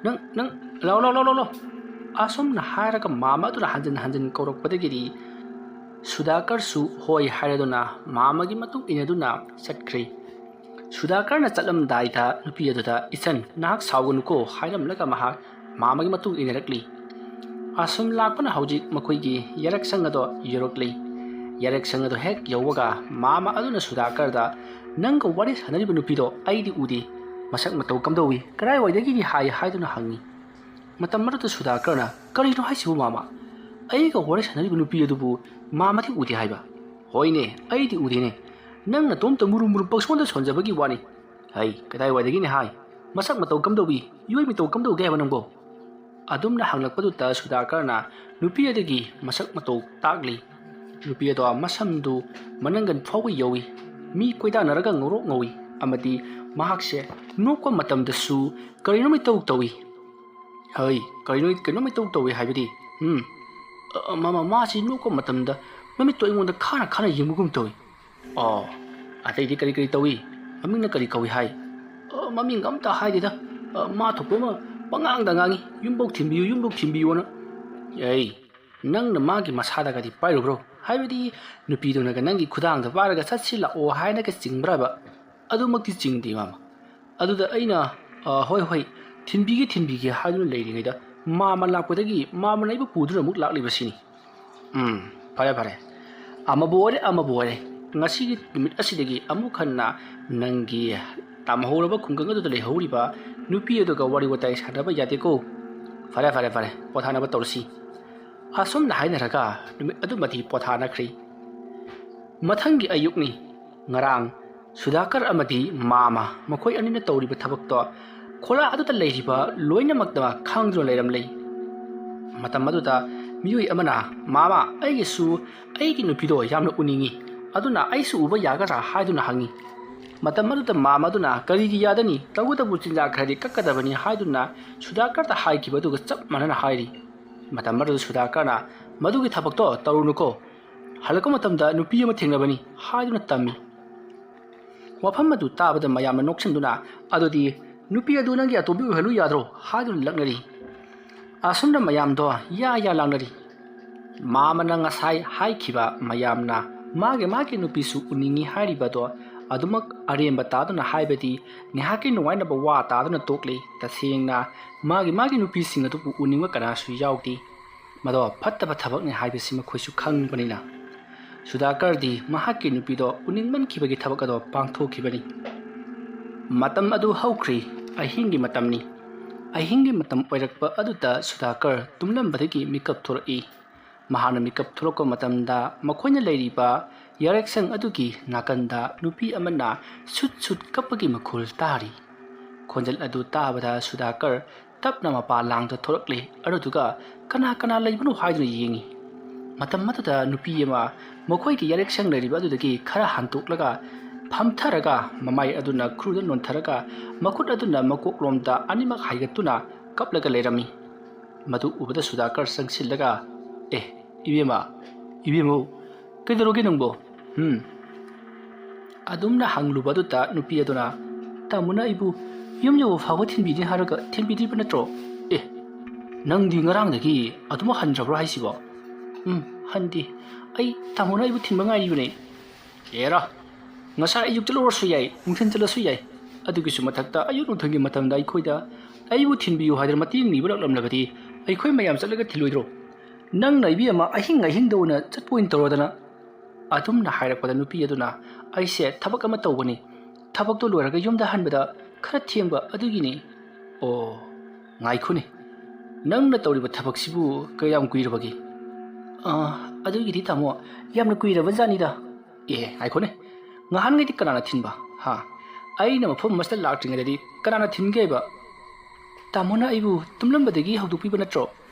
S1: ꯅꯪ ꯂꯥꯎ! ꯑꯁꯨꯝꯅ ꯍꯥꯏꯔꯒ ꯃꯥꯃ ꯑꯗꯨꯅ ꯍꯟꯖꯤꯟ ꯀꯧꯔꯛꯄꯗꯒꯤꯗꯤ ꯁꯨꯗꯥꯀꯔꯁꯨ ꯍꯣꯏ ꯍꯥꯏꯔꯗꯨꯅ ꯃꯥꯃꯒꯤ ꯃꯇꯨꯡ ꯏꯟꯅꯗꯨꯅ ꯆꯠꯈ꯭ꯔꯦ꯫ ꯁꯨꯗꯥꯀꯔꯅ ꯆꯠꯂꯝꯗꯥꯏꯗ ꯅꯨꯄꯤ ꯑꯗꯨꯗ ꯏꯆꯟ ꯅꯍꯥꯛ ꯁꯥꯎꯒꯅꯨꯀꯣ ꯍꯥꯏꯔꯝꯂꯒ ꯃꯍꯥꯛ ꯃꯥꯃꯒꯤ ꯃꯇꯨꯡ ꯏꯟꯅꯔꯛꯂꯤ꯫ ꯑꯁꯨꯝ ꯂꯥꯛꯄꯅ ꯍꯧꯖꯤꯛ ꯃꯈꯣꯏꯒꯤ ꯌꯥꯔꯦꯛꯁꯪ ꯑꯗꯣ ꯌꯧꯔꯛꯂꯤ꯫ ꯌꯥꯔꯦꯛꯁꯪ ꯑꯗꯣ ꯍꯦꯛ ꯌꯧꯕꯒ ꯃꯥꯃ ꯑꯗꯨꯅ ꯁꯨꯗꯥꯀꯔꯗ ꯅꯪꯒ ꯋꯥꯔꯤ ꯁꯥꯟꯅꯔꯤꯕ ꯅꯨꯄꯤꯗꯣ ꯑꯩꯗꯤ ꯎꯗꯦ, ꯃꯁꯛ ꯃꯇꯧ ꯀꯝꯗꯧꯏ, ꯀꯗꯥꯏꯋꯥꯏꯗꯒꯤꯗꯤ ꯍꯥꯏꯗꯨꯅ ꯍꯪꯉꯤ꯫ ꯃꯇꯝ ꯑꯗꯨꯗ ꯁꯨꯗꯥꯀꯔꯅ ꯀꯔꯤꯅꯣ ꯍꯥꯏꯁꯤꯕꯨ ꯃꯥꯃ? ꯑꯩꯒ ꯋꯥꯔꯤ ꯁꯥꯟꯅꯔꯤꯕ ꯅꯨꯄꯤ ꯑꯗꯨꯕꯨ ꯃꯥꯃꯗꯤ ꯎꯗꯦ ꯍꯥꯏꯕ ꯍꯣꯏꯅꯦ ꯑꯩꯗꯤ ꯎꯗꯦꯅꯦ ꯅꯪ ꯅꯇꯣꯝꯇ ꯃꯨꯔꯨꯝ ꯃꯨꯔꯨꯝ ꯄꯪꯁꯣꯟꯗ ꯁꯣꯟꯖꯕꯒꯤ ꯋꯥꯅꯤ ꯍꯩ ꯀꯗꯥꯏꯋꯥꯏꯗꯒꯤꯅꯦ ꯍꯥꯏ ꯃꯁꯛ ꯃꯇꯧ ꯀꯝꯗꯧꯏ ꯏꯋꯣꯏ ꯃꯤꯇꯧ ꯀꯝꯗꯧꯒꯦ ꯍꯥꯏꯕ ꯅꯪꯕꯣ ꯑꯗꯨꯝꯅ ꯍꯪꯂꯛꯄꯗꯨꯗ ꯁꯨꯗꯥꯀꯔꯅ ꯅꯨꯄꯤ ꯑꯗꯨꯒꯤ ꯃꯁꯛ ꯃꯇꯧ ꯇꯥꯛꯂꯤ ꯅꯨꯄꯤ ꯑꯗꯣ ꯃꯁꯝꯗꯨ ꯃꯅꯪꯒꯟ ꯐꯥꯎꯕ ꯌꯧꯏ ꯃꯤ ꯀꯣꯏꯗꯥꯅꯔꯒ ꯉꯧꯔꯣꯛ ꯉꯧꯏ ꯑꯃꯗꯤ ꯃꯍꯥꯛꯁꯦ ꯅꯣꯛꯄ ꯃꯇꯝꯗꯁꯨ ꯀꯔꯤꯅꯣ ꯃꯤꯇꯧ ꯇꯧꯏ ꯍꯩ ꯀꯩꯅꯣ ꯃꯤꯇꯧ ꯇꯧꯏ ꯍꯥꯏꯕꯗꯤ ꯃꯥꯁꯤ ꯅꯣꯛꯄ ꯃꯇꯝꯗ ꯃꯃꯤꯠꯇꯣ ꯑꯩꯉꯣꯟꯗ ꯈꯥꯅ ꯈꯥꯅ ꯌꯦꯡꯕꯒꯨꯝ ꯇꯧꯏ ꯑꯣ ꯑꯇꯩꯗꯤ ꯀꯔꯤ ꯇꯧꯏ ꯃꯃꯤꯡꯅ ꯀꯔꯤ ꯀꯧꯏ ꯍꯥꯏ ꯃꯃꯤꯡ ꯑꯝꯇ ꯍꯥꯏꯗꯦꯗ ꯃꯥ ꯊꯣꯛꯄ ꯑꯃ ꯄꯉꯥꯡꯗ ꯉꯥꯡꯉꯤ ꯌꯨꯝꯕꯧ ꯊꯤꯟꯕꯤꯌꯨꯅ ꯑꯩ ꯅꯪꯅ ꯃꯥꯒꯤ ꯃꯁꯥꯗꯒꯗꯤ ꯄꯥꯏꯔꯨꯕ꯭ꯔꯣ ꯍꯥꯏꯕꯗꯤ ꯅꯨꯄꯤꯗꯨꯅꯒ ꯅꯪꯒꯤ ꯈꯨꯗꯥꯡꯗ ꯄꯥꯏꯔꯒ ꯆꯠꯁꯤ ꯂꯥꯛꯑꯣ ꯍꯥꯏꯅꯒ ꯆꯤꯡꯕ꯭ꯔꯕ ꯑꯗꯨꯃꯛꯇꯤ ꯆꯤꯡꯗꯦ ꯃꯥꯃ ꯑꯗꯨꯗ ꯑꯩꯅ ꯍꯣꯏ ꯊꯤꯟꯕꯤꯒꯦ ꯍꯥꯏꯗꯨꯅ ꯂꯩꯔꯤꯉꯩꯗ ꯃꯥꯃ ꯂꯥꯛꯄꯗꯒꯤ ꯃꯥꯃꯅ ꯑꯩꯕꯨ ꯄꯨꯗꯨꯅ ꯑꯃꯨꯛ ꯂꯥꯛꯂꯤꯕꯁꯤꯅꯤ ꯐꯔꯦ ꯑꯃꯕꯨ ꯑꯣꯏꯔꯦ ngasi numit asidagi amuk hanna nangi tamhoraba khunggang adu lehoriba nupi adu ga wari watai sanaba yate ko fare pothana ba torsi asum na haina raga numit adu mati pothana khri mathangi ayukni ngarang sudakar amadi mama makoi anina tawriba thabak to khola adu ta lehiba loina makda khangdro leiram lei matam adu ta miyoi amana mama aigisu aigi nupi do yamna uningi aduna aisu uba yagara haiduna hangi matam adu ta mama aduna karigi yadani tagudabu chinja khari kakkadabani haiduna sudakar ta haikiba du ga chap manana hairi matam adu sudakar na madugi thabak to tarunuko halako matamda nupi ama thengnabani haiduna tammi wafam adu tabada mayamna noksinduna adudi nupi adu nangi atobi halu yadro haiduna laknari asumda mayam do ya langnari mama na ngasai haikiba mayamna mage nupi su uningi hariba do adumak aremba taduna haibadi nihaki nuwaina ba wa taduna tokle tasengna mage nupi singa tu uningwa kana su yawti mado phatta ba thabak ni haibisi ma khoisu khangbanina sudakar di mahaki nupi do uningman kibagi thabak ado pangthokibani matam adu haukhri ahingi matamni ahingi matam oirakpa aduta sudakar tumlambadagi mikap thorai mahana mikap thoroko matamda makhoina leiriba yareksang adugi nakanda nupi amana sut kapagi makhul tari khonjal adu tabada sudakar tapna mapa langda thorakle aduga kana leibunu haiduna yengi matam matuda nupi ama makhoi ki yareksang leiriba adudagi khara hantoklaga phamtharaga mamai aduna khruda nontharaga makhut aduna makoklomda animak haigatuna kaplaga leirami madu ubada sudakar sangsillaga ibemo kaidaroge nangbo adumna hanglubaduta nupi aduna tamuna ibu yumyo fago thinbidi haraga thinbidi banatro nangdi ngarangdagi aduma hanjabra haisibo handi ai tamuna ibu thinba ngairibune era ngasa ayuk telo yai mungthin telo yai adugisu mathakta ayuk nuthangi matamda ikhoida aibu thinbiyu hadar mating ni burak lamlagati aikhoi mayam chalaga thiloidro nang naibi ama ahing dona chatpoin torodana adumna hairakpada nupi aduna aise thabak ama tawbani thabak to loiraga yumda hanbada khara thiengba adugini o ngaikhune nangna tawriba thabak sibu kayam kuirabagi adugidi tamo yamna kuiraba janida ngaikhune ngahan ngai kanana thinba ha aina mafam mastal laktingadi kanana thingeba tamona ibu tumlambadagi hawdupiba natro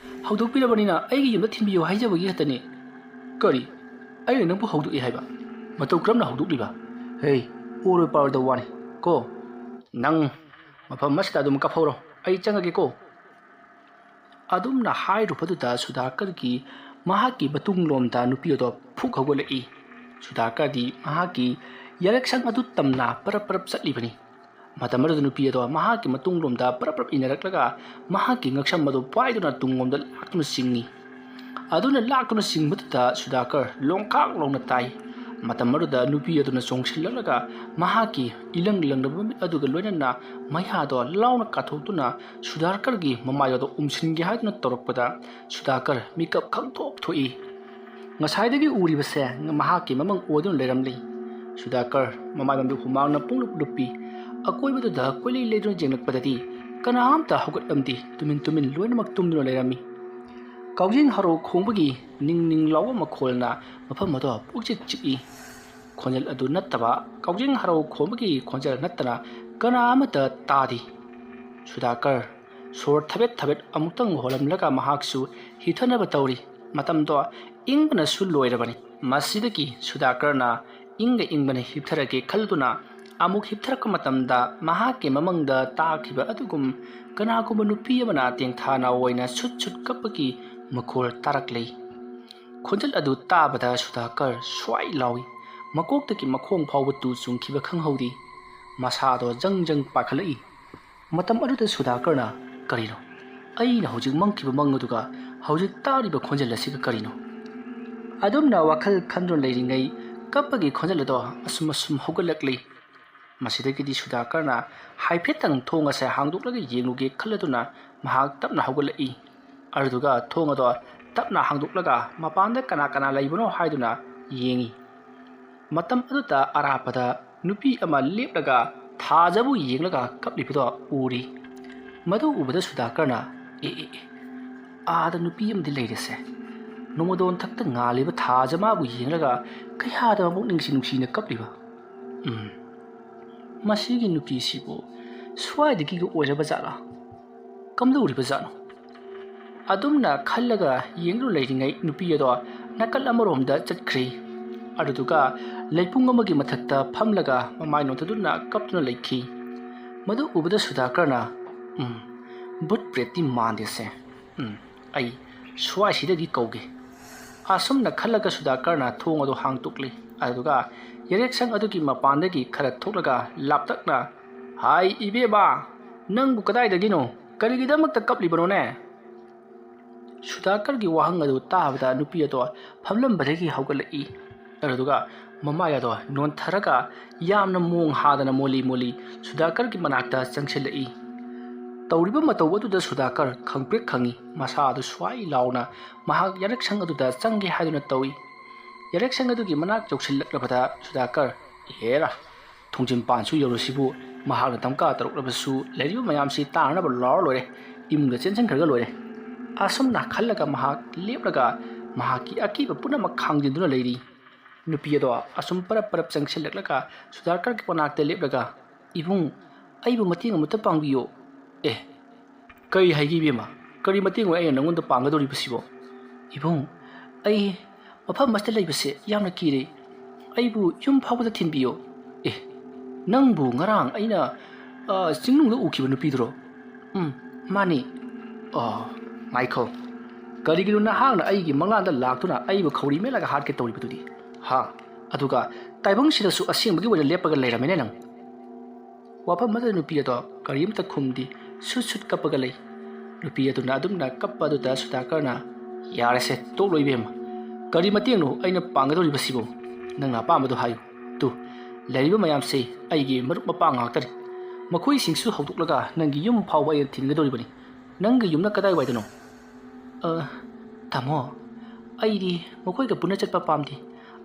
S1: hawdukpirabanina aigi yumda thinbiyo haijabagi hatani kari ai nangbu hawduki haiba matau kramna hawdukliba hey oro power the one ko nang mafam masda dum ka phoro ai changage ko adumna hai rupaduda sudakar ki mahaki batung lomda nupiyo phuk hawgolei sudakar di mahaki yareksang adu tamna parap satlibani matamadu nupi ado mahaki matung lomda parap inaraklaga mahaki ngaksam madu paiduna tungomda lakuna singni aduna lakuna singbuta sudakar longkak longna tai matamadu da nupi aduna songsillaga mahaki ilang bamit aduga loinana maya do launa kathotuna sudakar gi mamayo do umsingi haiduna torokpada sudakar mikap khangthop thoi ngasaidagi uribase mahaki mamang odun leramli sudakar mamai mamdu humangna punglupi akoibada koilei leiduna jenglakpadati kanamta haugatlamdi tumin loinamak tumduna leirami ꯀꯥꯎꯖꯤꯡ ꯍꯔꯥꯎ ꯈꯣꯡꯕꯒꯤ ꯅꯤꯡ ꯂꯥꯎꯕ ꯃꯈꯣꯜꯅ ꯃꯐꯝ ꯑꯗꯨ ꯄꯨꯛꯆꯤꯛ ꯆꯤꯛꯏ ꯈꯣꯟꯖꯦꯜ ꯑꯗꯨ ꯅꯠꯇꯕ ꯀꯥꯎꯖꯤꯡ ꯍꯔꯥꯎ ꯈꯣꯡꯕꯒꯤ ꯈꯣꯟꯖꯦꯜ ꯅꯠꯇꯅ ꯀꯅꯥ ꯑꯃꯠꯇ ꯇꯥꯗꯦ ꯁꯨꯗꯥꯀꯔ ꯁꯣꯔ ꯊꯕꯦꯠ ꯑꯃꯨꯛꯇꯪ ꯍꯣꯜꯂꯝꯂꯒ ꯃꯍꯥꯛꯁꯨ ꯍꯤꯊꯅꯕ ꯇꯧꯔꯤ ꯃꯇꯝꯗꯣ ꯏꯪꯕꯅꯁꯨ ꯂꯣꯏꯔꯕꯅꯤ ꯃꯁꯤꯗꯒꯤ ꯁꯨꯗꯥꯀꯔꯅ ꯏꯪꯕꯅ ꯍꯤꯞꯊꯔꯒꯦ ꯈꯜꯗꯨꯅ ꯑꯃꯨꯛ ꯍꯤꯞꯊꯔꯛꯄ ꯃꯇꯝꯗ ꯃꯍꯥꯛꯀꯤ ꯃꯃꯪꯗ ꯇꯥꯈꯤꯕ ꯑꯗꯨꯒꯨꯝ ꯀꯅꯥꯒꯨꯝꯕ ꯅꯨꯄꯤ ꯑꯃꯅ ꯇꯦꯡꯊꯥꯅ ꯑꯣꯏꯅ ꯁꯨꯠ ꯀꯞꯄꯒꯤ ꯃꯈꯣꯜ ꯇꯥꯔꯛꯂꯤ ꯈꯣꯟꯖꯦꯜ ꯑꯗꯨ ꯇꯥꯕꯗ ꯁꯨꯗꯥꯀꯔ ꯁ꯭ꯋꯥꯏ ꯂꯥꯎꯏ ꯃꯀꯣꯛꯇꯒꯤ ꯃꯈꯣꯡ ꯐꯥꯎꯕ ꯇꯨ ꯆꯨꯡꯈꯤꯕ ꯈꯪꯍꯧꯗꯦ ꯃꯁꯥꯗꯣ ꯖꯪ ꯄꯥꯏꯈꯠꯂꯛꯏ ꯃꯇꯝ ꯑꯗꯨꯗ ꯁꯨꯗꯥꯀꯔꯅ ꯀꯔꯤꯅꯣ ꯑꯩꯅ ꯍꯧꯖꯤꯛ ꯃꯪꯈꯤꯕ ꯃꯪ ꯑꯗꯨꯒ ꯍꯧꯖꯤꯛ ꯇꯥꯔꯤꯕ ꯈꯣꯟꯖꯦꯜ ꯑꯁꯤꯒ ꯀꯔꯤꯅꯣ ꯑꯗꯨꯝꯅ ꯋꯥꯈꯜ ꯈꯟꯗꯨꯅ ꯂꯩꯔꯤꯉꯩ ꯀꯞꯄꯒꯤ ꯈꯣꯟꯖꯦꯜ ꯑꯗꯣ ꯑꯁꯨꯝ ꯍꯧꯒꯠꯂꯛꯂꯤ ꯃꯁꯤꯗꯒꯤꯗꯤ ꯁꯨꯗꯥꯀꯔꯅ ꯍꯥꯏꯐꯦꯠꯇꯪ ꯊꯣꯡ ꯑꯁꯦ ꯍꯥꯡꯗꯣꯛꯂꯒ ꯌꯦꯡꯂꯨꯒꯦ ꯈꯜꯂꯗꯨꯅ ꯃꯍꯥꯛ ꯇꯞꯅ ꯍꯧꯒꯠꯂꯛꯏ ꯑꯗꯨꯒ ꯊꯣꯡ ꯑꯗꯣ ꯇꯞꯅ ꯍꯥꯡꯗꯣꯛꯂꯒ ꯃꯄꯥꯟꯗ ꯀꯅꯥ ꯂꯩꯕꯅꯣ ꯍꯥꯏꯗꯨꯅ ꯌꯦꯡꯉꯤ ꯃꯇꯝ ꯑꯗꯨꯗ ꯑꯔꯥꯞꯄꯗ ꯅꯨꯄꯤ ꯑꯃ ꯂꯦꯞꯂꯒ ꯊꯥꯖꯕꯨ ꯌꯦꯡꯂꯒ ꯀꯞꯂꯤꯕꯗꯣ ꯎꯔꯤ ꯃꯗꯨ ꯎꯕꯗ ꯁꯨꯗꯥꯀꯔꯅ ꯑꯥꯗ ꯅꯨꯄꯤ ꯑꯃꯗꯤ ꯂꯩꯔꯤꯁꯦ ꯅꯣꯡꯃꯗꯣꯟ ꯊꯛꯇ ꯉꯥꯜꯂꯤꯕ ꯊꯥꯖ ꯃꯥꯕꯨ ꯌꯦꯡꯂꯒ ꯀꯌꯥꯗ ꯅꯨꯡꯁꯤꯅ ꯀꯞꯂꯤꯕ ꯃꯁꯤꯒꯤ ꯅꯨꯄꯤꯁꯤꯕꯨ ꯁ꯭ꯋꯥꯏꯗꯒꯤꯒ ꯑꯣꯏꯔꯕ ꯖꯥꯠꯂꯥ ꯀꯝꯗꯧꯔꯤꯕ ꯖꯥꯠꯅꯣ ꯑꯗꯨꯝꯅ ꯈꯜꯂꯒ ꯌꯦꯡꯗꯨꯅ ꯂꯩꯔꯤꯉꯩ ꯅꯨꯄꯤ ꯑꯗꯣ ꯅꯥꯀꯜ ꯑꯃꯔꯣꯝꯗ ꯆꯠꯈ꯭ꯔꯤ ꯑꯗꯨꯗꯨꯒ ꯂꯩꯄꯨꯡ ꯑꯃꯒꯤ ꯃꯊꯛꯇ ꯐꯝꯂꯒ ꯃꯃꯥꯏ ꯅꯣꯟꯊꯗꯨꯅ ꯀꯞꯇꯨꯅ ꯂꯩꯈꯤ ꯃꯗꯨ ꯎꯕꯗ ꯁꯨꯗꯥꯀꯔꯅ ꯕꯨꯠ ꯄ꯭ꯔꯦꯠꯇꯤ ꯃꯥꯟꯗꯦꯁꯦ ꯑꯩ ꯁ꯭ꯋꯥꯏꯁꯤꯗꯒꯤ ꯀꯧꯒꯦ ꯑꯁꯨꯝꯅ ꯈꯜꯂꯒ ꯁꯨꯗꯥꯀꯔꯅ ꯊꯣꯡ ꯑꯗꯨ ꯍꯥꯡꯇꯣꯛꯂꯤ ꯑꯗꯨꯒ ꯌꯦꯔꯦꯛꯁꯪ ꯑꯗꯨꯒꯤ ꯃꯄꯥꯟꯗꯒꯤ ꯈꯔ ꯊꯣꯛꯂꯒ ꯂꯥꯞꯇꯛꯅ ꯍꯥꯏ ꯏꯕꯦꯝꯃ ꯅꯪꯕꯨ ꯀꯗꯥꯏꯗꯒꯤꯅꯣ ꯀꯔꯤꯒꯤꯗꯃꯛꯇ ꯀꯞꯂꯤꯕꯅꯣꯅꯦ ꯁꯨꯗꯥꯀꯔꯒꯤ ꯋꯥꯍꯪ ꯑꯗꯨ ꯇꯥꯕꯗ ꯅꯨꯄꯤ ꯑꯗꯣ ꯐꯝꯂꯝꯕꯗꯒꯤ ꯍꯧꯒꯠꯂꯛꯏ ꯑꯗꯨꯒ ꯃꯃꯥꯏ ꯑꯗꯣ ꯅꯣꯟꯊꯔꯒ ꯌꯥꯝꯅ ꯃꯣꯡ ꯍꯥꯗꯅ ꯃꯣꯜꯂꯤ ꯁꯨꯗꯥꯀꯔꯒꯤ ꯃꯅꯥꯛꯇ ꯆꯪꯁꯤꯜꯂꯛꯏ ꯇꯧꯔꯤꯕ ꯃꯇꯧ ꯑꯗꯨꯗ ꯁꯨꯗꯥꯀꯔ ꯈꯪꯄ꯭ꯔꯦꯛ ꯈꯪꯉꯤ ꯃꯁꯥ ꯑꯗꯨ ꯁ꯭ꯋꯥꯏ ꯂꯥꯎꯅ ꯃꯍꯥꯛ ꯌꯦꯔꯦꯛꯁꯪ ꯑꯗꯨꯗ ꯆꯪꯒꯦ ꯍꯥꯏꯗꯨꯅ ꯇꯧꯏ ꯌꯦꯔꯦꯛꯁꯪ ꯑꯗꯨꯒꯤ ꯃꯅꯥꯛ ꯌꯧꯁꯤꯜꯂꯛꯂꯕꯗ ꯁꯨꯗꯥꯀꯔ ꯍꯦꯔꯥ ꯊꯣꯡꯖꯤꯟꯄꯥꯟꯁꯨ ꯌꯧꯔꯁꯤꯕꯨ ꯃꯍꯥꯛꯅ ꯙꯝꯀꯥ ꯇꯧꯔꯛꯂꯕꯁꯨ ꯂꯩꯔꯤꯕ ꯃꯌꯥꯝꯁꯤ ꯇꯥꯅꯅꯕ ꯂꯥꯎꯔ ꯂꯣꯏꯔꯦ ꯏꯃꯨꯡꯗ ꯆꯦꯟꯁꯤꯟꯈ꯭ꯔꯒ ꯂꯣꯏꯔꯦ ꯑꯁꯨꯝꯅ ꯈꯜꯂꯒ ꯃꯍꯥꯛ ꯂꯦꯞꯂꯒ ꯃꯍꯥꯛꯀꯤ ꯑꯀꯤꯕ ꯄꯨꯝꯅꯃꯛ ꯈꯥꯡꯖꯤꯟꯗꯨꯅ ꯂꯩꯔꯤ ꯅꯨꯄꯤ ꯑꯗꯣ ꯑꯁꯨꯝ ꯄꯔꯞ ꯆꯪꯁꯤꯜꯂꯛꯂꯒ ꯁꯨꯗꯥꯀꯔꯒꯤ ꯃꯅꯥꯛꯇ ꯂꯦꯞꯂꯒ ꯏꯕꯨꯡ ꯑꯩꯕꯨ ꯃꯇꯦꯡ ꯑꯃꯠꯇ ꯄꯥꯡꯕꯤꯌꯣ ꯀꯔꯤ ꯍꯥꯏꯒꯦ ꯏꯕꯦꯝꯃ ꯀꯔꯤ ꯃꯇꯦꯡꯅꯣ ꯑꯩꯅ ꯅꯪꯉꯣꯟꯗ ꯄꯥꯡꯒꯗꯧꯔꯤꯕꯁꯤꯕꯣ ꯏꯕꯨꯡ ꯑꯩ ꯃꯐꯝ ꯑꯁꯤꯗ ꯂꯩꯕꯁꯦ ꯌꯥꯝꯅ ꯀꯤꯔꯦ ꯑꯩꯕꯨ ꯌꯨꯝ ꯐꯥꯎꯕꯗ ꯊꯤꯟꯕꯤꯌꯣ ꯅꯪꯕꯨ ꯉꯔꯥꯡ ꯑꯩꯅ ꯆꯤꯡꯅꯨꯡꯗ ꯎꯈꯤꯕ ꯅꯨꯄꯤꯗꯨꯔꯣ ꯃꯥꯅꯤ ꯉꯥꯏꯈꯣ ꯀꯔꯤꯒꯤꯅꯣ ꯅꯍꯥꯛꯅ ꯑꯩꯒꯤ ꯃꯪꯂꯥꯟꯗ ꯂꯥꯛꯇꯨꯅ ꯑꯩꯕꯨ ꯈꯧꯔꯤ ꯃꯦꯠꯂꯒ ꯍꯥꯠꯀꯦ ꯇꯧꯔꯤꯕꯗꯨꯗꯤ ꯑꯗꯨꯒ ꯇꯥꯏꯕꯪꯁꯤꯗꯁꯨ ꯑꯁꯦꯡꯕꯒꯤ ꯑꯣꯏꯅ ꯂꯦꯞꯄꯒ ꯂꯩꯔꯝꯃꯤꯅꯦ ꯅꯪ ꯋꯥꯐꯝ ꯑꯗꯨꯗ ꯅꯨꯄꯤ ꯑꯗꯣ ꯀꯔꯤꯝꯇ ꯈꯨꯝꯗꯦ ꯁꯨꯠ ꯀꯞꯄꯒ ꯂꯩ ꯅꯨꯄꯤ ꯑꯗꯨꯅ ꯑꯗꯨꯝꯅ ꯀꯞꯄ ꯑꯗꯨꯗ ꯁꯨꯗꯥꯀꯔꯅ ꯌꯥꯔꯦꯁꯦ ꯇꯣꯛꯂꯣ ꯏꯕꯦꯝꯃ ꯀꯔꯤ ꯃꯇꯦꯡꯅꯣ ꯑꯩꯅ ꯄꯥꯡꯒꯗꯧꯔꯤꯕꯁꯤꯕꯨ ꯅꯪꯅ ꯑꯄꯥꯝꯕꯗꯣ ꯍꯥꯏꯌꯨ ꯂꯩꯔꯤꯕ ꯃꯌꯥꯝꯁꯦ ꯑꯩꯒꯤ ꯃꯔꯨꯞ ꯃꯄꯥꯡ ꯉꯥꯛꯇꯅꯤ ꯃꯈꯣꯏꯁꯤꯡꯁꯨ ꯍꯧꯗꯣꯛꯂꯒ ꯅꯪꯒꯤ ꯌꯨꯝ ꯐꯥꯎꯕ ꯑꯩꯅ ꯊꯤꯟꯒꯗꯧꯔꯤꯕꯅꯤ ꯅꯪꯒꯤ ꯌꯨꯝꯅ ꯀꯗꯥꯏꯋꯥꯏꯗꯅꯣ ꯇꯥꯃꯣ ꯑꯩꯗꯤ ꯃꯈꯣꯏꯒ ꯄꯨꯟꯅ ꯆꯠꯄ ꯄꯥꯝꯗꯦ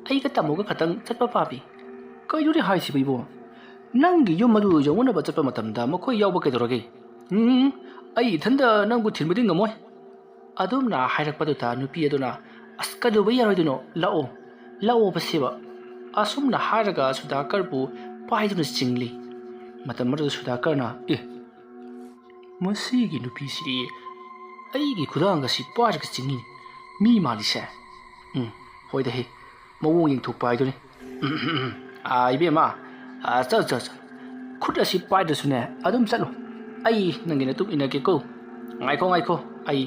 S1: ꯑꯩꯒ ꯇꯥꯃꯣꯒ ꯈꯛꯇꯪ ꯆꯠꯄ ꯄꯥꯝꯃꯤ ꯀꯩꯅꯣꯅꯦ ꯍꯥꯏꯁꯤꯕ ꯏꯕꯣ ꯅꯪꯒꯤ ꯌꯨꯝ ꯑꯗꯨ ꯌꯧꯅꯅꯕ ꯆꯠꯄ ꯃꯇꯝꯗ ꯃꯈꯣꯏ ꯌꯥꯎꯕ ꯀꯩꯗꯧꯔꯒꯦ ꯑꯩ ꯏꯊꯟꯗ ꯅꯪꯕꯨ ꯊꯤꯟꯕꯗꯤ ꯉꯝꯃꯣꯏ ꯑꯗꯨꯝꯅ ꯍꯥꯏꯔꯛꯄꯗꯨꯗ ꯅꯨꯄꯤ ꯑꯗꯨꯅ ꯑꯁ ꯀꯩꯗꯧꯕ ꯌꯥꯔꯣꯏꯗꯣꯏꯅꯣ ꯂꯥꯛꯑꯣꯕꯁꯦꯕ ꯑꯁꯨꯝꯅ ꯍꯥꯏꯔꯒ ꯁꯨꯗꯥꯀꯔꯕꯨ ꯄꯥꯏꯗꯨꯅ ꯆꯤꯡꯂꯤ ꯃꯇꯝ ꯑꯗꯨꯗ ꯁꯨꯗꯥꯀꯔꯅ ꯃꯁꯤꯒꯤ ꯅꯨꯄꯤꯁꯤꯗꯤ ꯑꯩꯒꯤ ꯈꯨꯗꯥꯡ ꯑꯁꯤ ꯄꯥꯏꯔꯒ ꯆꯤꯡꯉꯤꯅꯤ ꯃꯤ ꯃꯥꯜꯂꯤꯁꯦ ꯍꯣꯏꯗ ꯃꯑꯣꯡ ꯌꯦꯡꯊꯣꯛꯄ ꯍꯥꯏꯗꯨꯅꯤ ꯏꯕꯦꯝꯃ ꯆꯠ ꯈꯨꯠ ꯑꯁꯤ ꯄꯥꯏꯗ꯭ꯔꯁꯨꯅꯦ ꯑꯗꯨꯝ ꯆꯠꯂꯨ ꯑꯩ ꯅꯪꯒꯤ ꯅꯇꯨꯡ ꯏꯟꯅꯒꯦꯀꯣ ꯉꯥꯏꯈꯣ ꯑꯩ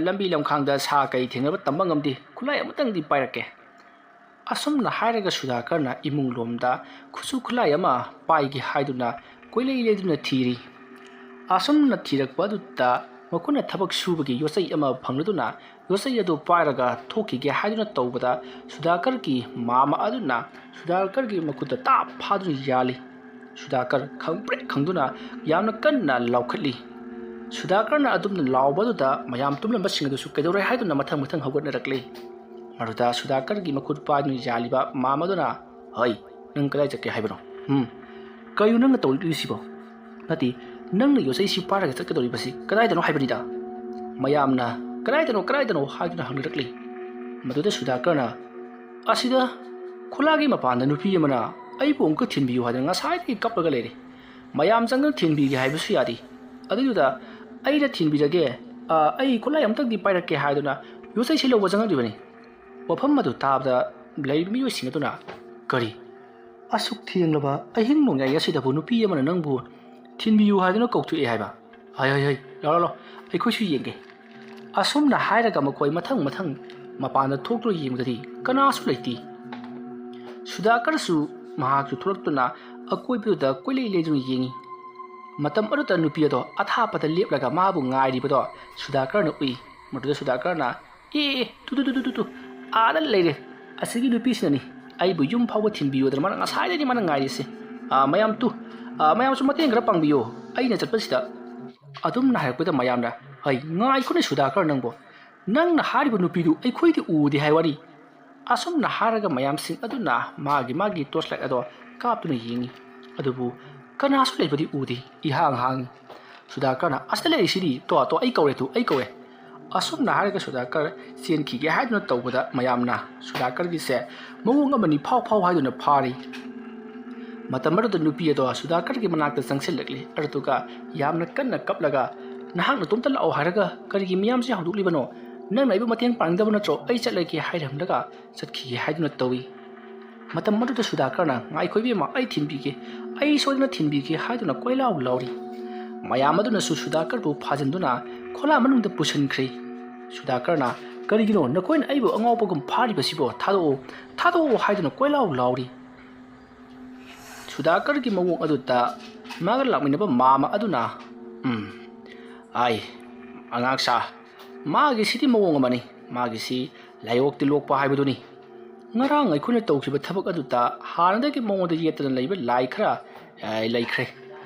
S1: ꯂꯝꯕꯤ ꯂꯝꯈꯥꯡꯗ ꯁꯥ ꯀꯩ ꯊꯦꯡꯅꯕ ꯇꯝꯕ ꯉꯝꯗꯦ ꯈꯨꯠꯂꯥꯏ ꯑꯃꯇꯪꯗꯤ ꯄꯥꯏꯔꯛꯀꯦ ꯑꯁꯨꯝꯅ ꯍꯥꯏꯔꯒ ꯁꯨꯗꯥꯀꯔꯅ ꯏꯃꯨꯡ ꯂꯣꯝꯗ ꯈꯨꯠꯁꯨ ꯈꯨꯠꯂꯥꯏ ꯑꯃ ꯄꯥꯏꯒꯦ ꯍꯥꯏꯗꯨꯅ ꯀꯣꯏꯂꯩ ꯂꯩꯗꯨꯅ ꯊꯤꯔꯤ ꯑꯁꯨꯝꯅ ꯊꯤꯔꯛꯄ ꯑꯗꯨꯗ ꯃꯈꯣꯏꯅ ꯊꯕꯛ ꯁꯨꯕꯒꯤ ꯌꯣꯠꯆꯩ ꯑꯃ ꯐꯪꯂꯗꯨꯅ ꯌꯣꯠꯆꯩ ꯑꯗꯨ ꯄꯥꯏꯔꯒ ꯊꯣꯛꯈꯤꯒꯦ ꯍꯥꯏꯗꯨꯅ ꯇꯧꯕꯗ ꯁꯨꯗꯥꯀꯔꯒꯤ ꯃꯥꯃ ꯑꯗꯨꯅ ꯁꯨꯗꯥꯀꯔꯒꯤ ꯃꯈꯨꯠꯇ ꯇꯥꯞ ꯐꯥꯗꯨꯅ ꯌꯥꯜꯂꯤ ꯁꯨꯗꯥꯀꯔ ꯈꯪꯄ꯭ꯔꯦꯛ ꯈꯪꯗꯨꯅ ꯌꯥꯝꯅ ꯀꯟꯅ ꯂꯥꯎꯈꯠꯂꯤ ꯁꯨꯗꯥꯀꯔꯅ ꯑꯗꯨꯝꯅ ꯂꯥꯎꯕ ꯑꯗꯨꯗ ꯃꯌꯥꯝ ꯇꯨꯝꯂꯝꯕꯁꯤꯡ ꯑꯗꯨꯁꯨ ꯀꯩꯗꯧꯔꯦ ꯍꯥꯏꯗꯨꯅ ꯃꯊꯪ ꯍꯧꯒꯠꯅꯔꯛꯂꯤ ꯃꯗꯨꯗ ꯁꯨꯗꯥꯀꯔꯒꯤ ꯃꯈꯨꯠ ꯄꯥꯏꯗꯨꯅ ꯌꯥꯜꯂꯤꯕ ꯃꯥꯃ ꯑꯗꯨꯅ ꯍꯩ ꯅꯪ ꯀꯗꯥꯏ ꯆꯠꯀꯦ ꯍꯥꯏꯕꯅꯣ ꯀꯩꯅꯣ ꯅꯪꯅ ꯇꯧꯔꯤꯕꯁꯤꯕꯣ ꯅꯠꯇꯦ ꯅꯪꯅ ꯌꯣꯠꯆꯩꯁꯤ ꯄꯥꯏꯔꯒ ꯆꯠꯀꯗꯧꯔꯤꯕꯁꯤ ꯀꯗꯥꯏꯗꯅꯣ ꯍꯥꯏꯕꯅꯤꯗ ꯃꯌꯥꯝꯅ ꯀꯗꯥꯏꯗꯅꯣ ꯍꯥꯏꯗꯨꯅ ꯍꯪꯅꯔꯛꯂꯤ ꯃꯗꯨꯗ ꯁꯨꯗꯥꯀꯔꯅ ꯑꯁꯤꯗ ꯈꯨꯂꯥꯒꯤ ꯃꯄꯥꯟꯗ ꯅꯨꯄꯤ ꯑꯃꯅ ꯑꯩꯕꯨ ꯑꯃꯨꯛꯀ ꯊꯤꯟꯕꯤꯌꯨ ꯍꯥꯏꯗꯅ ꯉꯁꯥꯏꯗꯒꯤ ꯀꯞꯂꯒ ꯂꯩꯔꯦ ꯃꯌꯥꯝ ꯆꯪꯗꯅ ꯊꯤꯟꯕꯤꯒꯦ ꯍꯥꯏꯕꯁꯨ ꯌꯥꯗꯦ ꯑꯗꯨꯗꯨꯗ ꯑꯩꯅ ꯊꯤꯟꯕꯤꯔꯒꯦ ꯑꯩ ꯈꯨꯠꯂꯥꯏ ꯑꯃꯇꯪꯗꯤ ꯄꯥꯏꯔꯛꯀꯦ ꯍꯥꯏꯗꯨꯅ ꯌꯣꯠꯆꯩꯁꯤ ꯂꯧꯕ ꯆꯪꯉꯛꯂꯤꯕꯅꯤ ꯋꯥꯐꯝ ꯑꯗꯨ ꯇꯥꯕꯗ ꯂꯩꯔꯤꯕ ꯃꯤꯑꯣꯏꯁꯤꯡ ꯑꯗꯨꯅ ꯀꯔꯤ ꯑꯁꯨꯛ ꯊꯦꯡꯂꯕ ꯑꯍꯤꯡ ꯅꯣꯡꯌꯥꯏ ꯑꯁꯤꯗꯕꯨ ꯅꯨꯄꯤ ꯑꯃꯅ ꯅꯪꯕꯨ ꯊꯤꯟꯕꯤꯌꯨ ꯍꯥꯏꯗꯨꯅ ꯀꯧꯊꯣꯛꯑꯦ ꯍꯥꯏꯕ ꯍꯩ ꯂꯥꯎ ꯑꯩꯈꯣꯏꯁꯨ ꯌꯦꯡꯒꯦ ꯑꯁꯨꯝꯅ ꯍꯥꯏꯔꯒ ꯃꯈꯣꯏ ꯃꯊꯪ ꯃꯄꯥꯟꯗ ꯊꯣꯛꯇꯨꯅ ꯌꯦꯡꯕꯗꯗꯤ ꯀꯅꯥꯁꯨ ꯂꯩꯇꯦ ꯁꯨꯗꯥꯀꯔꯁꯨ ꯃꯍꯥꯛꯁꯨ ꯊꯣꯛꯂꯛꯇꯨꯅ ꯑꯀꯣꯏꯕꯗꯨꯗ ꯀꯣꯏꯂꯩ ꯂꯩꯗꯨꯅ ꯌꯦꯡꯉꯤ ꯃꯇꯝ ꯑꯗꯨꯗ ꯅꯨꯄꯤ ꯑꯗꯣ ꯑꯊꯥꯞꯄꯗ ꯂꯦꯞꯂꯒ ꯃꯥꯕꯨ ꯉꯥꯏꯔꯤꯕꯗꯣ ꯁꯨꯗꯥꯀꯔꯅ ꯎꯏ ꯃꯗꯨꯗ ꯁꯨꯗꯥꯀꯔꯅ ꯇꯨ ꯑꯥꯗ ꯂꯩꯔꯦ ꯑꯁꯤꯒꯤ ꯅꯨꯄꯤꯁꯤꯅꯅꯤ ꯑꯩꯕꯨ ꯌꯨꯝ ꯐꯥꯎꯕ ꯊꯤꯟꯕꯤꯌꯨꯗꯅ ꯃꯥꯅ ꯉꯁꯥꯏꯗꯒꯤ ꯃꯥꯅ ꯉꯥꯏꯔꯤꯁꯦ ꯃꯌꯥꯝꯁꯨ ꯃꯇꯦꯡ ꯈꯔ ꯄꯥꯡꯕꯤꯌꯨ ꯑꯩꯅ ꯆꯠꯄꯁꯤꯗ ꯑꯗꯨꯝꯅ ꯍꯥꯏꯔꯛꯄꯗ ꯃꯌꯥꯝꯅ ꯉꯥꯏꯈꯣꯅꯦ ꯁꯨꯗꯥꯀꯔ ꯅꯪꯕꯨ ꯅꯪꯅ ꯍꯥꯏꯔꯤꯕ ꯅꯨꯄꯤꯗꯨ ꯑꯩꯈꯣꯏꯗꯤ ꯎꯗꯦ ꯍꯥꯏ ꯋꯥꯔꯤ ꯑꯁꯨꯝꯅ ꯍꯥꯏꯔꯒ ꯃꯌꯥꯝꯁꯤꯡ ꯑꯗꯨꯅ ꯃꯥꯒꯤ ꯇꯣꯔꯆ ꯂꯥꯏꯠ ꯑꯗꯣ ꯀꯥꯞꯇꯨꯅ ꯌꯦꯡꯉꯤ ꯑꯗꯨꯕꯨ ꯀꯅꯥꯁꯨ ꯂꯩꯕꯗꯤ ꯎꯗꯦ ꯏꯍꯥꯡ ꯍꯥꯡꯉꯤ ꯁꯨꯗꯥꯀꯔꯅ ꯑꯁꯤꯗ ꯂꯩꯔꯤꯁꯤꯗꯤ ꯑꯩ ꯀꯧꯋꯦ ꯑꯁꯨꯝꯅ ꯍꯥꯏꯔꯒ ꯁꯨꯗꯥꯀꯔ ꯆꯦꯟꯈꯤꯒꯦ ꯍꯥꯏꯗꯨꯅ ꯇꯧꯕꯗ ꯃꯌꯥꯝꯅ ꯁꯨꯗꯥꯀꯔꯒꯤꯁꯦ ꯃꯑꯣꯡ ꯑꯃꯅꯤ ꯐꯥꯎ ꯍꯥꯏꯗꯨꯅ ꯐꯥꯔꯤ ꯃꯇꯝ ꯑꯗꯨꯗ ꯅꯨꯄꯤ ꯑꯗꯣ ꯁꯨꯗꯥꯀꯔꯒꯤ ꯃꯅꯥꯛꯇ ꯆꯪꯁꯤꯜꯂꯛꯂꯤ ꯑꯗꯨꯒ ꯌꯥꯝꯅ ꯀꯟꯅ ꯀꯞꯂꯒ ꯅꯍꯥꯛ ꯅꯇꯣꯝꯇ ꯂꯥꯛꯑꯣ ꯍꯥꯏꯔꯒ ꯀꯔꯤꯒꯤ ꯃꯤꯌꯥꯝꯁꯦ ꯍꯧꯗꯣꯛꯂꯤꯕꯅꯣ ꯅꯪꯅ ꯑꯩꯕꯨ ꯃꯇꯦꯡ ꯄꯥꯡꯅꯤꯡꯗꯕ ꯅꯠꯇ꯭ꯔꯣ ꯑꯩ ꯆꯠꯂꯒꯦ ꯍꯥꯏꯔꯝꯂꯒ ꯆꯠꯈꯤꯒꯦ ꯍꯥꯏꯗꯨꯅ ꯇꯧꯏ ꯃꯇꯝ ꯑꯗꯨꯗ ꯁꯨꯗꯥꯀꯔꯅ ꯉꯥꯏꯈꯣ ꯏꯕꯦꯝꯃ ꯑꯩ ꯊꯤꯟꯕꯤꯒꯦ ꯑꯩ ꯁꯣꯏꯗꯅ ꯊꯤꯟꯕꯤꯒꯦ ꯍꯥꯏꯗꯨꯅ ꯀꯣꯏꯂꯥꯎ ꯂꯥꯎꯔꯤ ꯃꯌꯥꯝ ꯑꯗꯨꯅꯁꯨ ꯁꯨꯗꯥꯀꯔꯕꯨ ꯐꯥꯖꯤꯟꯗꯨꯅ ꯈꯣꯂꯥ ꯃꯅꯨꯡꯗ ꯄꯨꯁꯤꯟꯈ꯭ꯔꯦ ꯁꯨꯗꯥꯀꯔꯅ ꯀꯔꯤꯒꯤꯅꯣ ꯅꯈꯣꯏꯅ ꯑꯩꯕꯨ ꯑꯉꯥꯎꯕꯒꯨꯝ ꯐꯥꯔꯤꯕꯁꯤꯕꯣ ꯊꯥꯗꯣꯛꯑꯣ ꯍꯥꯏꯗꯨꯅ ꯀꯣꯏꯂꯥꯎ ꯂꯥꯎꯔꯤ ꯁꯨꯗꯥꯀꯔꯒꯤ ꯃꯑꯣꯡ ꯑꯗꯨꯗ ꯃꯥꯒ ꯂꯥꯛꯃꯤꯟꯅꯕ ꯃꯥꯃ ꯑꯗꯨꯅ ꯑꯉꯥꯡꯁꯥ ꯃꯥꯒꯤꯁꯤꯗꯤ ꯃꯑꯣꯡ ꯑꯃꯅꯤ ꯃꯥꯒꯤꯁꯤ ꯂꯥꯏꯑꯣꯛꯇꯤ ꯂꯣꯛꯄ ꯍꯥꯏꯕꯗꯨꯅꯤ ꯉꯔꯥꯡ ꯑꯩꯈꯣꯏꯅ ꯇꯧꯈꯤꯕ ꯊꯕꯛ ꯑꯗꯨꯗ ꯍꯥꯟꯅꯗꯒꯤ ꯃꯉꯣꯟꯗ ꯌꯦꯠꯇꯅ ꯂꯩꯕ ꯂꯥꯏ ꯈꯔ ꯂꯩꯈ꯭ꯔꯦ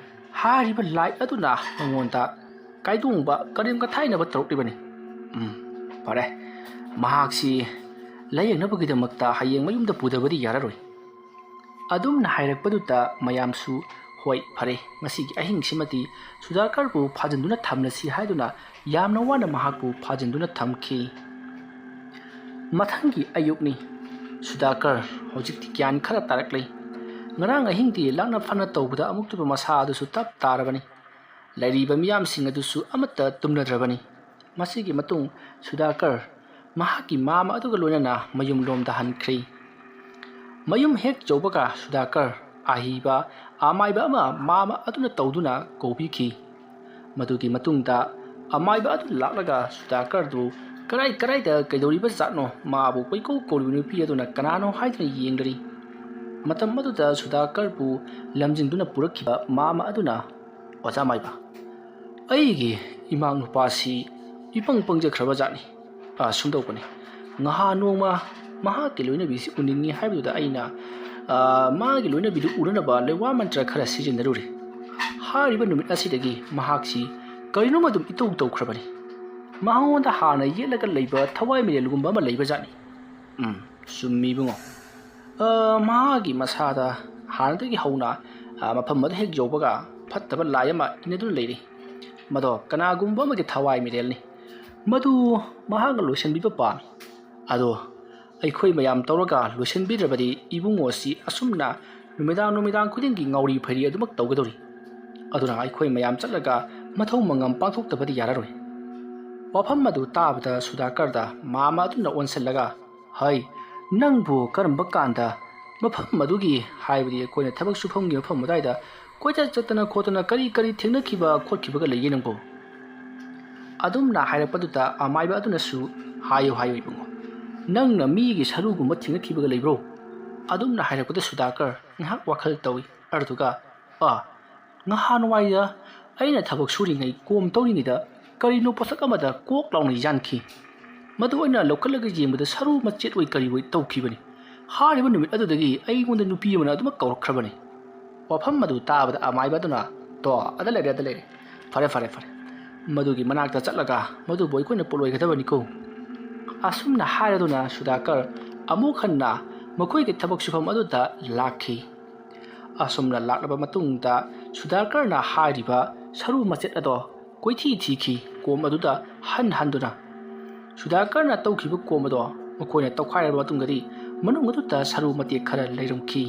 S1: ꯍꯥꯏꯔꯤꯕ ꯂꯥꯏ ꯑꯗꯨꯅ ꯃꯉꯣꯟꯗ ꯀꯥꯏꯗꯣꯡꯕ ꯀꯔꯦꯝ ꯀꯊꯥꯏꯅꯕ ꯇꯧꯔꯛꯂꯤꯕꯅꯤ ꯐꯔꯦ ꯃꯍꯥꯛꯁꯤ ꯂꯥꯌꯦꯡꯅꯕꯒꯤꯗꯃꯛꯇ ꯍꯌꯦꯡ ꯃꯌꯨꯝꯗ ꯄꯨꯗꯕꯗꯤ ꯌꯥꯔꯔꯣꯏ ꯑꯗꯨꯝꯅ ꯍꯥꯏꯔꯛꯄꯗꯨꯗ ꯃꯌꯥꯝꯁꯨ ꯍꯣꯏ ꯐꯔꯦ ꯉꯁꯤꯒꯤ ꯑꯍꯤꯡꯁꯤꯃꯗꯤ ꯁꯨꯗꯥꯀꯔꯕꯨ ꯐꯥꯖꯤꯟꯗꯨꯅ ꯊꯝꯂꯁꯤ ꯍꯥꯏꯗꯨꯅ ꯌꯥꯝꯅ ꯋꯥꯅ ꯃꯍꯥꯛꯄꯨ ꯐꯥꯖꯤꯟꯗꯨꯅ ꯊꯝꯈꯤ ꯃꯊꯪꯒꯤ ꯑꯌꯨꯛꯅꯤ ꯁꯨꯗꯥꯀꯔ ꯍꯧꯖꯤꯛꯇꯤ ꯒ꯭ꯌꯥꯟ ꯈꯔ ꯇꯥꯔꯛꯂꯤ ꯉꯔꯥꯡ ꯑꯍꯤꯡꯗꯤ ꯂꯥꯛꯅ ꯐꯅ ꯇꯧꯕꯗ ꯑꯃꯨꯛꯇꯕ ꯃꯁꯥ ꯑꯗꯨꯁꯨ ꯇꯞ ꯇꯥꯔꯕꯅꯤ ꯂꯩꯔꯤꯕ ꯃꯤꯌꯥꯝꯁꯤꯡ ꯑꯗꯨꯁꯨ ꯑꯃꯠꯇ ꯇꯨꯝꯅꯗ꯭ꯔꯕꯅꯤ ꯃꯁꯤꯒꯤ ꯃꯇꯨꯡ ꯁꯨꯗꯥꯀꯔ ꯃꯍꯥꯛꯀꯤ ꯃꯥꯃ ꯑꯗꯨꯒ ꯂꯣꯏꯅꯅ ꯃꯌꯨꯝꯂꯣꯝꯗ ꯍꯟꯈ꯭ꯔꯤ ꯃꯌꯨꯝ ꯍꯦꯛ ꯌꯧꯕꯒ ꯁꯨꯗꯥꯀꯔ ꯑꯍꯤꯕ ꯑꯃꯥꯏꯕ ꯑꯃ ꯃꯥꯃ ꯑꯗꯨꯅ ꯇꯧꯗꯨꯅ ꯀꯧꯕꯤꯈꯤ ꯃꯗꯨꯒꯤ ꯃꯇꯨꯡꯗ ꯑꯃꯥꯏꯕ ꯑꯗꯨ ꯂꯥꯛꯂꯒ ꯁꯨꯗꯥꯀꯔꯗꯨ ꯀꯗꯥꯏꯗ ꯀꯩꯗꯧꯔꯤꯕ ꯖꯥꯠꯅꯣ ꯃꯥꯕꯨ ꯀꯣꯏꯀꯧ ꯀꯧꯔꯤꯕ ꯅꯨꯄꯤ ꯑꯗꯨꯅ ꯀꯅꯥꯅꯣ ꯍꯥꯏꯗꯨꯅ ꯌꯦꯡꯂꯔꯤ ꯃꯇꯝ ꯑꯗꯨꯗ ꯁꯨꯗꯥꯀꯔꯕꯨ ꯂꯝꯖꯤꯡꯗꯨꯅ ꯄꯨꯔꯛꯈꯤꯕ ꯃꯥꯃ ꯑꯗꯨꯅ ꯑꯣꯖꯥ ꯃꯥꯏꯕ ꯑꯩꯒꯤ ꯏꯃꯥ ꯅꯨꯄꯥꯁꯤ ꯏꯄꯪ ꯄꯪꯖꯈ꯭ꯔꯕ ꯖꯥꯠꯅꯤ ꯁꯨꯝꯗꯧꯕꯅꯤ ꯉꯍꯥ ꯅꯣꯡꯃ ꯃꯍꯥꯛꯀꯤ ꯂꯣꯏꯅꯕꯤꯁꯤ ꯎꯅꯤꯡꯉꯤ ꯍꯥꯏꯕꯗꯨꯗ ꯑꯩꯅ ꯃꯥꯒꯤ ꯂꯣꯏꯅꯕꯤꯗꯨ ꯎꯅꯅꯕ ꯂꯩꯋꯥ ꯃꯟꯇ꯭ꯔ ꯈꯔ ꯁꯤꯖꯤꯟꯅꯔꯨꯔꯤ ꯍꯥꯏꯔꯤꯕ ꯅꯨꯃꯤꯠ ꯑꯁꯤꯗꯒꯤ ꯃꯍꯥꯛꯁꯤ ꯀꯔꯤꯅꯣꯝ ꯑꯗꯨꯝ ꯏꯇꯧ ꯇꯧꯈ꯭ꯔꯕꯅꯤ ꯃꯉꯣꯟꯗ ꯍꯥꯟꯅ ꯌꯦꯠꯂꯒ ꯂꯩꯕ ꯊꯋꯥꯏ ꯃꯤꯔꯦꯜꯒꯨꯝꯕ ꯑꯃ ꯂꯩꯕ ꯖꯥꯠꯅꯤ ꯆꯨꯝꯃꯤ ꯏꯕꯨꯡꯉꯣ ꯃꯍꯥꯛꯀꯤ ꯃꯁꯥꯗ ꯍꯥꯟꯅꯗꯒꯤ ꯍꯧꯅ ꯃꯐꯝ ꯑꯗꯨ ꯍꯦꯛ ꯌꯧꯕꯒ ꯐꯠꯇꯕ ꯂꯥꯏ ꯑꯃ ꯏꯟꯅꯗꯨꯅ ꯂꯩꯔꯤ ꯃꯗꯣ ꯀꯅꯥꯒꯨꯝꯕ ꯑꯃꯒꯤ ꯊꯋꯥꯏ ꯃꯤꯔꯦꯜꯅꯤ ꯃꯗꯨ ꯃꯍꯥꯛꯅ ꯂꯣꯏꯁꯤꯟꯕꯤꯕ ꯄꯥꯝꯃꯤ ꯑꯗꯣ ꯑꯩꯈꯣꯏ ꯃꯌꯥꯝ ꯇꯧꯔꯒ ꯂꯣꯏꯁꯤꯟꯕꯤꯗ꯭ꯔꯕꯗꯤ ꯏꯕꯨꯡꯉꯣꯁꯤ ꯑꯁꯨꯝꯅ ꯅꯨꯃꯤꯗꯥꯡ ꯈꯨꯗꯤꯡꯒꯤ ꯉꯥꯎꯔꯤ ꯐꯩꯔꯤ ꯑꯗꯨꯃꯛ ꯇꯧꯒꯗꯧꯔꯤ ꯑꯗꯨꯅ ꯑꯩꯈꯣꯏ ꯃꯌꯥꯝ ꯆꯠꯂꯒ ꯃꯊꯧ ꯃꯉꯝ ꯄꯥꯡꯊꯣꯛꯇꯕꯗꯤ ꯌꯥꯔꯔꯣꯏ ꯋꯥꯐꯝ ꯑꯗꯨ ꯇꯥꯕꯗ ꯁꯨꯗꯥꯀꯔꯗ ꯃꯥꯃ ꯑꯗꯨꯅ ꯑꯣꯟꯁꯤꯜꯂꯒ ꯅꯪꯕꯨ ꯀꯔꯝꯕ ꯀꯥꯟꯗ ꯃꯐꯝ ꯑꯗꯨꯒꯤ ꯍꯥꯏꯕꯗꯤ ꯑꯩꯈꯣꯏꯅ ꯊꯕꯛ ꯁꯨꯐꯝꯒꯤ ꯃꯐꯝ ꯑꯗꯨꯋꯥꯏꯗ ꯀꯣꯏꯆꯠ ꯆꯠꯇꯅ ꯈꯣꯠꯇꯅ ꯀꯔꯤ ꯊꯦꯡꯅꯈꯤꯕ ꯈꯣꯠꯈꯤꯕꯒ ꯂꯩꯒꯦ ꯅꯪꯕꯨ ꯑꯗꯨꯝꯅ ꯍꯥꯏꯔꯛꯄꯗꯨꯗ ꯑꯃꯥꯏꯕ ꯑꯗꯨꯅꯁꯨ ꯍꯥꯏꯌꯨ ꯏꯕꯨꯡꯉꯣ ꯅꯪꯅ ꯃꯤꯒꯤ ꯁꯔꯨꯒꯨꯝꯕ ꯊꯦꯡꯅꯈꯤꯕꯒ ꯂꯩꯕ꯭ꯔꯣ ꯑꯗꯨꯝꯅ ꯍꯥꯏꯔꯛꯄꯗ ꯁꯨꯗꯥꯀꯔ ꯉꯥꯏꯍꯥꯛ ꯋꯥꯈꯜ ꯇꯧꯏ ꯑꯗꯨꯒ ꯅꯍꯥꯟꯋꯥꯏꯗ ꯑꯩꯅ ꯊꯕꯛ ꯁꯨꯔꯤꯉꯩ ꯀꯣꯝ ꯇꯧꯔꯤꯉꯩꯗ ꯀꯔꯤꯅꯣ ꯄꯣꯠꯁꯛ ꯑꯃꯗ ꯀꯣꯛ ꯂꯥꯎꯅ ꯌꯥꯟꯈꯤ ꯃꯗꯨ ꯑꯣꯏꯅ ꯂꯧꯈꯠꯂꯒ ꯌꯦꯡꯕꯗ ꯁꯔꯨ ꯃꯆꯦꯠ ꯑꯣꯏ ꯀꯔꯤ ꯑꯣꯏ ꯇꯧꯈꯤꯕꯅꯤ ꯍꯥꯏꯔꯤꯕ ꯅꯨꯃꯤꯠ ꯑꯗꯨꯗꯒꯤ ꯑꯩꯉꯣꯟꯗ ꯅꯨꯄꯤ ꯑꯃꯅ ꯑꯗꯨꯃꯛ ꯀꯧꯔꯛꯈ꯭ꯔꯕꯅꯤ ꯋꯥꯐꯝ ꯑꯗꯨ ꯇꯥꯕꯗ ꯑꯃꯥꯏꯕ ꯑꯗꯨꯅ ꯑꯗ ꯂꯩꯔꯦ ꯐꯔꯦ ꯃꯗꯨꯒꯤ ꯃꯅꯥꯛꯇ ꯆꯠꯂꯒ ꯃꯗꯨꯕꯨ ꯑꯩꯈꯣꯏꯅ ꯄꯣꯠꯂꯣꯏꯒꯗꯕꯅꯤꯀꯣ ꯑꯁꯨꯝꯅ ꯍꯥꯏꯔꯗꯨꯅ ꯁꯨꯗꯥꯀꯔ ꯑꯃꯨꯛ ꯍꯟꯅ ꯃꯈꯣꯏꯒꯤ ꯊꯕꯛ ꯁꯨꯐꯝ ꯑꯗꯨꯗ ꯂꯥꯛꯈꯤ ꯑꯁꯨꯝꯅ ꯂꯥꯛꯂꯕ ꯃꯇꯨꯡꯗ ꯁꯨꯗꯥꯀꯔꯅ ꯍꯥꯏꯔꯤꯕ ꯁꯔꯨ ꯃꯆꯦꯠ ꯑꯗꯣ ꯀꯣꯏꯊꯤ ꯊꯤꯈꯤ ꯀꯣꯝ ꯑꯗꯨꯗ ꯍꯟꯗꯨꯅ ꯁꯨꯗꯥꯀꯔꯅ ꯇꯧꯈꯤꯕ ꯀꯣꯝꯕꯗꯣ ꯃꯈꯣꯏꯅ ꯇꯧꯈꯥꯏꯔꯕ ꯃꯇꯨꯡꯗꯗꯤ ꯃꯅꯨꯡ ꯑꯗꯨꯗ ꯁꯔꯨ ꯃꯇꯦꯛ ꯈꯔ ꯂꯩꯔꯝꯈꯤ꯫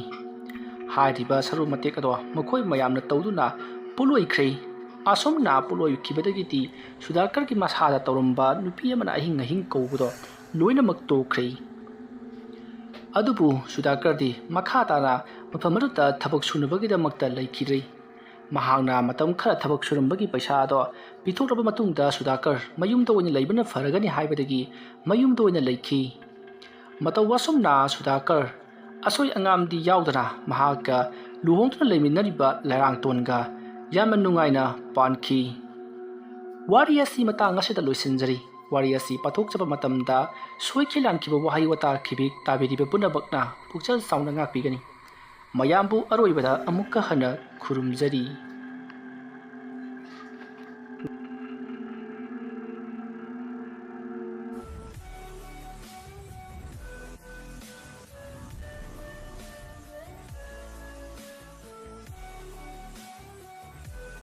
S1: ꯍꯥꯏꯔꯤꯕ ꯁꯔꯨ ꯃꯇꯦꯛ ꯑꯗꯣ ꯃꯈꯣꯏ ꯃꯌꯥꯝꯅ ꯇꯧꯗꯨꯅ ꯄꯣꯠꯂꯣꯏꯈ꯭ꯔꯦ꯫ ꯑꯁꯨꯝꯅ ꯄꯣꯠꯂꯣꯏꯈꯤꯕꯗꯒꯤꯗꯤ ꯁꯨꯗꯥꯀꯔꯒꯤ ꯃꯁꯥꯗ ꯇꯧꯔꯝꯕ ꯅꯨꯄꯤ ꯑꯃꯅ ꯑꯍꯤꯡ ꯑꯍꯤꯡ ꯀꯧꯕꯗꯣ ꯂꯣꯏꯅꯃꯛ ꯇꯣꯛꯈ꯭ꯔꯦ꯫ ꯑꯗꯨꯕꯨ ꯁꯨꯗꯥꯀꯔꯗꯤ ꯃꯈꯥ ꯇꯥꯅ ꯃꯐꯝ ꯑꯗꯨꯗ ꯊꯕꯛ ꯁꯨꯅꯕꯒꯤꯗꯃꯛꯇ ꯂꯩꯈꯤꯗ꯭ꯔꯦ꯫ ꯃꯍꯥꯛꯅ ꯃꯇꯝ ꯈꯔ ꯊꯕꯛ ꯁꯨꯔꯝꯕꯒꯤ ꯄꯩꯁꯥ ꯑꯗꯣ ꯄꯤꯊꯣꯛꯂꯕ ꯃꯇꯨꯡꯗ ꯁꯨꯗꯥꯀꯔ ꯃꯌꯨꯝꯗ ꯑꯣꯏꯅ ꯂꯩꯕꯅ ꯐꯔꯒꯅꯤ ꯍꯥꯏꯕꯗꯒꯤ ꯃꯌꯨꯝꯗ ꯑꯣꯏꯅ ꯂꯩꯈꯤ꯫ ꯃꯇꯧ ꯑꯁꯨꯝꯅ ꯁꯨꯗꯥꯀꯔ ꯑꯁꯣꯏ ꯑꯉꯥꯝꯗꯤ ꯌꯥꯎꯗꯅ ꯃꯍꯥꯛꯀ ꯂꯨꯍꯣꯡꯗꯨꯅ ꯂꯩꯃꯤꯟꯅꯔꯤꯕ ꯂꯩꯔꯥꯡꯇꯣꯟꯒ ꯌꯥꯝꯅ ꯅꯨꯡꯉꯥꯏꯅ ꯄꯥꯟꯈꯤ꯫ ꯋꯥꯔꯤ ꯑꯁꯤ ꯃꯇꯥꯡ ꯑꯁꯤꯗ ꯂꯣꯏꯁꯤꯟꯖꯔꯤ꯫ ꯋꯥꯔꯤ ꯑꯁꯤ ꯄꯥꯊꯣꯛꯆꯕ ꯃꯇꯝꯗ ꯁꯣꯏꯈꯤ ꯂꯥꯟꯈꯤꯕ ꯋꯥꯍꯩ ꯋꯥꯇꯥ ꯇꯥꯕꯤꯔꯤꯕ ꯄꯨꯝꯅꯃꯛꯅ ꯄꯨꯛꯆꯦꯜ ꯆꯥꯎꯅ ꯉꯥꯛꯄꯤꯒꯅꯤ꯫ ꯃꯌꯥꯝꯕꯨ ꯑꯔꯣꯏꯕꯗ ꯑꯃꯨꯛꯀ ꯍꯟꯅ ꯈꯨꯔꯨꯝꯖꯔꯤ꯫